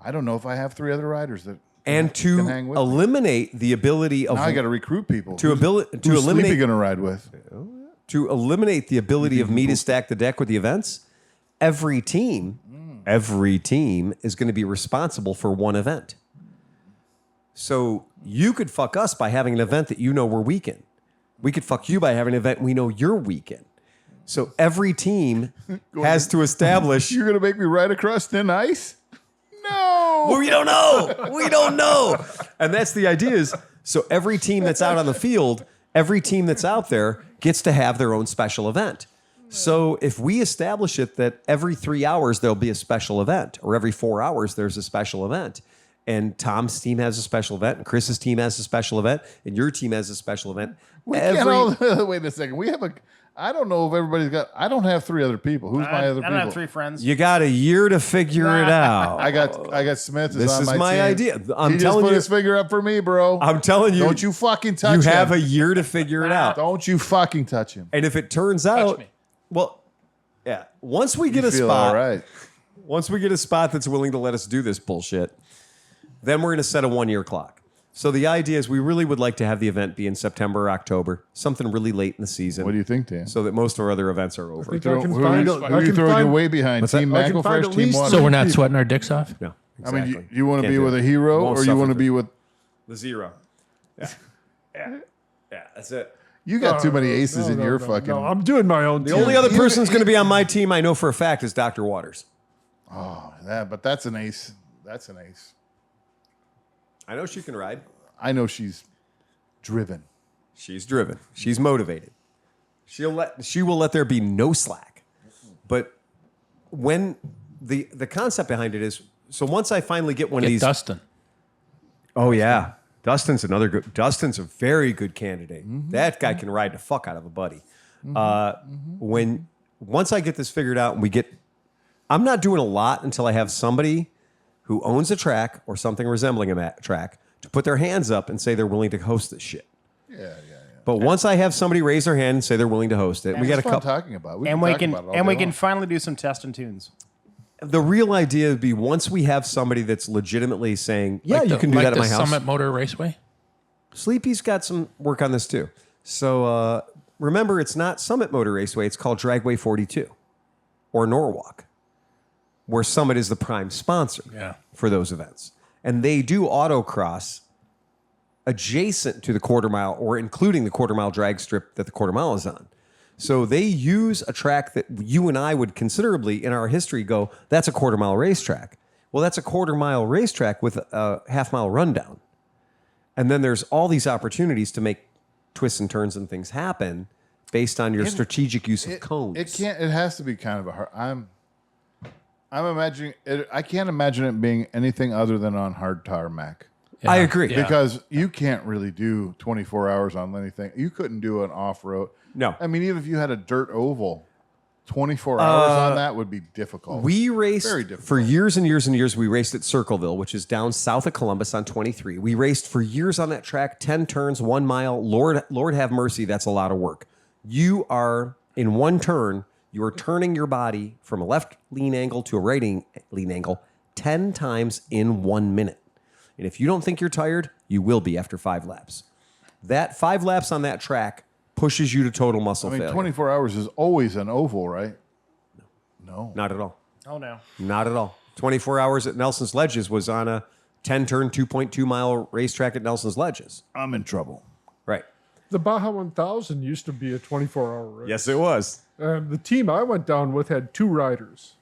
I don't know if I have 3 other riders that And can to hang with me. eliminate the ability of Now I got to recruit people. to Who's eliminate Sleepy going to ride with? to eliminate the ability of me to stack the deck with the events, every team is going to be responsible for one event. So you could fuck us by having an event that you know we're weak in. We could fuck you by having an event we know you're weak in. So every team has to establish. You're going to make me ride across thin ice? No. Well, we don't know. We don't know. And that's the idea is, so every team that's out on the field, every team that's out there gets to have their own special event. So if we establish it that every 3 hours there'll be a special event, or every 4 hours there's a special event, and Tom's team has a special event, and Chris's team has a special event, and your team has a special event. Wait a second. I don't know if everybody's got. I don't have 3 other people. Who's my other I people? don't have 3 friends. You got a year to figure it out. I got Smith. This on is my my team. idea. I'm he just telling put you. his finger up for me, bro. I'm telling you. Don't you fucking touch You him. have a year to figure it out. Don't you fucking touch him. And if it turns out, me. well, yeah. Once we get You a feel spot, all right. once we get a spot that's willing to let us do this bullshit, then we're going to set a 1-year clock. So the idea is we really would like to have the event be in September or October, something really late in the season. What do you think, Dan? So that most of our other events are over. think I can Who find- are I you can throwing find- your weight behind? What's that? Team I can find McElfresh, at Team least what? So we're not sweating our dicks off? No, I mean, exactly. you want to Can't be do with it. a hero, Won't or you suffer want to through be it. with? The zero. Yeah, that's it. You got too many aces in your no, fucking. No, I'm doing my own. The only other person who's going to be on my team, I know for a fact, is Dr. Waters. But that's an ace. That's an ace. I know she can ride. I know she's driven. She's driven. She's motivated. She will let there be no slack. But when the concept behind it is, so once I finally get one of Get these. Dustin. Oh yeah, Dustin's Dustin's a very good candidate. That guy can ride the fuck out of a buddy. Once I get this figured out and I'm not doing a lot until I have somebody who owns a track or something resembling a track to put their hands up and say they're willing to host this shit. Yeah. But once I have somebody raise their hand and say they're willing to host it, we got a That's what I'm couple. talking about. And we can about it all we day can long. finally do some test and tunes. The real idea would be once we have somebody that's legitimately saying, yeah, Like you the- can do like that at the my house. Summit Motor Raceway? Sleepy's got some work on this too. So remember, it's not Summit Motor Raceway. It's called Dragway 42 or Norwalk, where Summit is the prime sponsor for those events. And they do autocross adjacent to the quarter mile or including the quarter mile drag strip that the quarter mile is on. So they use a track that you and I would considerably in our history go, that's a quarter mile racetrack. Well, that's a quarter mile racetrack with a half mile rundown. And then there's all these opportunities to make twists and turns and things happen based on your strategic use of cones. It can't. It has to be kind of a hard. I'm imagining it. I can't imagine it being anything other than on hard tarmac. I agree. Yeah. Because you can't really do 24 hours on anything. You couldn't do an off-road. No. I mean, even if you had a dirt oval, 24 hours on that would be difficult. We raced Very difficult. for years and years and years. We raced at Circleville, which is down south of Columbus on 23. We raced for years on that track, 10 turns, 1 mile. Lord have mercy, that's a lot of work. You are in one turn, you are turning your body from a left lean angle to a right lean angle 10 times in 1 minute. And if you don't think you're tired, you will be after 5 laps. That 5 laps on that track pushes you to total muscle I mean, failure. 24 hours is always an oval, right? No. Not at all. Oh no. Not at all. 24 hours at Nelson's Ledges was on a 10-turn, 2.2 mile racetrack at Nelson's Ledges. I'm in trouble. Right. The Baja 1000 used to be a 24-hour race. Yes, it was. The team I went down with had 2 riders.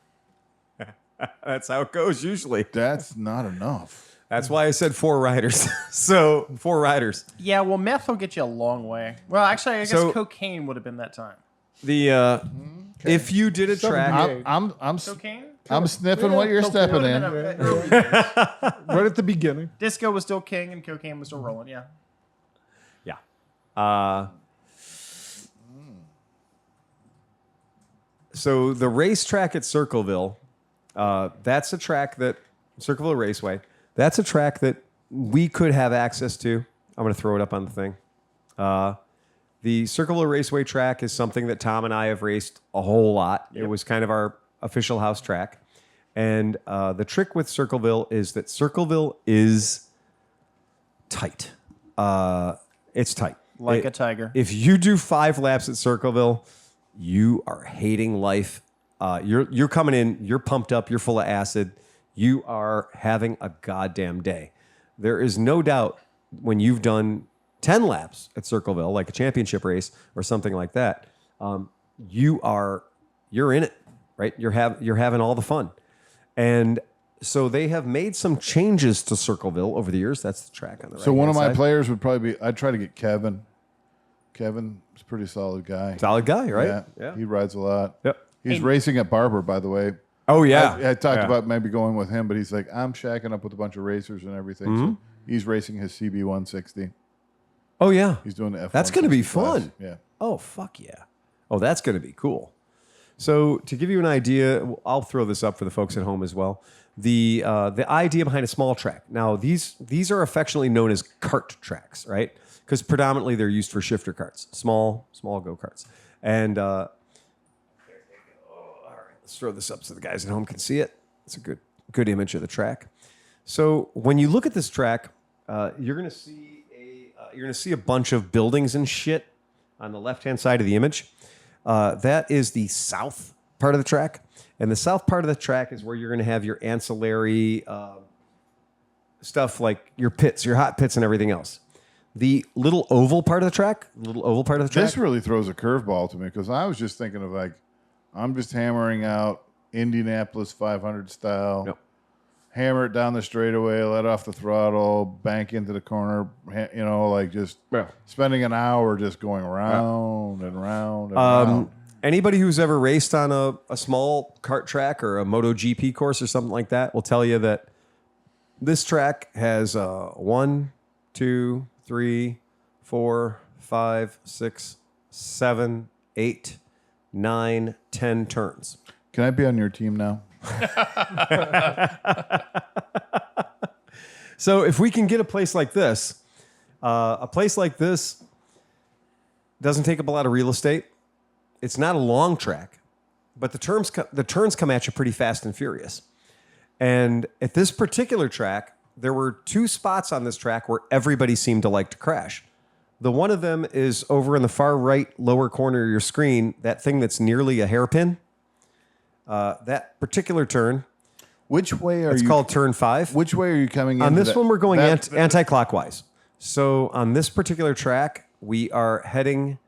That's how it goes usually. That's not enough. That's why I said 4 riders. So 4 riders. Yeah, well, meth will get you a long way. Well, actually, I guess So- cocaine would have been that time. The if you did a track, Cocaine? I'm sniffing what you're stepping in. Right at the beginning. Disco was still king and cocaine was still rolling. Yeah. yeah. So the racetrack at Circleville, that's a track that Circleville Raceway. That's a track that we could have access to. I'm going to throw it up on the thing. The Circleville Raceway track is something that Tom and I have raced a whole lot. It was kind of our official house track. And the trick with Circleville is that Circleville is tight. It's tight. Like a tiger. If you do 5 laps at Circleville, you are hating life. You're coming in, you're pumped up, you're full of acid. You are having a goddamn day. There is no doubt when you've done 10 laps at Circleville, like a championship race or something like that, you're in it, right? You're having all the fun. And so they have made some changes to Circleville over the years. That's the track on the right. So one of my players would probably be, I'd try to get Kevin. Kevin's a pretty solid guy. Solid guy, right? Yeah. He rides a lot. Yep. He's racing at Barber, by the way. Oh, yeah. I talked Yeah. about maybe going with him, but he's like, I'm shacking up with a bunch of racers and everything. So he's racing his CB 160. Oh, yeah. He's doing the F1. That's gonna be 60 class. fun. Yeah. Oh, fuck yeah. Oh, that's going to be cool. So to give you an idea, I'll throw this up for the folks at home as well. The idea behind a small track. Now, these are affectionately known as kart tracks, right? Because predominantly they're used for shifter karts, small go-karts. And all right, let's throw this up so the guys at home can see it. It's a good image of the track. So when you look at this track, you're gonna see a bunch of buildings and shit on the left-hand side of the image. That is the south part of the track, and the south part of the track is where you're gonna have your ancillary stuff like your pits, your hot pits, and everything else. The little oval part of the track, This really throws a curveball to me because I was just thinking of like, I'm just hammering out Indianapolis 500 style. Nope. Hammer it down the straightaway, let off the throttle, bank into the corner, like just spending an hour just going round and round and round. Anybody who's ever raced on a small kart track or a MotoGP course or something like that will tell you that this track has 1, 2, 3, 4, 5, 6, 7, 8, 9, 10 turns. Can I be on your team now? So if we can get a place like this doesn't take up a lot of real estate. It's not a long track, but the turns come at you pretty fast and furious. And at this particular track, there were 2 spots on this track where everybody seemed to like to crash. The one of them is over in the far right lower corner of your screen, that thing that's nearly a hairpin. That particular turn. Which way are It's called turn 5. Which way are you coming On into this one, we're going anti-clockwise. So on this particular track, we are heading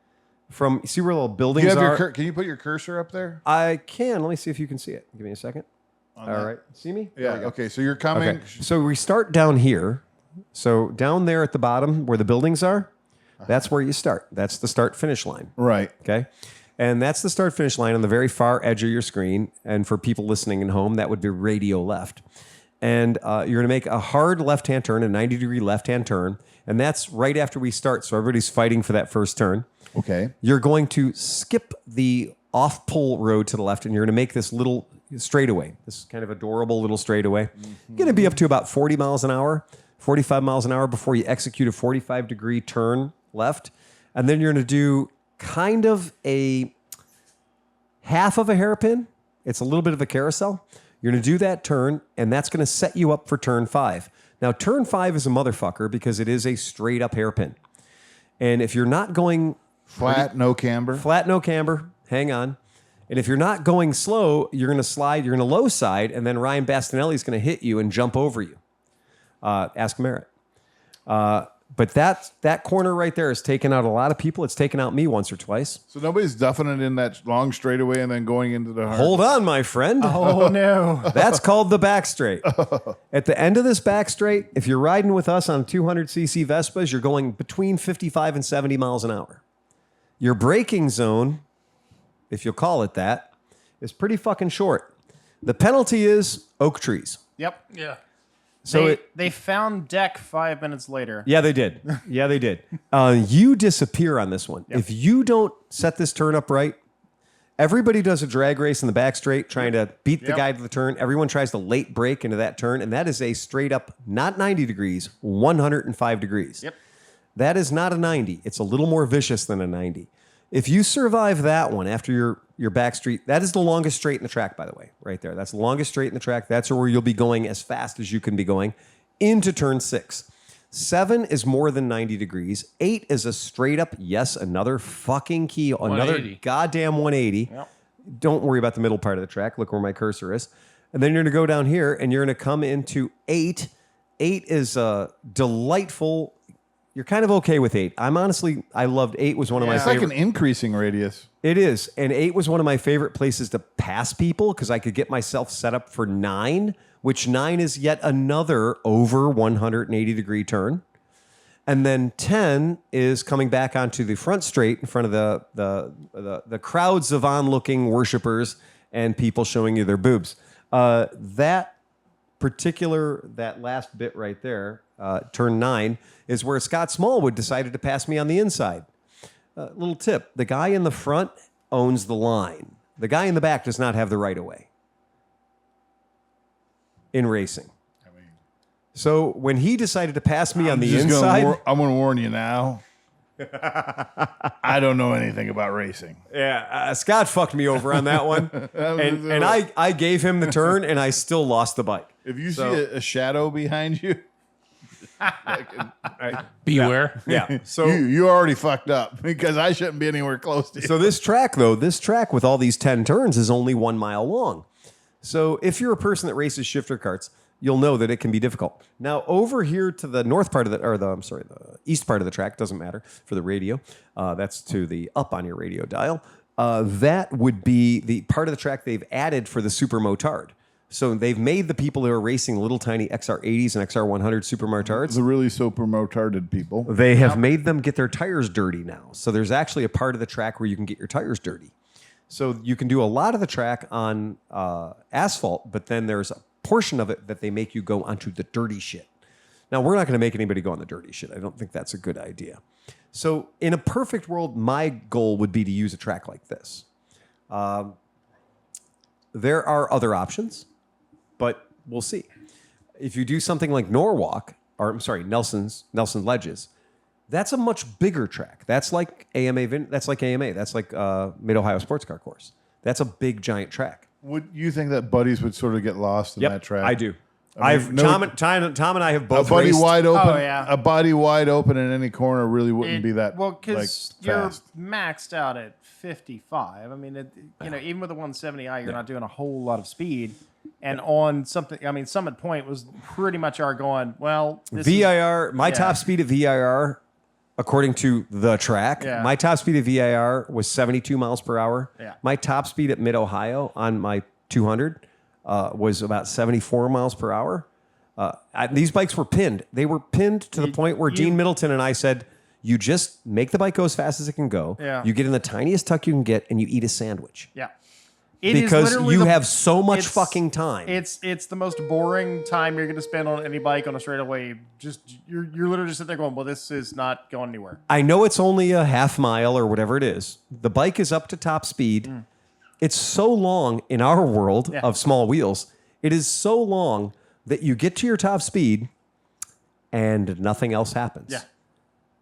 from, see where little buildings are? Can you put your cursor up there? I can. Let me see if you can see it. Give me a second. All right. See me? There Yeah. we go. Okay. So you're coming. Okay. So we start down here. So down there at the bottom where the buildings are, that's where you start. That's the start-finish line. Right. Okay. And that's the start-finish line on the very far edge of your screen. And for people listening at home, that would be radio left. And you're going to make a hard left-hand turn, a 90-degree left-hand turn. And that's right after we start. So everybody's fighting for that first turn. Okay. You're going to skip the off-pull road to the left, and you're going to make this little straightaway, this kind of adorable little straightaway. You're going to be up to about 40 miles an hour, 45 miles an hour before you execute a 45-degree turn left. And then you're going to do kind of a half of a hairpin. It's a little bit of a carousel. You're going to do that turn, and that's going to set you up for turn 5. Now, turn 5 is a motherfucker because it is a straight-up hairpin. And if you're not going Flat, no camber. flat, no camber, hang on. And if you're not going slow, you're going to slide, you're going to low side, and then Ryan Bastinelli is going to hit you and jump over you. Ask Merritt. But that corner right there has taken out a lot of people. It's taken out me once or twice. So nobody's duffing it in that long straightaway and then going into the hard. Hold on, my friend. Oh, no. That's called the back straight. At the end of this back straight, if you're riding with us on 200cc Vespas, you're going between 55 and 70 miles an hour. Your braking zone, if you'll call it that, is pretty fucking short. The penalty is oak trees. Yep. Yeah. So they found deck 5 minutes later. Yeah, they did. Yeah, they did. You disappear on this one. Yep. If you don't set this turn up right, everybody does a drag race in the back straight trying to beat the guy to the turn. Everyone tries to late break into that turn, and that is a straight up, not 90 degrees, 105 degrees. Yep. That is not a 90. It's a little more vicious than a 90. If you survive that one after your back street, that is the longest straight in the track, by the way, right there. That's the longest straight in the track. That's where you'll be going as fast as you can be going into turn 6. 7 is more than 90 degrees. 8 is a straight up, yes, another fucking key, another goddamn 180. Yep. Don't worry about the middle part of the track. Look where my cursor is. And then you're going to go down here and you're going to come into 8. 8 is a delightful. You're kind of okay with 8. I loved 8 was one of my favorite. It's like an increasing radius. It is. And 8 was one of my favorite places to pass people because I could get myself set up for 9, which 9 is yet another over 180 degree turn. And then 10 is coming back onto the front straight in front of the crowds of onlooking worshipers and people showing you their boobs. That last bit right there, turn 9, is where Scott Smallwood decided to pass me on the inside. Little tip, the guy in the front owns the line. The guy in the back does not have the right of way in racing. So when he decided to pass me on the inside... I'm going to warn you now. I don't know anything about racing. Yeah, Scott fucked me over on that one. and I gave him the turn, and I still lost the bike. If you see a shadow behind you... Beware. Yeah. So you already fucked up because I shouldn't be anywhere close to you. So this track with all these 10 turns is only 1 mile long. So if you're a person that races shifter karts, you'll know that it can be difficult. Now over here to the north part of the east part of the track, doesn't matter for the radio. That's to the up on your radio dial. That would be the part of the track they've added for the super motard. So they've made the people who are racing little tiny XR80s and XR100 super motards. The really super motarded people. They have made them get their tires dirty now. So there's actually a part of the track where you can get your tires dirty. So you can do a lot of the track on asphalt, but then there's a portion of it that they make you go onto the dirty shit. Now, we're not going to make anybody go on the dirty shit. I don't think that's a good idea. So in a perfect world, my goal would be to use a track like this. There are other options, but we'll see. If you do something like Nelson Ledges, that's a much bigger track. That's like AMA. That's like Mid-Ohio Sports Car Course. That's a big, giant track. Would you think that buddies would sort of get lost in that track? I do. mean, Tom and I have both a body raced. wide open. Oh, yeah. A body wide open in any corner really wouldn't be that. Well, because you're fast. maxed out at 55. I mean, even with the 170i, you're not doing a whole lot of speed. And on something, I mean, Summit Point was pretty much our going. Well, VIR. My top speed at VIR, according to the track, my top speed at VIR was 72 miles per hour. Yeah. My top speed at Mid-Ohio on my 200 was about 74 miles per hour. These bikes were pinned. They were pinned to the point where Dean Middleton and I said, you just make the bike go as fast as it can go. Yeah. You get in the tiniest tuck you can get, and you eat a sandwich. Yeah. Because you have so much fucking time. It's the most boring time you're going to spend on any bike on a straightaway. Just you're literally just sitting there going, well, this is not going anywhere. I know it's only a half mile or whatever it is. The bike is up to top speed. It's so long in our world of small wheels. It is so long that you get to your top speed and nothing else happens. Yeah.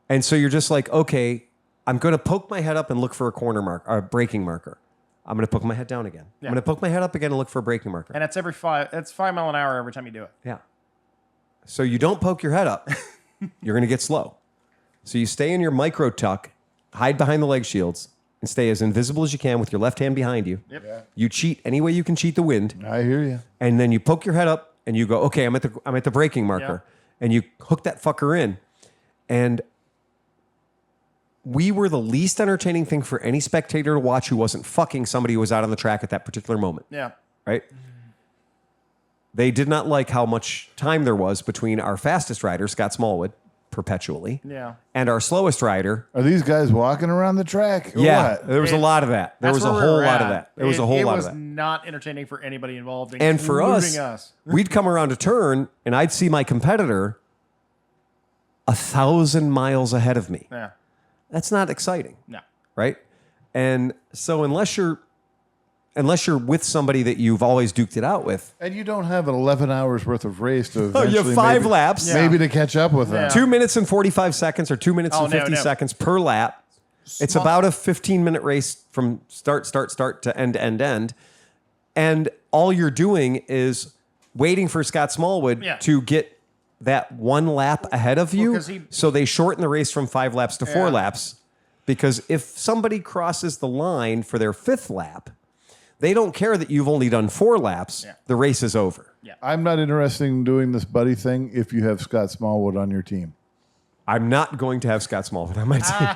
And so you're just like, okay, I'm going to poke my head up and look for a corner mark or a braking marker. I'm going to poke my head down again. Yeah. I'm going to poke my head up again and look for a braking marker. And it's 5 mile an hour every time you do it. Yeah. So you don't poke your head up. You're going to get slow. So you stay in your micro tuck, hide behind the leg shields, and stay as invisible as you can with your left hand behind you. Yep. Yeah. You cheat any way you can cheat the wind. I hear you. And then you poke your head up and you go, okay, I'm at the braking marker. And you hook that fucker in. And we were the least entertaining thing for any spectator to watch who wasn't fucking somebody who was out on the track at that particular moment. Yeah. Right? They did not like how much time there was between our fastest rider, Scott Smallwood, perpetually, and our slowest rider. Are these guys walking around the track? Or Yeah, what? there was a lot of that. There was a whole lot of that. There was a whole lot of that. It was not entertaining for anybody involved, And for including us, we'd come around a turn, and I'd see my competitor 1,000 miles ahead of me. Yeah. That's not exciting. No. Right? And so unless you're with somebody that you've always duked it out with. And you don't have an 11 hours worth of race to You eventually have 5 laps. maybe to catch up with them. 2 minutes and 45 seconds or 2 minutes and 50 seconds per lap. It's about a 15-minute race from start to end. And all you're doing is waiting for Scott Smallwood to get that 1 lap ahead of you. So they shorten the race from 5 laps to 4 laps. Because if somebody crosses the line for their 5th lap, they don't care that you've only done 4 laps. Yeah. The race is over. Yeah. I'm not interested in doing this buddy thing if you have Scott Smallwood on your team. I'm not going to have Scott Smallwood on my team.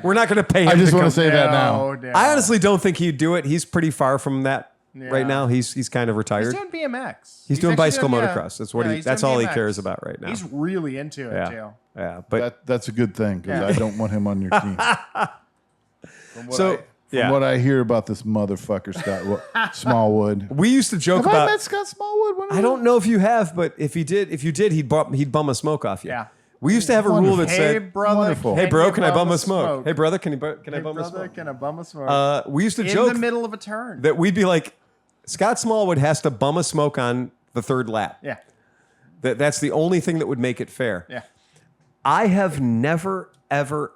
We're not going to pay him. I just to want come. to say that now. I honestly don't think he'd do it. He's pretty far from that right now. He's kind of retired. He's doing BMX. He's doing bicycle motocross. That's what that's all he cares about right now. He's really into it too. Yeah, but that's a good thing because I don't want him on your team. From what I hear about this motherfucker, Scott Smallwood. We used to joke Have about. I met Scott Smallwood? I don't know if you have, but if you did, he'd bum a smoke off you. Yeah. We used to have a rule that Hey said, brother, Wonderful. "Hey bro, can I bum a a smoke? Hey brother, can I bum a smoke?" Can I bum a smoke? We used to in joke the middle of a turn. that we'd be like, Scott Smallwood has to bum a smoke on the 3rd lap. Yeah. That's the only thing that would make it fair. Yeah. I have never, ever,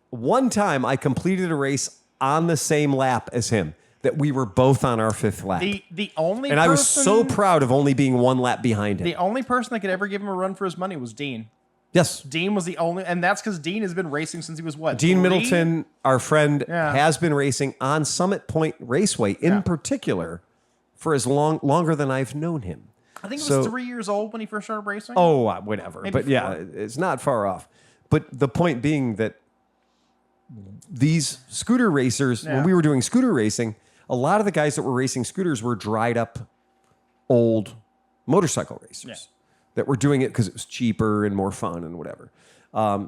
one time I completed a race on the same lap as him. that we were both on our 5th lap. The only and person, I was so proud of only being 1 lap behind him. The only person that could ever give him a run for his money was Dean. Yes. Dean was the only, and that's because Dean has been racing since he was what? Dean 3? Middleton, our friend, Yeah. has been racing on Summit Point Raceway in particular for as longer than I've known him. I think it was 3 years old when he first started racing. Oh, whatever. Maybe but 4. yeah, it's not far off. But the point being that these scooter racers, when we were doing scooter racing, a lot of the guys that were racing scooters were dried up old motorcycle racers that were doing it because it was cheaper and more fun and whatever.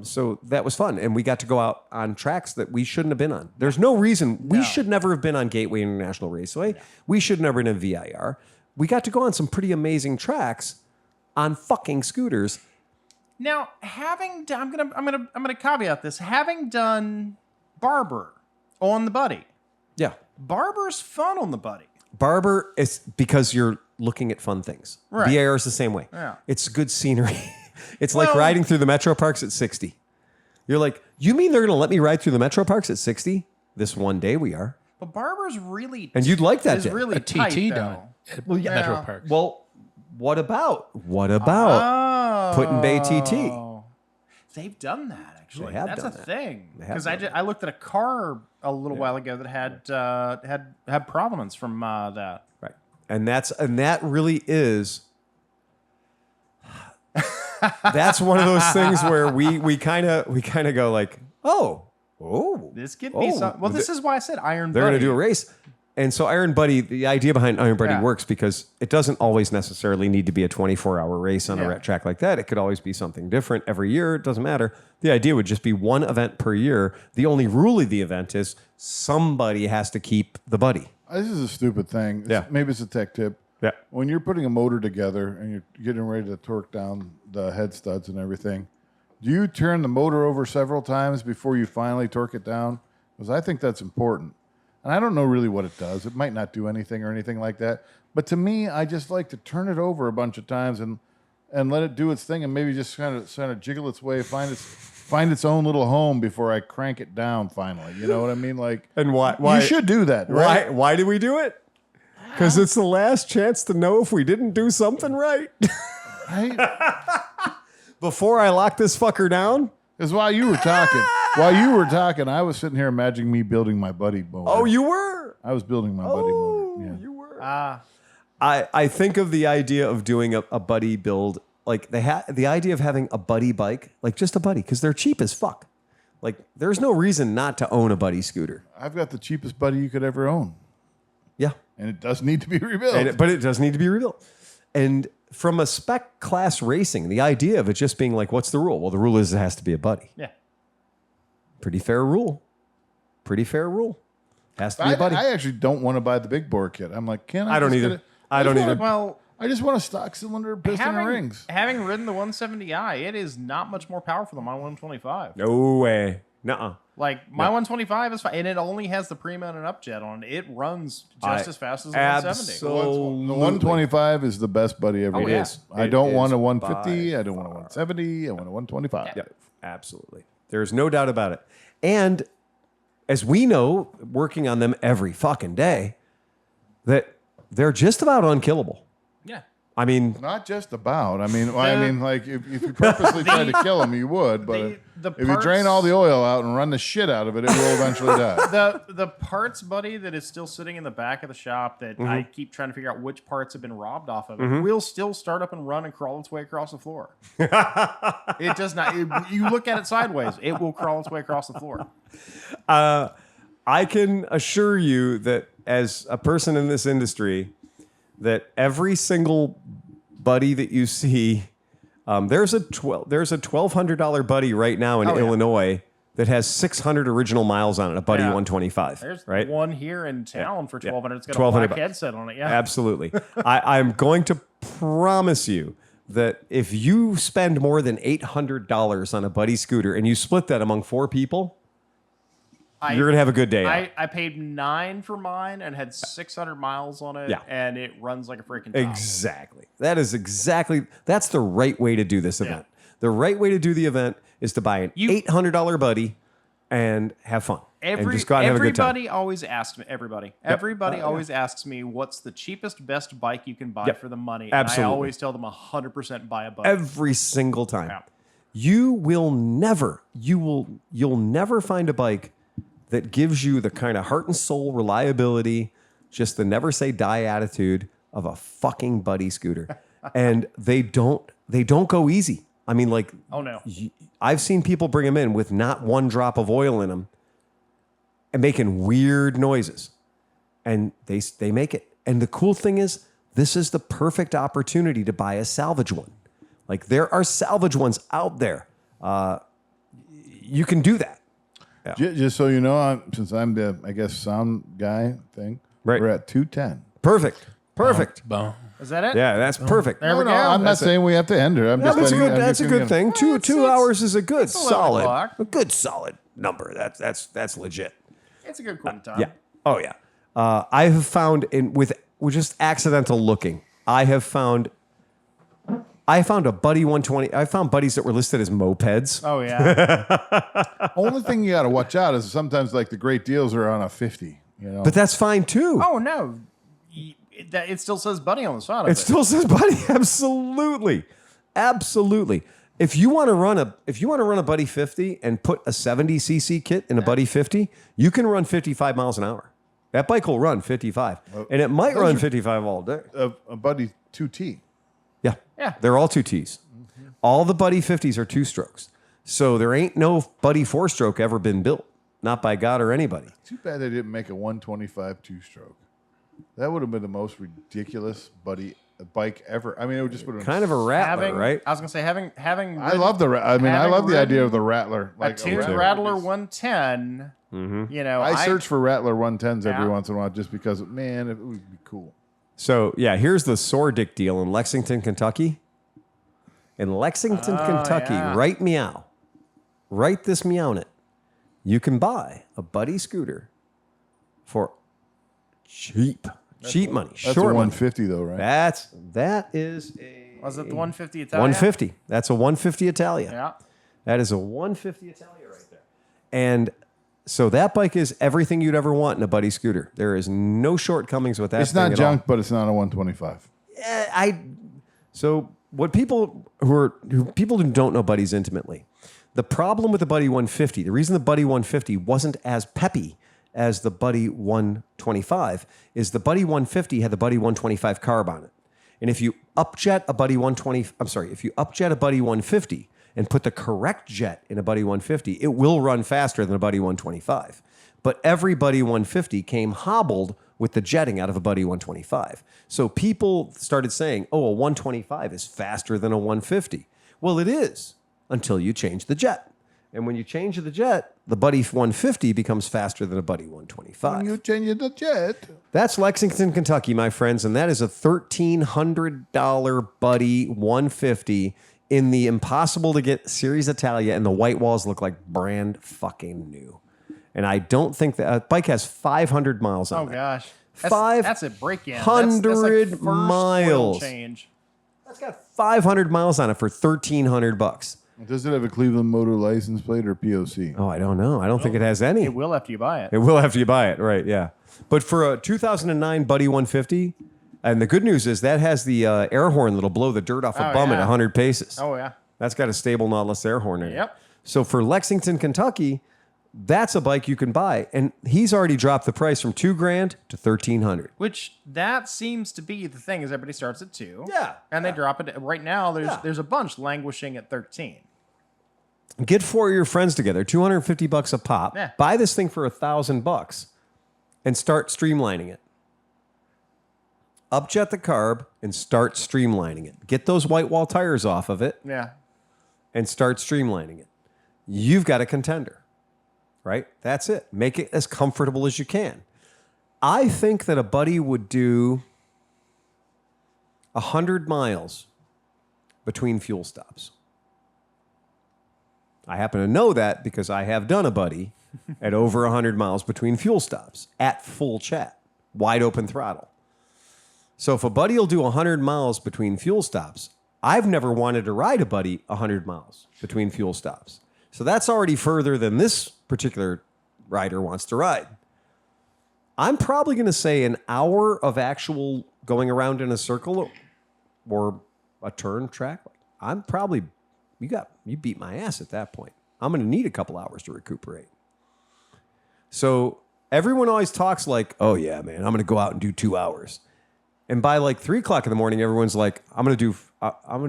So that was fun. And we got to go out on tracks that we shouldn't have been on. There's no reason. We should never have been on Gateway International Raceway. We should never have been in VIR. We got to go on some pretty amazing tracks on fucking scooters. Now, having done, I'm gonna caveat this. Having done Barber on the Buddy, Yeah. Barber's fun on the Buddy. Barber is because you're looking at fun things. Right. VIR is the same way. Yeah. It's good scenery. It's like Well- riding through the metro parks at 60. You're like, you mean they're going to let me ride through the metro parks at 60? This one day we are. But Barber's really And you'd like that is day. really A tight, TT though. down at Metro Parks. Well, what about Put-in Bay TT? They've done that actually. They have That's done a that. thing. They have Because done I looked at a car a little while ago that had provenance from that. Right. And that really is that's one of those things where we kind of go like, oh, This could be something. Well, this is why I said Iron they're Buddy. going to do a race. And so Iron Buddy, the idea behind Iron Buddy works because it doesn't always necessarily need to be a 24-hour race on a track like that. It could always be something different every year. It doesn't matter. The idea would just be one event per year. The only rule of the event is somebody has to keep the buddy. This is a stupid thing. Maybe it's a tech tip. Yeah. When you're putting a motor together and you're getting ready to torque down the head studs and everything, do you turn the motor over several times before you finally torque it down? Because I think that's important. And I don't know really what it does. It might not do anything or anything like that. But to me, I just like to turn it over a bunch of times and let it do its thing and maybe just kind of jiggle its way, find its own little home before I crank it down finally. You know what I mean? Like, And why you should do that, right? Why do we do it? Because it's the last chance to know if we didn't do something right. Right? Before I lock this fucker down. Because while you were talking, I was sitting here imagining me building my buddy motor. Oh, you were? I was building my buddy motor. Yeah. You were. Ah, I think of the idea of doing a buddy build, like the idea of having a buddy bike, like just a buddy, because they're cheap as fuck. Like there's no reason not to own a buddy scooter. I've got the cheapest buddy you could ever own, Yeah. and it does need to be rebuilt. But it does need to be rebuilt. And from a spec class racing, the idea of it just being like, what's the rule? Well, the rule is it has to be a buddy. yeah. Pretty fair rule. Has to be a buddy. I actually don't want to buy the big bore kit. I'm like, can I? I don't just either. get it? I don't just either. wanna- Well, I just want a stock cylinder, piston, and rings. having ridden the 170i, it is not much more powerful than my 125. No way. Nuh-uh. Like my 125 is fine, and it only has the pre-mounted upjet on it. It runs just as fast as the 170. absolutely. The 125 is the best buddy ever. Oh, made. yeah. I It don't want is a 150. by I don't want a 170. I want a 125. Yeah, absolutely. There's no doubt about it. And as we know, working on them every fucking day, that they're just about unkillable. Yeah. I mean, Not just about. I mean, like if you purposely tried to kill them, you would. But the if you drain parts- all the oil out and run the shit out of it, it will eventually die. The parts buddy that is still sitting in the back of the shop that I keep trying to figure out which parts have been robbed off of it will still start up and run and crawl its way across the floor. It does not. You look at it sideways, it will crawl its way across the floor. I can assure you that as a person in this industry, that every single buddy that you see, there's a $1,200 buddy right now in Oh, yeah. Illinois that has 600 original miles on it, a buddy Yeah. 125. There's right? one here in town for 1,200. It's got a 1,200 black bucks. headset on it. Yeah. Absolutely. I'm going to promise you that if you spend more than $800 on a buddy scooter and you split that among 4 people, you're going to have a good day. out. I paid $9 for mine and had 600 miles on it, Yeah. and it runs like a freaking top. Exactly. That's the right way to do this event. The right way to do the event is to buy an $800 buddy and have fun. and just go out and have a good time. Everybody always asks me. Everybody always asks me, "What's the cheapest, best bike you can buy for the money?" Absolutely. And I always tell them 100% buy a bike. Every single time. Yeah. You'll never find a bike that gives you the kind of heart and soul reliability, just the never say die attitude of a fucking buddy scooter. And they don't go easy. I mean, like, Oh no. I've seen people bring them in with not one drop of oil in them and making weird noises. And they make it. And the cool thing is, this is the perfect opportunity to buy a salvage one. Like, there are salvage ones out there. You can do that. Just so you know, since I'm the, I guess, sound guy thing, Right. we're at 2:10. Perfect. Boom. Is that it? Yeah, that's perfect. There we go. I'm not saying we have to end her. I'm just That's a letting- good. I'm That's a just good gonna- thing. Two hours is a good 11 solid, o'clock. a good solid number. That's legit. It's a good quitting time. Yeah. Oh yeah. I have found with just accidental looking. I found a Buddy 120. I found buddies that were listed as mopeds. Oh yeah. Only thing you got to watch out is sometimes like the great deals are on a 50. You know, But that's fine too. Oh no. It still says Buddy on the side of it. It still says Buddy. Absolutely. If you want to run a Buddy 50 and put a 70cc kit in a Buddy 50, you can run 55 miles an hour. That bike will run 55, and it might run 55 all day. a Buddy 2T. Yeah. Yeah. They're all 2Ts. All the Buddy 50s are 2-strokes. So there ain't no Buddy 4-stroke ever been built. Not by God or anybody. Too bad they didn't make a 125 2-stroke. That would have been the most ridiculous bike ever. I mean, it would just would have Kind of a rattler, right? I was gonna say having. I love I having love the idea ridden of the Rattler. a tuned Rattler 110. You know, I search for Rattler 110s every Yeah. once in a while just because, man, it would be cool. So, yeah, here's the sore dick deal in Lexington, Kentucky. In Lexington, Kentucky, yeah. right meow. Write this meowing it. You can buy a Buddy scooter for cheap money. That's a Short money. 150 though, right? That is a Was it the 150 Italia? 150. That's a 150 Italia. Yeah. That is a 150 Italia right there. And so that bike is everything you'd ever want in a Buddy scooter. There is no shortcomings with that. It's not thing junk, at but it's not a 125. all. So what people people who don't know Buddies intimately, the problem with the Buddy 150, the reason the Buddy 150 wasn't as peppy as the Buddy 125 is the Buddy 150 had the Buddy 125 carb on it. And if you upjet a Buddy 150 and put the correct jet in a Buddy 150, it will run faster than a Buddy 125. But every Buddy 150 came hobbled with the jetting out of a Buddy 125. So people started saying, oh, a 125 is faster than a 150. Well, it is until you change the jet. And when you change the jet, the Buddy 150 becomes faster than a Buddy 125. When you change the jet. That's Lexington, Kentucky, my friends, and that is a $1,300 Buddy 150 in the impossible to get Series Italia, and the white walls look like brand fucking new. And I don't think that bike has 500 miles on Oh it. gosh. That's a break-in. 500 that's like first miles. oil change. That's got 500 miles on it for $1,300. Does it have a ClevelandMoto license plate or POC? Oh, I don't know. I don't think it has any. It will after you buy it. It will after you buy it, right? Yeah. But for a 2009 Buddy 150, and the good news is that has the air horn that'll blow the dirt off a bum at yeah. 100 paces. Oh yeah. That's got a stable Nautilus air horn in it. Yep. So for Lexington, Kentucky, that's a bike you can buy, and he's already dropped the price from $2,000 to $1,300. Which that seems to be the thing is everybody starts at 2. Yeah. And they drop it right now. There's Yeah. there's a bunch languishing at 13. Get 4 of your friends together, $250 a pop. Yeah. Buy this thing for $1,000 and start streamlining it. Upjet the carb and start streamlining it. Get those white wall tires off of it Yeah. and start streamlining it. You've got a contender, right? That's it. Make it as comfortable as you can. I think that a Buddy would do 100 miles between fuel stops. I happen to know that because I have done a Buddy at over 100 miles between fuel stops at full chat, wide open throttle. So if a Buddy will do 100 miles between fuel stops, I've never wanted to ride a Buddy 100 miles between fuel stops. So that's already further than this particular rider wants to ride. I'm probably going to say an hour of actual going around in a circle or a turn track. I'm probably, you beat my ass at that point. I'm going to need a couple hours to recuperate. So everyone always talks like, oh yeah, man, I'm going to go out and do 2 hours. And by like 3 o'clock in the morning, everyone's like, I'm going to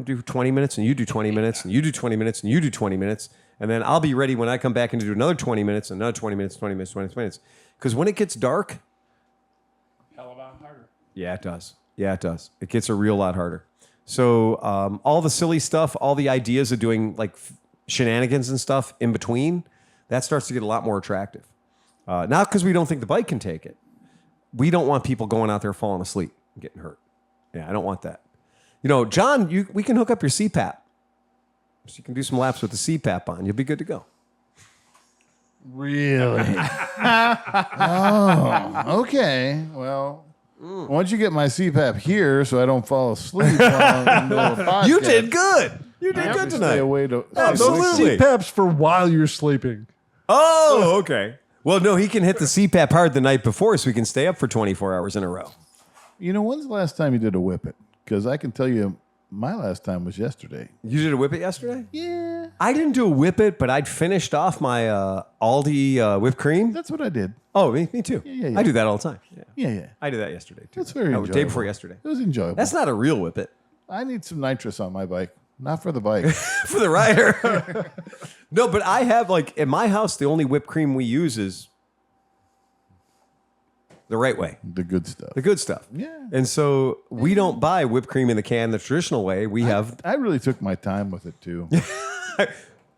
do 20 minutes and you do 20 minutes and you do 20 minutes and you do 20 minutes. And then I'll be ready when I come back and do another 20 minutes, another 20 minutes, 20 minutes, 20 minutes. Because when it gets dark, Hell of a lot harder. yeah, it does. Yeah, it does. It gets a real lot harder. So all the silly stuff, all the ideas of doing like shenanigans and stuff in between, that starts to get a lot more attractive. Not because we don't think the bike can take it. We don't want people going out there falling asleep and getting hurt. Yeah, I don't want that. You know, John, we can hook up your CPAP. So you can do some laps with the CPAP on. You'll be good to go. Really? Oh, okay. Well, once you get my CPAP here so I don't fall asleep while I'm in the middle of a podcast. You did good. You did good Stay tonight. away to Absolutely. CPAP's for while you're sleeping. Oh, okay. Well, no, he can hit the CPAP hard the night before so he can stay up for 24 hours in a row. You know, when's the last time you did a whippet? Because I can tell you my last time was yesterday. You did a Whippet yesterday? Yeah. I didn't do a Whippet, but I'd finished off my Aldi whipped cream. That's what I did. Oh, me too. Yeah. I do that all the time. Yeah. Yeah. I did that yesterday too. That's very Day enjoyable. before yesterday. It was enjoyable. That's not a real Whippet. I need some nitrous on my bike. Not for the bike. For the rider. No, but I have like in my house, the only whipped cream we use is the right way. The good stuff. The good stuff. Yeah. And so we don't buy whipped cream in the can the traditional way. We have. I really took my time with it too.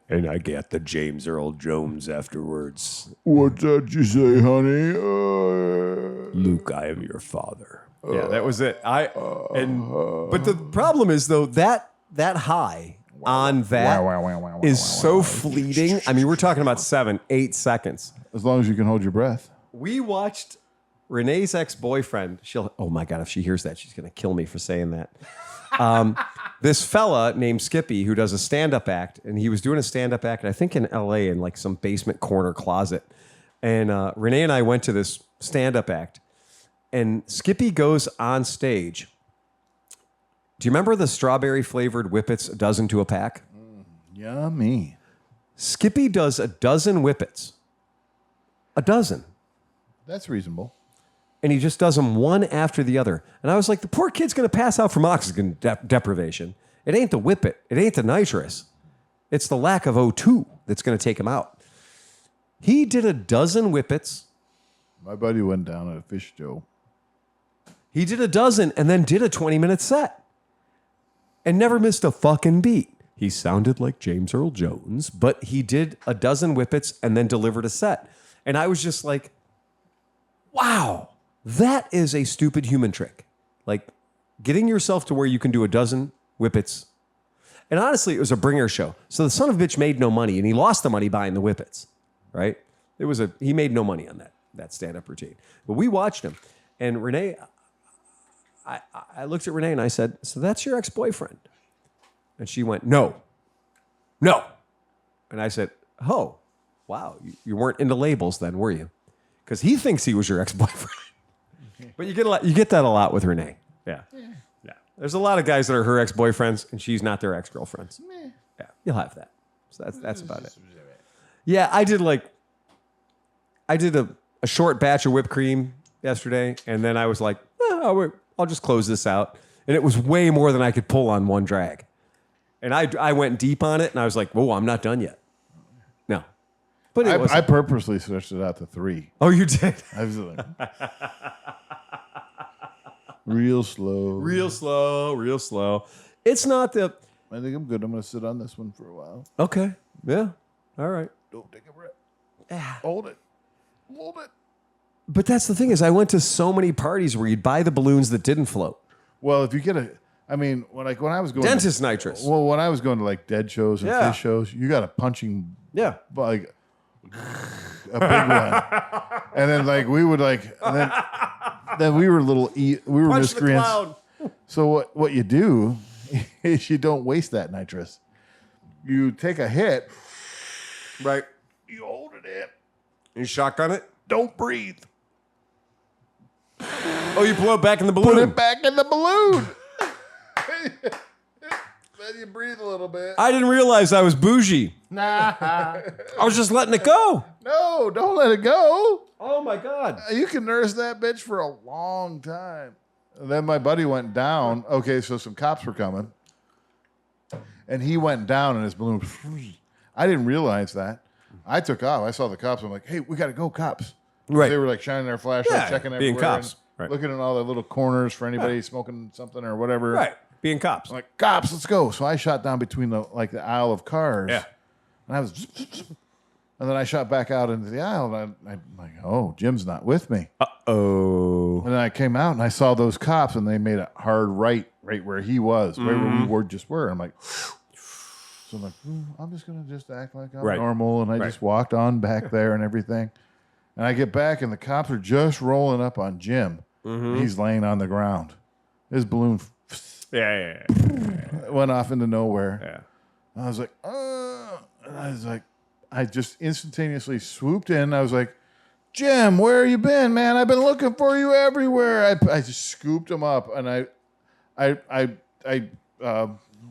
And I get the James Earl Jones afterwards. What's that you say, honey? Luke, I am your father. Yeah, that was it. But the problem is though that high on that is so fleeting. I mean, we're talking about 7-8 seconds. As long as you can hold your breath. We watched Renee's ex-boyfriend. Oh my God, if she hears that, she's going to kill me for saying that. This fella named Skippy who does a stand-up act, and he was doing a stand-up act, I think in LA in like some basement corner closet. And Renee and I went to this stand-up act, and Skippy goes on stage. Do you remember the strawberry flavored Whippets, a dozen to a pack? Yummy. Skippy does a dozen Whippets. A dozen. That's reasonable. And he just does them one after the other. And I was like, the poor kid's going to pass out from oxygen deprivation. It ain't the Whippet. It ain't the nitrous. It's the lack of O2 that's going to take him out. He did a dozen Whippets. My buddy went down at a fish show. He did a dozen and then did a 20-minute set. And never missed a fucking beat. He sounded like James Earl Jones, but he did a dozen Whippets and then delivered a set. And I was just like, wow, that is a stupid human trick. Like getting yourself to where you can do a dozen Whippets. And honestly, it was a bringer show. So the son of a bitch made no money, and he lost the money buying the Whippets, right? He made no money on that stand-up routine. But we watched him. And Renee, I looked at Renee and I said, so that's your ex-boyfriend? And she went, no. And I said, oh, wow, you weren't into labels then, were you? Because he thinks he was your ex-boyfriend. But you get that a lot with Renee. Yeah. There's a lot of guys that are her ex-boyfriends, and she's not their ex-girlfriends. Yeah, you'll have that. So that's about it. Yeah, I did a short batch of whipped cream yesterday, and then I was like, I'll just close this out. And it was way more than I could pull on one drag. And I went deep on it, and I was like, whoa, I'm not done yet. No. But I purposely stretched it out to 3. Oh, you did? I was like, real slow. Real slow. It's not the... I think I'm good. I'm going to sit on this one for a while. Okay. Yeah. All right. Don't take a breath. Hold it. But that's the thing is I went to so many parties where you'd buy the balloons that didn't float. Well, if you get when I was going Dentist nitrous. Well, when I was going to like dead shows and fish shows, you got a punching like a big one. And then like we would like and then we were miscreants. So what you do is you don't waste that nitrous. You take a hit. Right. You hold it in. You shotgun it? Don't breathe. Oh, you blow it back in the balloon. Put it back in the balloon. Then you breathe a little bit. I didn't realize I was bougie. Nah. I was just letting it go. No, don't let it go. Oh my God. You can nurse that bitch for a long time. And then my buddy went down. Okay, so some cops were coming. And he went down and his balloon. I didn't realize that. I took off. I saw the cops. I'm like, hey, we got to go, cops. Right. They were like shining their flashlights, checking being everywhere. cops. Right. Looking in all the little corners for anybody smoking something or whatever. Right. Being cops. I'm like, cops, let's go. So I shot down between the aisle of cars. Yeah. And I was, and then I shot back out into the aisle. And I'm like, oh, Jim's not with me. Oh. And then I came out and I saw those cops and they made a hard right where he was, right where we just were. I'm like, so I'm like, I'm just going to just act like I'm normal. And I just walked on back there and everything. And I get back and the cops are just rolling up on Jim. He's laying on the ground. His balloon Yeah. went off into nowhere. Yeah. I was like, and I was like, I just instantaneously swooped in. I was like, Jim, where you been, man? I've been looking for you everywhere. I just scooped him up, and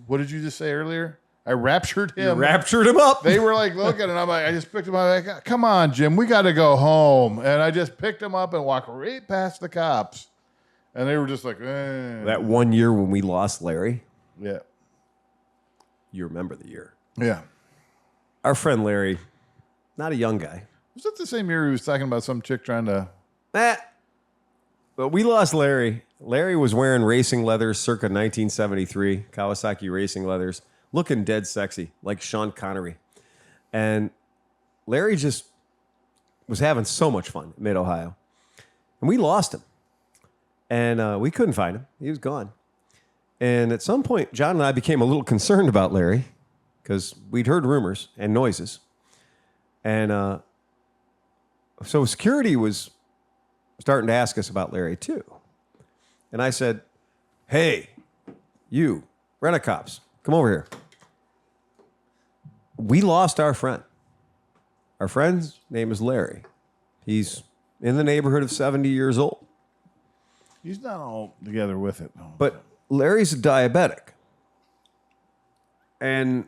what did you just say earlier? I raptured him. You raptured him up. They were like looking, and I'm like, I just picked him up. Like, come on, Jim, we got to go home. And I just picked him up and walked right past the cops, and they were just like, That 1 year when we lost Larry, yeah, you remember the year. yeah. Our friend Larry, not a young guy. Was that the same year he was talking about some chick trying to? But we lost Larry. Larry was wearing racing leathers circa 1973, Kawasaki racing leathers, looking dead sexy, like Sean Connery. And Larry just was having so much fun in Mid-Ohio. And we lost him. And we couldn't find him. He was gone. And at some point, John and I became a little concerned about Larry because we'd heard rumors and noises. And so security was starting to ask us about Larry too. And I said, hey, you, rent-a-cops, come over here. We lost our friend. Our friend's name is Larry. He's in the neighborhood of 70 years old. He's not all together with it, though. But Larry's a diabetic. And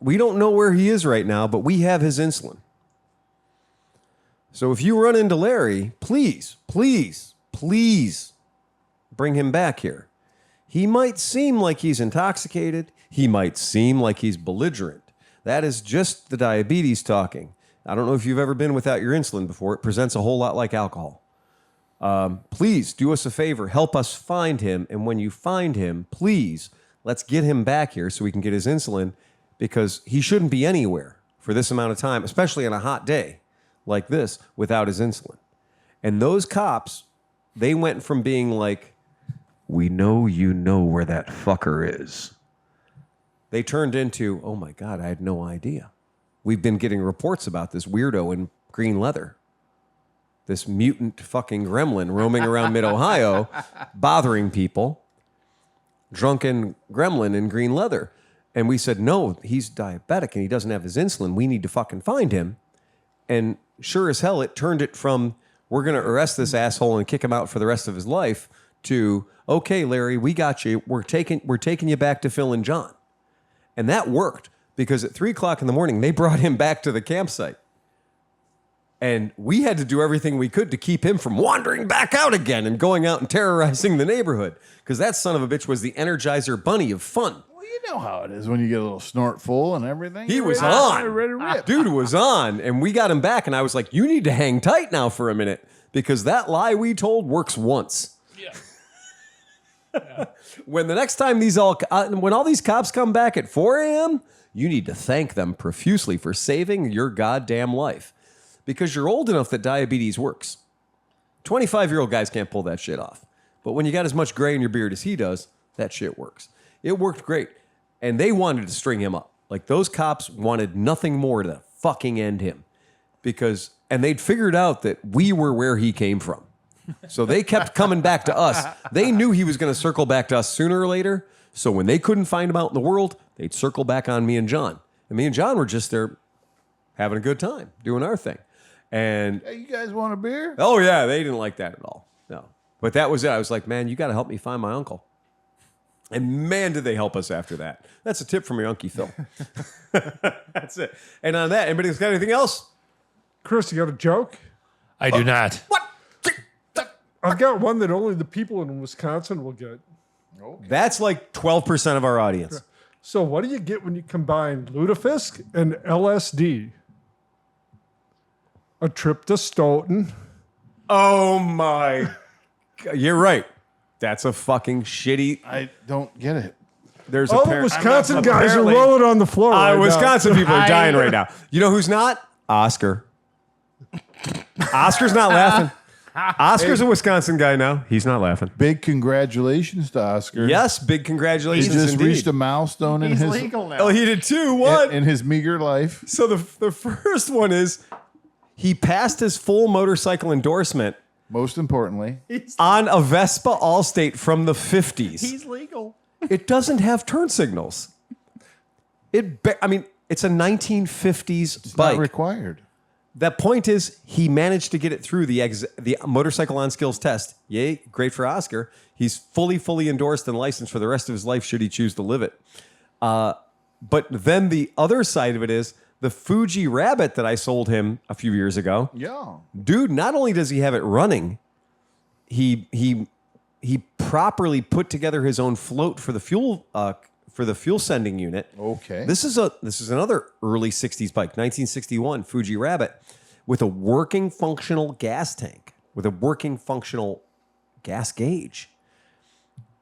we don't know where he is right now, but we have his insulin. So if you run into Larry, please, please, please bring him back here. He might seem like he's intoxicated. He might seem like he's belligerent. That is just the diabetes talking. I don't know if you've ever been without your insulin before. It presents a whole lot like alcohol. Please do us a favor. Help us find him. And when you find him, please, let's get him back here so we can get his insulin, because he shouldn't be anywhere for this amount of time, especially on a hot day like this, without his insulin. And those cops, they went from being like, we know you know where that fucker is. They turned into, oh my God, I had no idea. We've been getting reports about this weirdo in green leather. This mutant fucking gremlin roaming around Mid-Ohio, bothering people. Drunken gremlin in green leather. And we said, no, he's diabetic and he doesn't have his insulin. We need to fucking find him. And sure as hell, it turned it from, we're going to arrest this asshole and kick him out for the rest of his life, to, okay, Larry, we got you. We're taking you back to Phil and John. And that worked, because at 3 o'clock in the morning, they brought him back to the campsite. And we had to do everything we could to keep him from wandering back out again and going out and terrorizing the neighborhood, because that son of a bitch was the Energizer Bunny of fun. Well, you know how it is when you get a little snort full and everything. He was You're ready to rip. Dude was on, and we got him back, and I was like, you need to hang tight now for a minute, because that lie we told works once. Yeah. When the next time when all these cops come back at 4 a.m., you need to thank them profusely for saving your goddamn life, because you're old enough that diabetes works. 25-year-old guys can't pull that shit off. But when you got as much gray in your beard as he does, that shit works. It worked great. And they wanted to string him up. Like, those cops wanted nothing more to fucking end him. And they'd figured out that we were where he came from. So they kept coming back to us. They knew he was going to circle back to us sooner or later. So when they couldn't find him out in the world, they'd circle back on me and John. And me and John were just there having a good time, doing our thing. And Hey, you guys want a beer? oh yeah, they didn't like that at all. No, but that was it. I was like, man, you got to help me find my uncle. And man, did they help us after that. That's a tip from your Uncle Phil. That's it. And on that, anybody got anything else? Chris, you got a joke? I do not. What? I've got one that only the people in Wisconsin will get. That's like 12% of our audience. So what do you get when you combine lutefisk and LSD? A trip to Stoughton. Oh my. You're right. That's a fucking shitty. I don't get it. There's All the apparent- Wisconsin guys are apparently- rolling on the floor right now. Wisconsin people are dying right now. You know who's not? Oscar. Oscar's not laughing. Oscar's a Wisconsin guy now. He's not laughing. Big congratulations to Oscar. Yes, big He congratulations just indeed. reached a milestone in He's his legal now. Oh, he did too. What? in his meager life. So the first one is he passed his full motorcycle endorsement Most importantly, on a Vespa Allstate from the 50s. He's legal. It doesn't have turn signals. I mean, it's a 1950s it's bike. not required. The point is, he managed to get it through the motorcycle on skills test. Yay, great for Oscar. He's fully endorsed and licensed for the rest of his life should he choose to live it. But then the other side of it is the Fuji Rabbit that I sold him a few years ago. Yeah. Dude, not only does he have it running, he properly put together his own float for the fuel sending unit. Okay. This is another early 60s bike, 1961 Fuji Rabbit with a working functional gas tank, with a working functional gas gauge.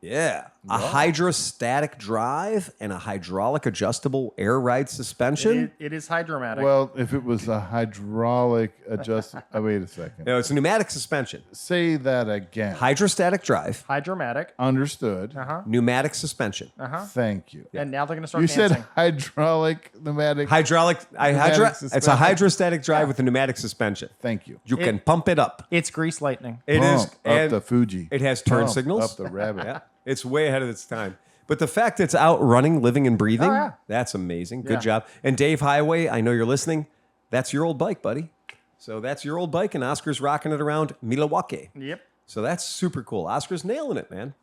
Yeah. A hydrostatic drive and a hydraulic adjustable air ride suspension. It is hydromatic. Well, if it was a hydraulic adjust, wait a second. No, it's a pneumatic suspension. Say that again. Hydrostatic drive, hydromatic. Understood. pneumatic suspension. Thank you. And now they're going to start You dancing. said hydraulic, pneumatic. It's a suspension. hydrostatic drive with a pneumatic suspension. Thank you. You can pump it up. It's grease lightning. It is Pump up and the Fuji. It has turn Pump signals. Up the rabbit. Yeah, it's way ahead of its time. But the fact it's out running, living, and breathing, Oh, yeah. that's amazing. Good Yeah. job. And Dave Highway, I know you're listening. That's your old bike, buddy. So that's your old bike, and Oscar's rocking it around Milwaukee. Yep. So that's super cool. Oscar's nailing it, man.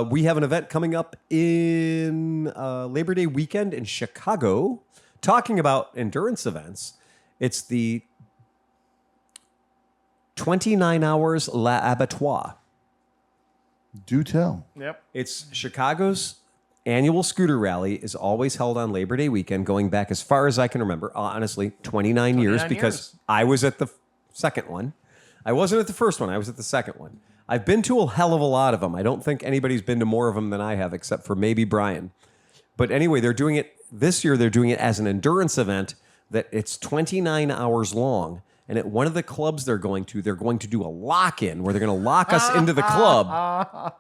We have an event coming up in Labor Day weekend in Chicago, talking about endurance events. It's the 29 Hours L'Abattoir. Do tell. Yep. It's Chicago's annual scooter rally is always held on Labor Day weekend, going back as far as I can remember. Honestly, 29 years, 29 because years. I was at the second one. I wasn't at the first one. I was at the second one. I've been to a hell of a lot of them. I don't think anybody's been to more of them than I have, except for maybe Brian. But anyway, they're doing it this year. They're doing it as an endurance event that it's 29 hours long. And at one of the clubs they're going to do a lock-in where they're going to lock us into the club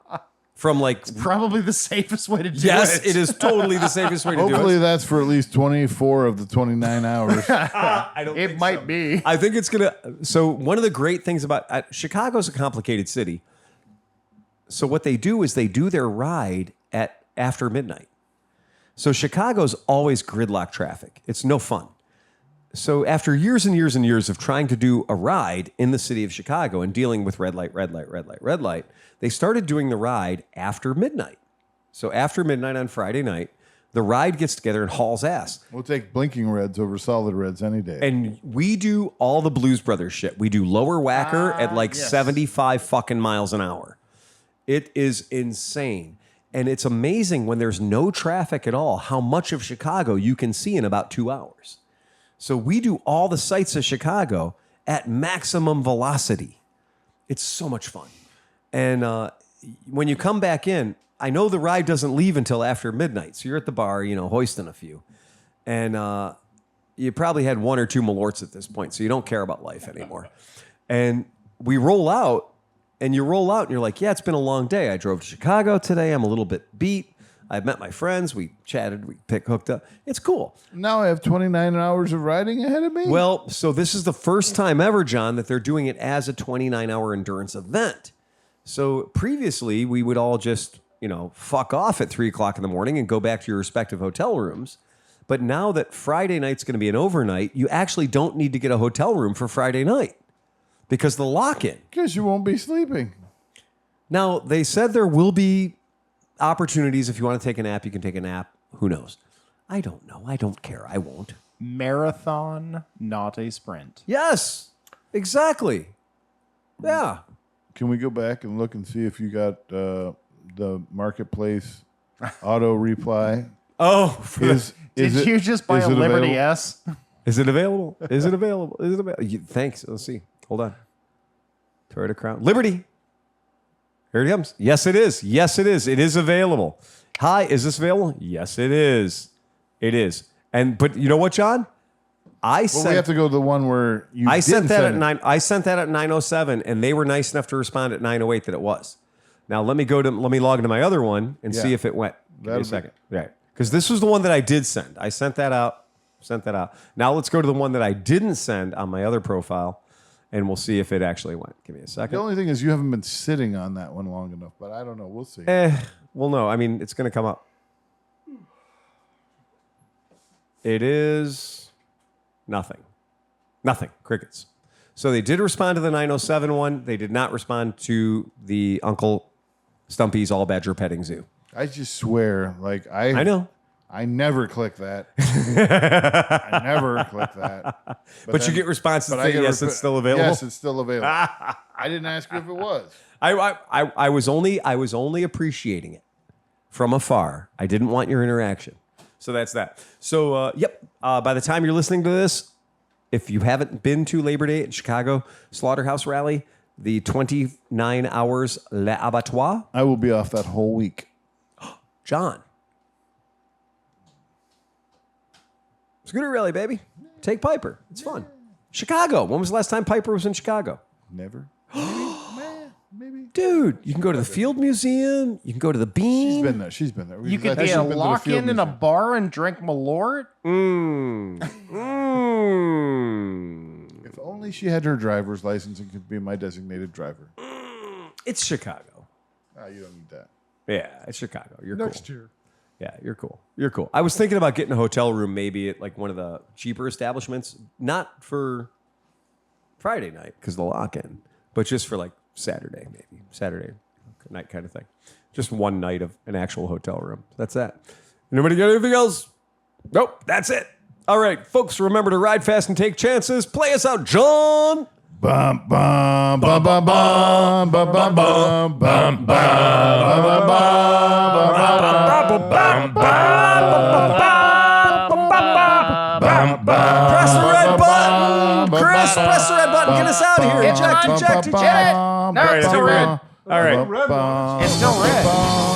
from like. Probably the safest way to do Yes, it. it is totally the safest way to do Hopefully it. that's for at least 24 of the 29 hours. I don't It think might so. be. I think it's gonna. So one of the great things about Chicago's a complicated city. So what they do is they do their ride at after midnight. So Chicago's always gridlock traffic. It's no fun. So after years and years and years of trying to do a ride in the city of Chicago and dealing with red light, they started doing the ride after midnight. So after midnight on Friday night, the ride gets together and hauls ass. We'll take blinking reds over solid reds any day. And we do all the Blues Brothers shit. We do lower whacker at like yes. 75 fucking miles an hour. It is insane. And it's amazing when there's no traffic at all, how much of Chicago you can see in about 2 hours. So we do all the sights of Chicago at maximum velocity. It's so much fun. And when you come back in, I know the ride doesn't leave until after midnight. So you're at the bar, hoisting a few. And you probably had one or two Malorts at this point, so you don't care about life anymore. And we roll out, and you roll out, and you're like, yeah, it's been a long day. I drove to Chicago today. I'm a little bit beat. I've met my friends. We chatted. We hooked up. It's cool. Now I have 29 hours of riding ahead of me? Well, so this is the first time ever, John, that they're doing it as a 29-hour endurance event. So previously, we would all just, fuck off at 3 o'clock in the morning and go back to your respective hotel rooms. But now that Friday night's going to be an overnight, you actually don't need to get a hotel room for Friday night because the lock-in. Because you won't be sleeping. Now, they said there will be opportunities. If you want to take a nap, you can take a nap. Who knows? I don't know. I don't care. I won't. Marathon, not a sprint. Yes, exactly. Yeah. Can we go back and look and see if you got the marketplace auto reply? Oh, Did you just buy a Liberty available? S? is it available? Is it available? Is it available? Thanks. Let's see. Hold on. Toyota Crown. Liberty. Here it comes. Yes, it is. Yes, it is. It is available. Hi, is this available? Yes, it is. It is. But you know what, John? We have to go to the one where you. I sent that at it. 9. I sent that at 9:07, and they were nice enough to respond at 9:08 that it was. Now let me log into my other one and see if it went. Give me a second. Right. Because this was the one that I did send. I sent that out. Now let's go to the one that I didn't send on my other profile, and we'll see if it actually went. Give me a second. The only thing is you haven't been sitting on that one long enough, but I don't know. We'll see. Well, no. I mean, it's going to come up. It is nothing. Nothing. Crickets. So they did respond to the 907 one. They did not respond to the Uncle Stumpy's All Badger Petting Zoo. I just swear, like I know. I never click that. I never click that. But you then- get responses but I that get yes, it's still available. Yes, it's still available. I didn't ask you if it was. I was only appreciating it from afar. I didn't want your interaction. So that's that. So yep. By the time you're listening to this, if you haven't been to Labor Day at Chicago Slaughterhouse Rally, the 29 hours Le Abattoir, I will be off that whole week. John. Scooter Rally, baby. Take Piper. It's fun. Chicago. When was the last time Piper was in Chicago? Never. Maybe. Dude, you can go to the Field Museum. You can go to the Bean. She's been there. You could I've be a actually been to the lock-in Field in a Museum. bar and drink Malort. If only she had her driver's license and could be my designated driver. It's Chicago. You don't need that. Yeah, it's Chicago. You're Next cool. year. Yeah, you're cool. You're cool. I was thinking about getting a hotel room maybe at like one of the cheaper establishments, not for Friday night because the lock-in, but just for like Saturday night kind of thing. Just one night of an actual hotel room. That's that. Anybody got anything else? Nope, that's it. All right, folks, remember to ride fast and take chances. Play us out, John. Bum bum bum bum bum bum bum bum bum bum Press the red button. Chris, press the red button. Get us out of here. Eject. No, it's still red. All right. It's still red.